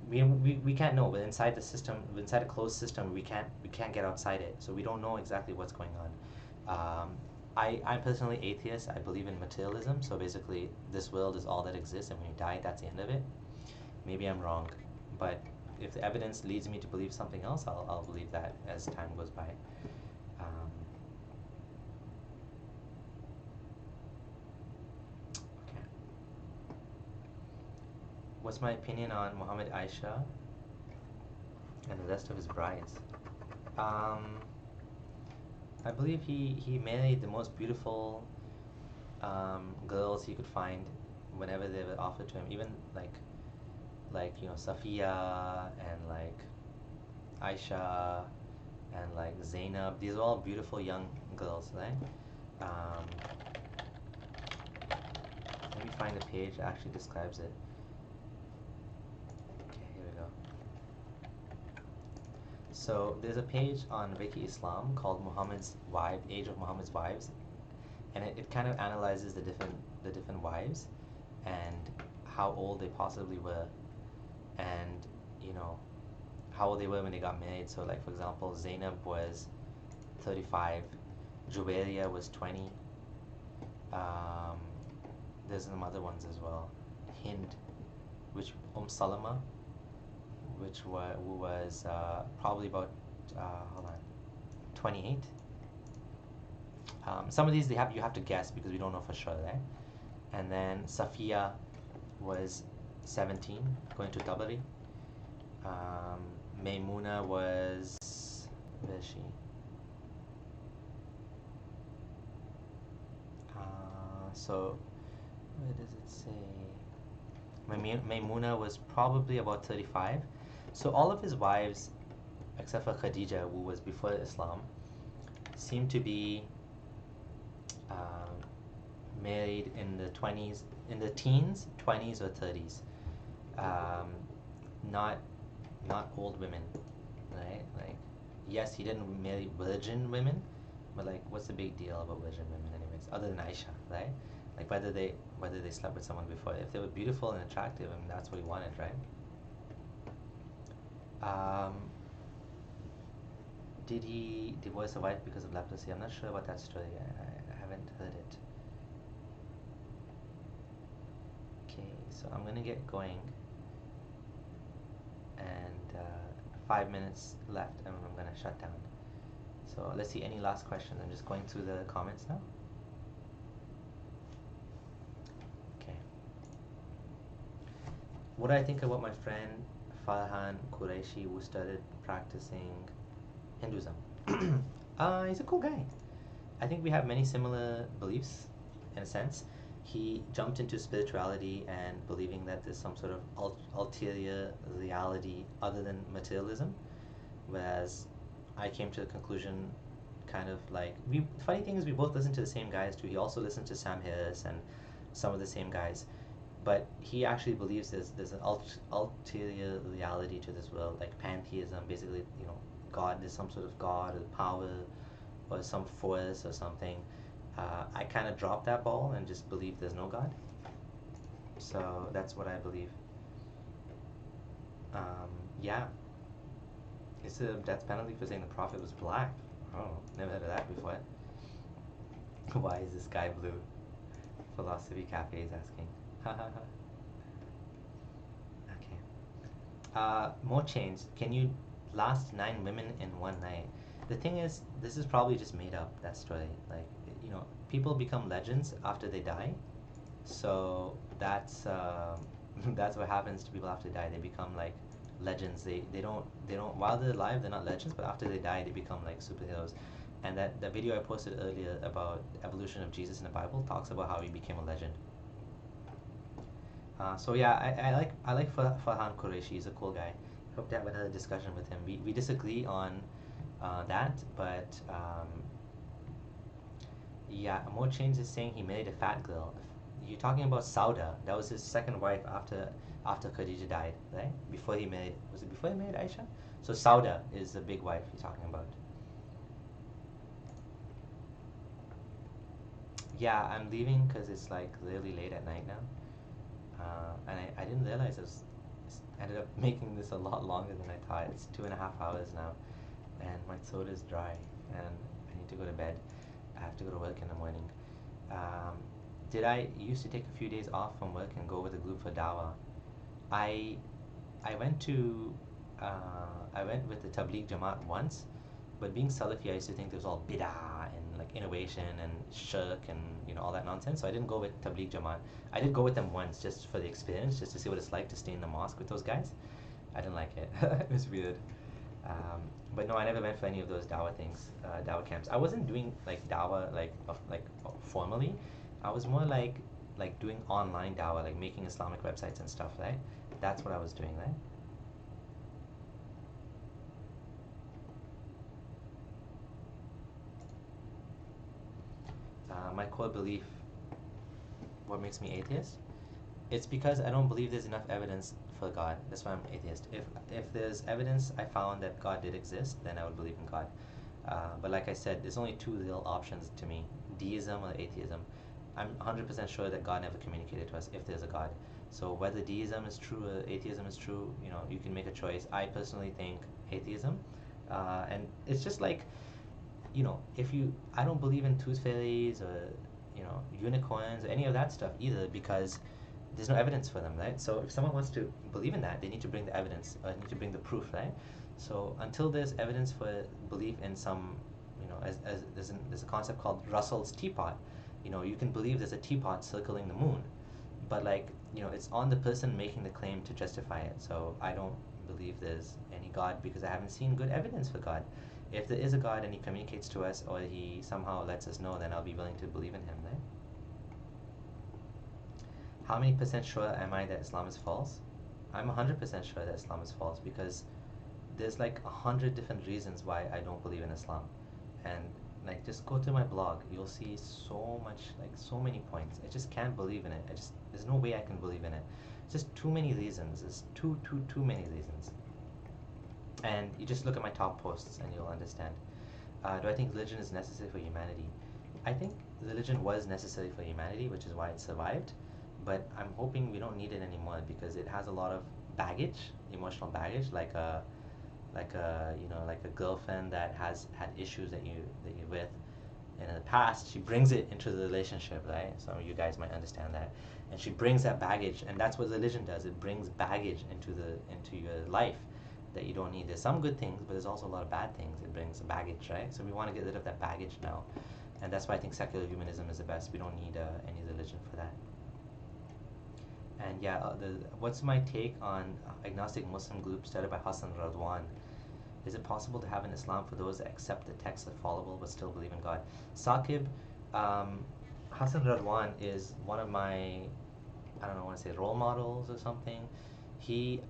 We can't know. We're inside the system. We're inside a closed system. We can't get outside it. So we don't know exactly what's going on. I'm personally atheist. I believe in materialism. So basically, this world is all that exists, and when you die, that's the end of it. Maybe I'm wrong, but if the evidence leads me to believe something else, I'll believe that as time goes by. Okay. What's my opinion on Muhammad Aisha and the rest of his brides? Um, I believe he married the most beautiful girls he could find whenever they were offered to him. Even like Safiya and like Aisha and like Zainab. These are all beautiful young girls, right? Um, Let me find a page that actually describes it. Okay, here we go. So there's a page on Wiki Islam called Muhammad's Wives, Age of Muhammad's Wives, and it kind of analyzes the different wives and how old they possibly were, and you know how old they were when they got married. So like for example, Zainab was 35, Juwayriya was 20. Um, there's some other ones as well. Hind, which Salama, who was probably about hold on, 28. Some of these you have to guess because we don't know for sure, right? And then Safiya was 17, going to Tabari. Maymuna was, where is she? So where does it say? Maymuna was probably about 35. So all of his wives, except for Khadija, who was before Islam, seem to be married in the 20s, in the teens, 20s or 30s. Not old women, right? Like, yes, he didn't marry virgin women, but like, what's the big deal about virgin women, anyways? Other than Aisha, right? Like whether they slept with someone before, if they were beautiful and attractive, I mean that's what he wanted, right? Um, did he divorce a wife because of leprosy? I'm not sure about that story. I haven't heard it. Okay, so I'm gonna get going, and 5 minutes left, and I'm gonna shut down. So let's see, any last questions? I'm just going through the comments now. Okay. What do I think about my friend Farhan Qureshi, who started practicing Hinduism? He's a cool guy. I think we have many similar beliefs, in a sense. He jumped into spirituality and believing that there's some sort of ulterior reality other than materialism, whereas I came to the conclusion, kind of like, funny thing is we both listen to the same guys too. He also listens to Sam Harris and some of the same guys, but he actually believes there's an ulterior reality to this world, like pantheism, basically, God, there's some sort of God or power or some force or something. I kind of dropped that ball and just believe there's no God. So that's what I believe. Yeah. It's a death penalty for saying the prophet was black. Oh, never heard of that before. Why is the sky blue? Philosophy Cafe is asking. Okay. More chains. Can you last 9 women in one night? The thing is, this is probably just made up, that story. Like, people become legends after they die. So that's that's what happens to people after they die. They become like legends. They don't while they're alive they're not legends, but after they die they become like superheroes. And that video I posted earlier about evolution of Jesus in the Bible talks about how he became a legend. So yeah, I like Farhan Qureshi. He's a cool guy. Hope to have another discussion with him. We disagree on that, but yeah, Mo Chains is saying he married a fat girl. You're talking about Sauda. That was his second wife after Khadija died, right? Before he married, was it before he married Aisha? So Sauda is the big wife you're talking about. Yeah, I'm leaving because it's like really late at night now, and I didn't realize ended up making this a lot longer than I thought. It's 2.5 hours now, and my throat is dry, and I need to go to bed. I have to go to work in the morning. Um, did I used to take a few days off from work and go with a group for Dawa? I I went to I went with the Tabligh Jamaat once, but being Salafi, I used to think there was all bid'ah and like innovation and shirk and all that nonsense. So I didn't go with Tabligh Jamaat. I did go with them once just for the experience, just to see what it's like to stay in the mosque with those guys. I didn't like it. It was weird. But no, I never went for any of those Dawa things, Dawa camps. I wasn't doing like Dawa formally. I was more like doing online Dawa, like making Islamic websites and stuff, right? That's what I was doing, right? My core belief, what makes me atheist? It's because I don't believe there's enough evidence for God. That's why I'm atheist. If there's evidence I found that God did exist, then I would believe in God. But like I said, there's only two real options to me: deism or atheism. I'm 100% sure that God never communicated to us if there's a God. So whether deism is true or atheism is true, you can make a choice. I personally think atheism, and it's just like, I don't believe in tooth fairies or unicorns or any of that stuff either, because there's no evidence for them, right? So if someone wants to believe in that, they need to bring the evidence, need to bring the proof, right? So until there's evidence for belief in some, as there's a concept called Russell's teapot. You can believe there's a teapot circling the moon, but it's on the person making the claim to justify it. So I don't believe there's any God because I haven't seen good evidence for God. If there is a God and he communicates to us or he somehow lets us know, then I'll be willing to believe in him, right? How many percent sure am I that Islam is false? I'm 100% sure that Islam is false because there's like 100 different reasons why I don't believe in Islam. And just go to my blog, you'll see so much, so many points. I just can't believe in it. There's no way I can believe in it. Just too many reasons. There's too many reasons. And you just look at my top posts and you'll understand. Do I think religion is necessary for humanity? I think religion was necessary for humanity, which is why it survived. But I'm hoping we don't need it anymore because it has a lot of baggage, emotional baggage, like a girlfriend that has had issues that you're with in the past. She brings it into the relationship, right? Some of you guys might understand that, and she brings that baggage, and that's what religion does. It brings baggage into your life that you don't need. There's some good things, but there's also a lot of bad things. It brings baggage, right? So we want to get rid of that baggage now, and that's why I think secular humanism is the best. We don't need any religion for that. And yeah, what's my take on agnostic Muslim group started by Hassan Radwan? Is it possible to have an Islam for those that accept the texts are fallible but still believe in God? Saqib, Hassan Radwan is one of my, I don't know, I want to say role models or something. He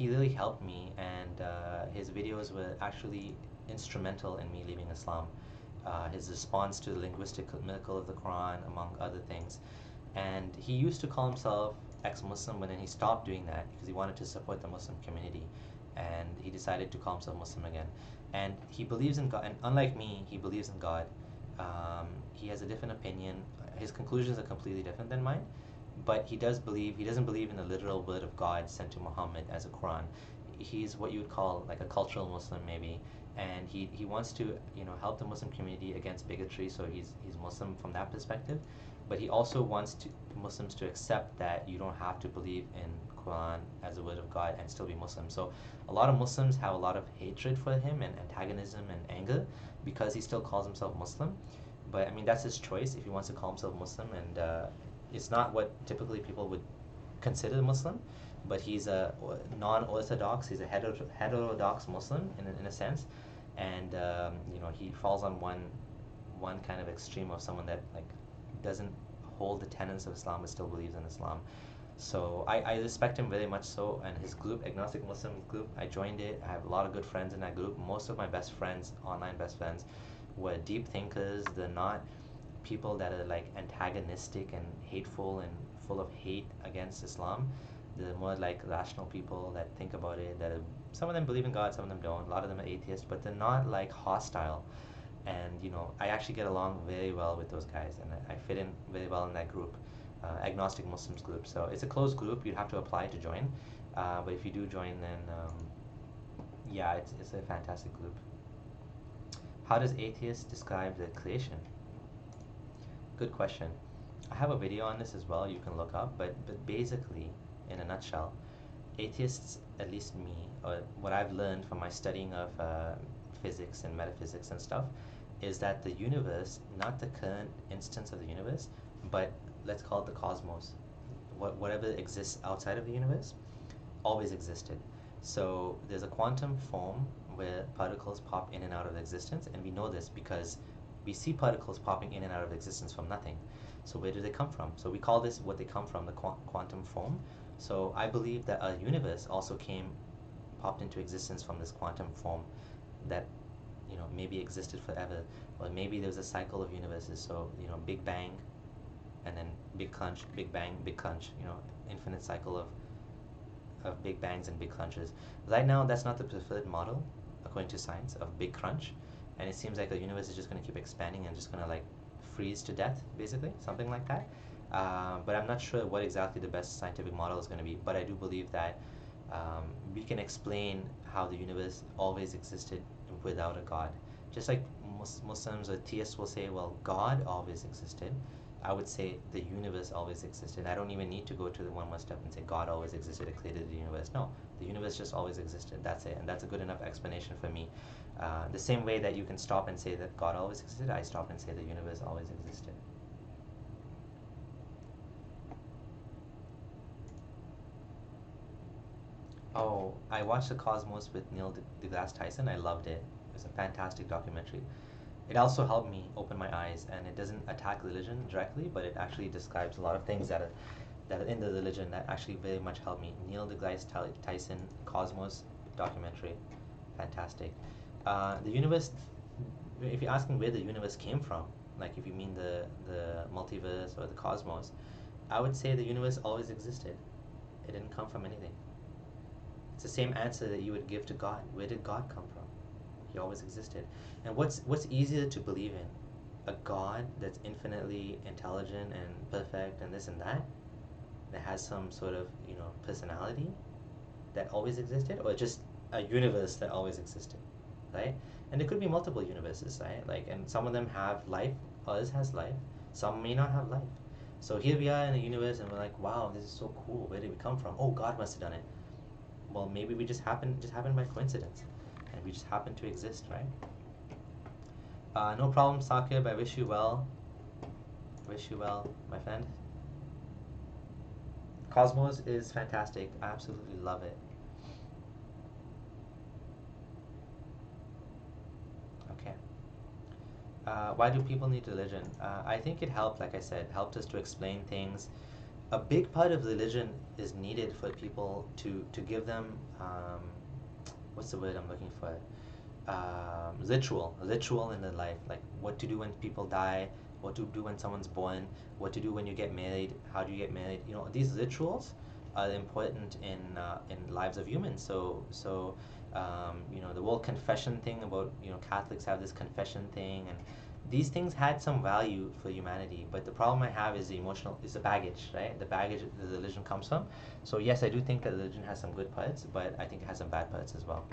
really helped me, and his videos were actually instrumental in me leaving Islam. His response to the linguistic miracle of the Quran, among other things. And he used to call himself ex-Muslim, but then he stopped doing that because he wanted to support the Muslim community, and he decided to call himself Muslim again. And he believes in God, and unlike me, he believes in God. He has a different opinion. His conclusions are completely different than mine, but he doesn't believe in the literal word of God sent to Muhammad as a Quran. He's what you would call like a cultural Muslim maybe, and he wants to help the Muslim community against bigotry. So he's Muslim from that perspective, but he also wants Muslims to accept that you don't have to believe in Quran as a word of God and still be Muslim. So a lot of Muslims have a lot of hatred for him and antagonism and anger because he still calls himself Muslim. But I mean, that's his choice if he wants to call himself Muslim, and it's not what typically people would consider Muslim, but he's a non-orthodox, he's a heterodox Muslim in a sense, and he falls on one kind of extreme of someone that doesn't hold the tenets of Islam but still believes in Islam. So I respect him very much so, and his group, Agnostic Muslim group, I joined it. I have a lot of good friends in that group. Most of my best friends, online best friends, were deep thinkers. They're not people that are antagonistic and hateful and full of hate against Islam. They're more like rational people that think about it, some of them believe in God, some of them don't. A lot of them are atheists, but they're not hostile. And I actually get along very well with those guys, and I fit in very well in that group, Agnostic Muslims group. So it's a closed group. You'd have to apply to join, but if you do join, then yeah, it's a fantastic group. How does atheists describe the creation? Good question. I have a video on this as well you can look up, but basically, in a nutshell, atheists, at least me, or what I've learned from my studying of physics and metaphysics and stuff, is that the universe, not the current instance of the universe, but let's call it the cosmos, whatever exists outside of the universe, always existed. So there's a quantum form where particles pop in and out of existence, and we know this because we see particles popping in and out of existence from nothing. So where do they come from? So we call this what they come from, the quantum form. So I believe that our universe also popped into existence from this quantum form that maybe existed forever, or maybe there was a cycle of universes. So Big Bang, and then Big Crunch, Big Bang, Big Crunch. Infinite cycle of of big bangs and big crunches. Right now, that's not the preferred model, according to science, of big crunch, and it seems like the universe is just going to keep expanding and just going to like freeze to death, basically, something like that. But I'm not sure what exactly the best scientific model is going to be. But I do believe that we can explain how the universe always existed without a God. Just like Muslims or theists will say, well, God always existed. I would say the universe always existed. I don't even need to go to the one more step and say God always existed, it created the universe. No, the universe just always existed. That's it. And that's a good enough explanation for me. The same way that you can stop and say that God always existed, I stop and say the universe always existed. Oh, I watched The Cosmos with Neil deGrasse Tyson. I loved it. It was a fantastic documentary. It also helped me open my eyes, and it doesn't attack religion directly, but it actually describes a lot of things that are in the religion that actually very much helped me. Neil deGrasse Tyson, Cosmos documentary, fantastic. The universe, if you're asking where the universe came from, like if you mean the multiverse or the cosmos, I would say the universe always existed. It didn't come from anything. It's the same answer that you would give to God. Where did God come from? He always existed. And what's easier to believe in? A God that's infinitely intelligent and perfect and this and that has some sort of, personality that always existed, or just a universe that always existed, right? And there could be multiple universes, right? Like, and some of them have life, others has life, some may not have life. So here we are in a universe, and we're like, wow, this is so cool. Where did we come from? Oh, God must have done it. Well, maybe we just happened by coincidence, and we just happen to exist, right? No problem, Sakib. I wish you well. Wish you well, my friend. Cosmos is fantastic. I absolutely love it. Okay. Why do people need religion? I think it helped, like I said, helped us to explain things. A big part of religion is needed for people to give them, what's the word I'm looking for? Ritual in their life, like what to do when people die, what to do when someone's born, what to do when you get married, how do you get married. These rituals are important in lives of humans. The whole confession thing about, Catholics have this confession thing, and these things had some value for humanity. But the problem I have is the baggage, right? The baggage the religion comes from. So yes, I do think that religion has some good parts, but I think it has some bad parts as well.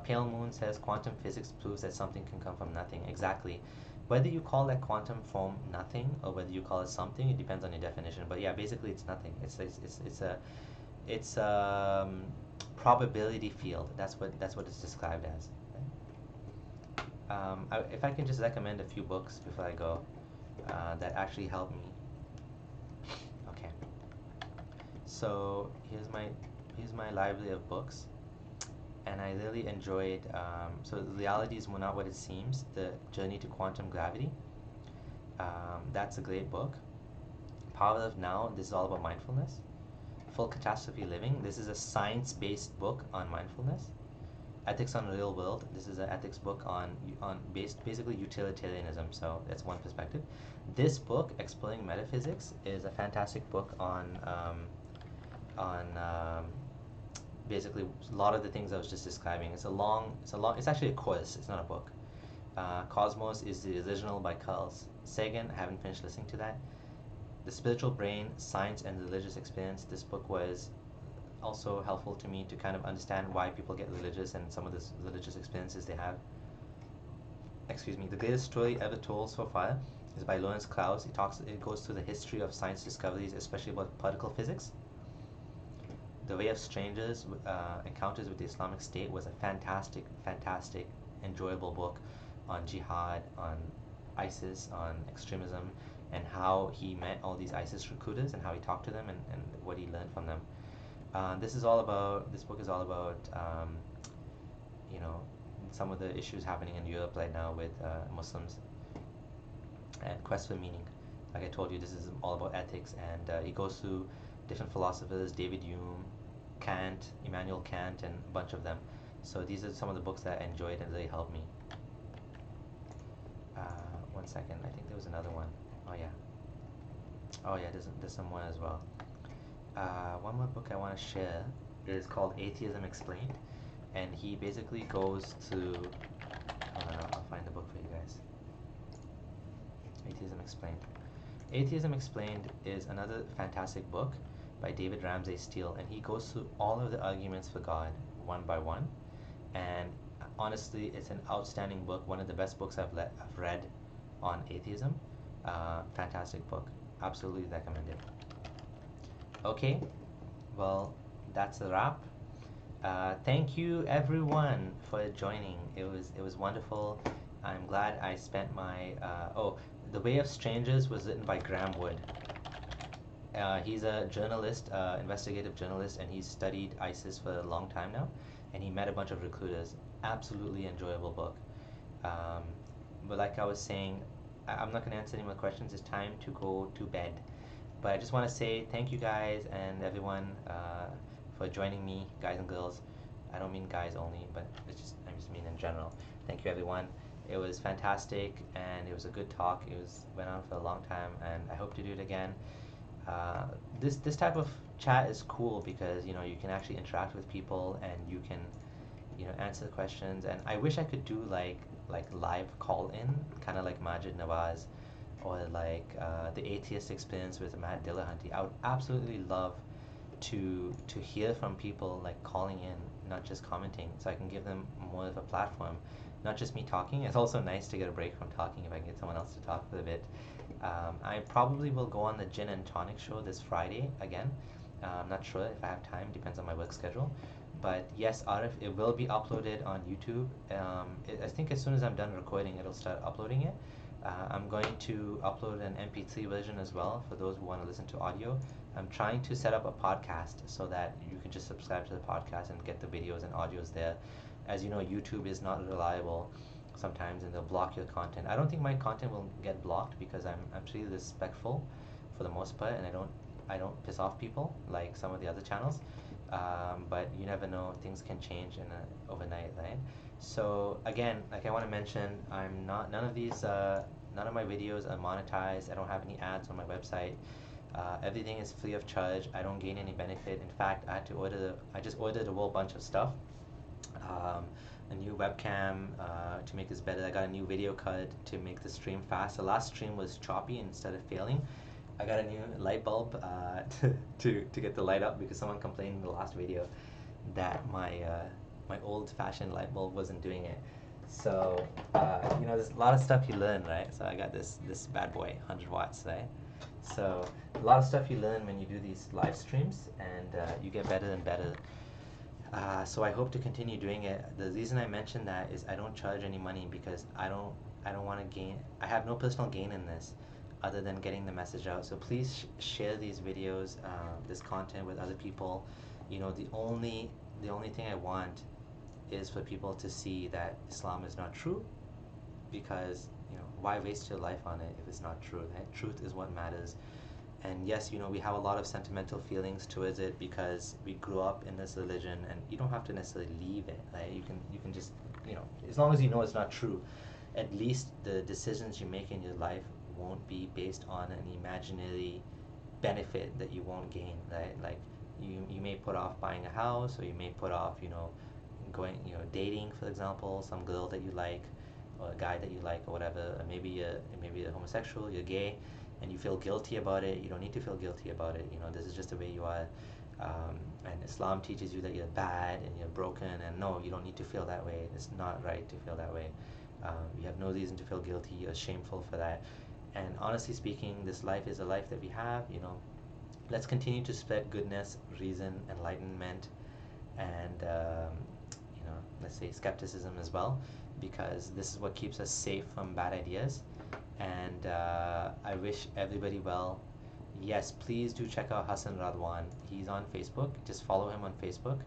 Pale Moon says quantum physics proves that something can come from nothing. Exactly. Whether you call that quantum foam nothing or whether you call it something, it depends on your definition. But yeah, basically it's nothing. It's a probability field. That's what it's described as. If I can just recommend a few books before I go, that actually helped me. Okay. So here's my library of books, and I really enjoyed. So Reality is Not What It Seems: The Journey to Quantum Gravity. That's a great book. Power of Now. This is all about mindfulness. Full Catastrophe Living. This is a science-based book on mindfulness. Ethics on the Real World. This is an ethics book on basically utilitarianism. So that's one perspective. This book, Exploring Metaphysics, is a fantastic book on basically a lot of the things I was just describing. It's actually a course. It's not a book. Cosmos is the original by Carl Sagan. I haven't finished listening to that. The Spiritual Brain, Science and Religious Experience. This book was also helpful to me to kind of understand why people get religious and some of the religious experiences they have. Excuse me. The Greatest Story Ever Told So Far is by Lawrence Krauss. It goes through the history of science discoveries, especially about particle physics. The Way of Strangers, Encounters with the Islamic State, was a fantastic, enjoyable book on jihad, on ISIS, on extremism, and how he met all these ISIS recruiters and how he talked to them and what he learned from them. This book is all about, some of the issues happening in Europe right now with Muslims and quest for meaning. Like I told you, this is all about ethics, and he goes through different philosophers: David Hume, Kant, Immanuel Kant, and a bunch of them. So these are some of the books that I enjoyed and really helped me. One second, I think there was another one. Oh yeah, there's some more as well. One more book I want to share is called Atheism Explained, and he basically goes to. Hold on, I'll find the book for you guys. Atheism Explained. Atheism Explained is another fantastic book by David Ramsay Steele, and he goes through all of the arguments for God one by one. And honestly, it's an outstanding book, one of the best books I've read on atheism. Fantastic book, absolutely recommend it. Okay, well, that's a wrap. Thank you everyone for joining. It was wonderful. I'm glad I spent my The Way of Strangers was written by Graham Wood. He's a journalist, investigative journalist, and he's studied ISIS for a long time now, and he met a bunch of recruiters. Absolutely enjoyable book. Um, but like I was saying, I'm not going to answer any more questions. It's time to go to bed. But I just want to say thank you guys and everyone for joining me, guys and girls. I don't mean guys only, but I just mean in general. Thank you everyone. It was fantastic and it was a good talk. Went on for a long time, and I hope to do it again. This type of chat is cool because you can actually interact with people and you can answer questions. And I wish I could do like live call in, kind of like Majid Nawaz, or like the atheist experience with Matt Dillahunt. I would absolutely love to hear from people like calling in, not just commenting, so I can give them more of a platform, not just me talking. It's also nice to get a break from talking if I can get someone else to talk for a bit. I probably will go on the Gin and Tonic show this Friday again. I'm not sure if I have time, depends on my work schedule. But yes, Arif, it will be uploaded on YouTube. I think as soon as I'm done recording, it'll start uploading it. I'm going to upload an MP3 version as well for those who want to listen to audio. I'm trying to set up a podcast so that you can just subscribe to the podcast and get the videos and audios there. As you know, YouTube is not reliable sometimes, and they'll block your content. I don't think my content will get blocked because I'm pretty respectful for the most part, and I don't piss off people like some of the other channels. But you never know; things can change overnight, right? So again, like I want to mention, none of my videos are monetized. I don't have any ads on my website. Everything is free of charge. I don't gain any benefit. In fact, I just ordered a whole bunch of stuff. A new webcam to make this better. I got a new video card to make the stream fast. The last stream was choppy instead of failing. I got a new light bulb to get the light up because someone complained in the last video that my old-fashioned light bulb wasn't doing it. So there's a lot of stuff you learn, right? So I got this bad boy, 100 watts, right? So a lot of stuff you learn when you do these live streams, and you get better and better. So I hope to continue doing it. The reason I mention that is I don't charge any money because I don't want to gain. I have no personal gain in this, other than getting the message out. So please share these videos, this content with other people. The only thing I want is for people to see that Islam is not true, because why waste your life on it if it's not true? Right? Truth is what matters. And yes, we have a lot of sentimental feelings towards it because we grew up in this religion, and you don't have to necessarily leave it, right? You can just, as long as you know it's not true, at least the decisions you make in your life won't be based on an imaginary benefit that you won't gain, right? Like you may put off buying a house, or you may put off, going, dating, for example, some girl that you like, or a guy that you like, or whatever. Or maybe you're homosexual, you're gay, and you feel guilty about it. You don't need to feel guilty about it. This is just the way you are. And Islam teaches you that you're bad and you're broken, and no, you don't need to feel that way. It's not right to feel that way. You have no reason to feel guilty or shameful for that. And honestly speaking, this life is a life that we have. Let's continue to spread goodness, reason, enlightenment, and let's say skepticism as well, because this is what keeps us safe from bad ideas. And I wish everybody well. Yes, please do check out Hassan Radwan. He's on Facebook. Just follow him on Facebook.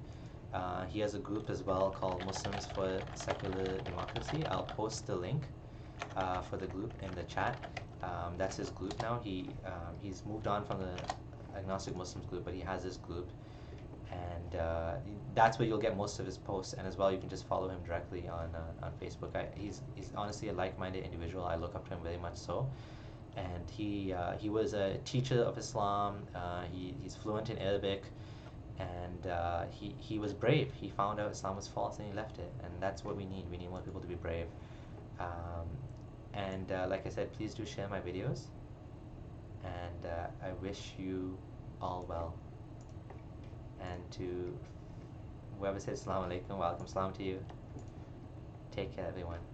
He has a group as well called Muslims for Secular Democracy. I'll post the link for the group in the chat. That's his group now. He's moved on from the Agnostic Muslims group, but he has this group, and that's where you'll get most of his posts. And as well, you can just follow him directly on Facebook. He's honestly a like-minded individual. I look up to him very much so. and he was a teacher of Islam. He's fluent in Arabic, and he was brave. He found out Islam was false and he left it, and that's what we need. We need more people to be brave. Um, and like I said, please do share my videos, and I wish you all well. And to whoever said Assalamu alaikum, welcome salam to you. Take care, everyone.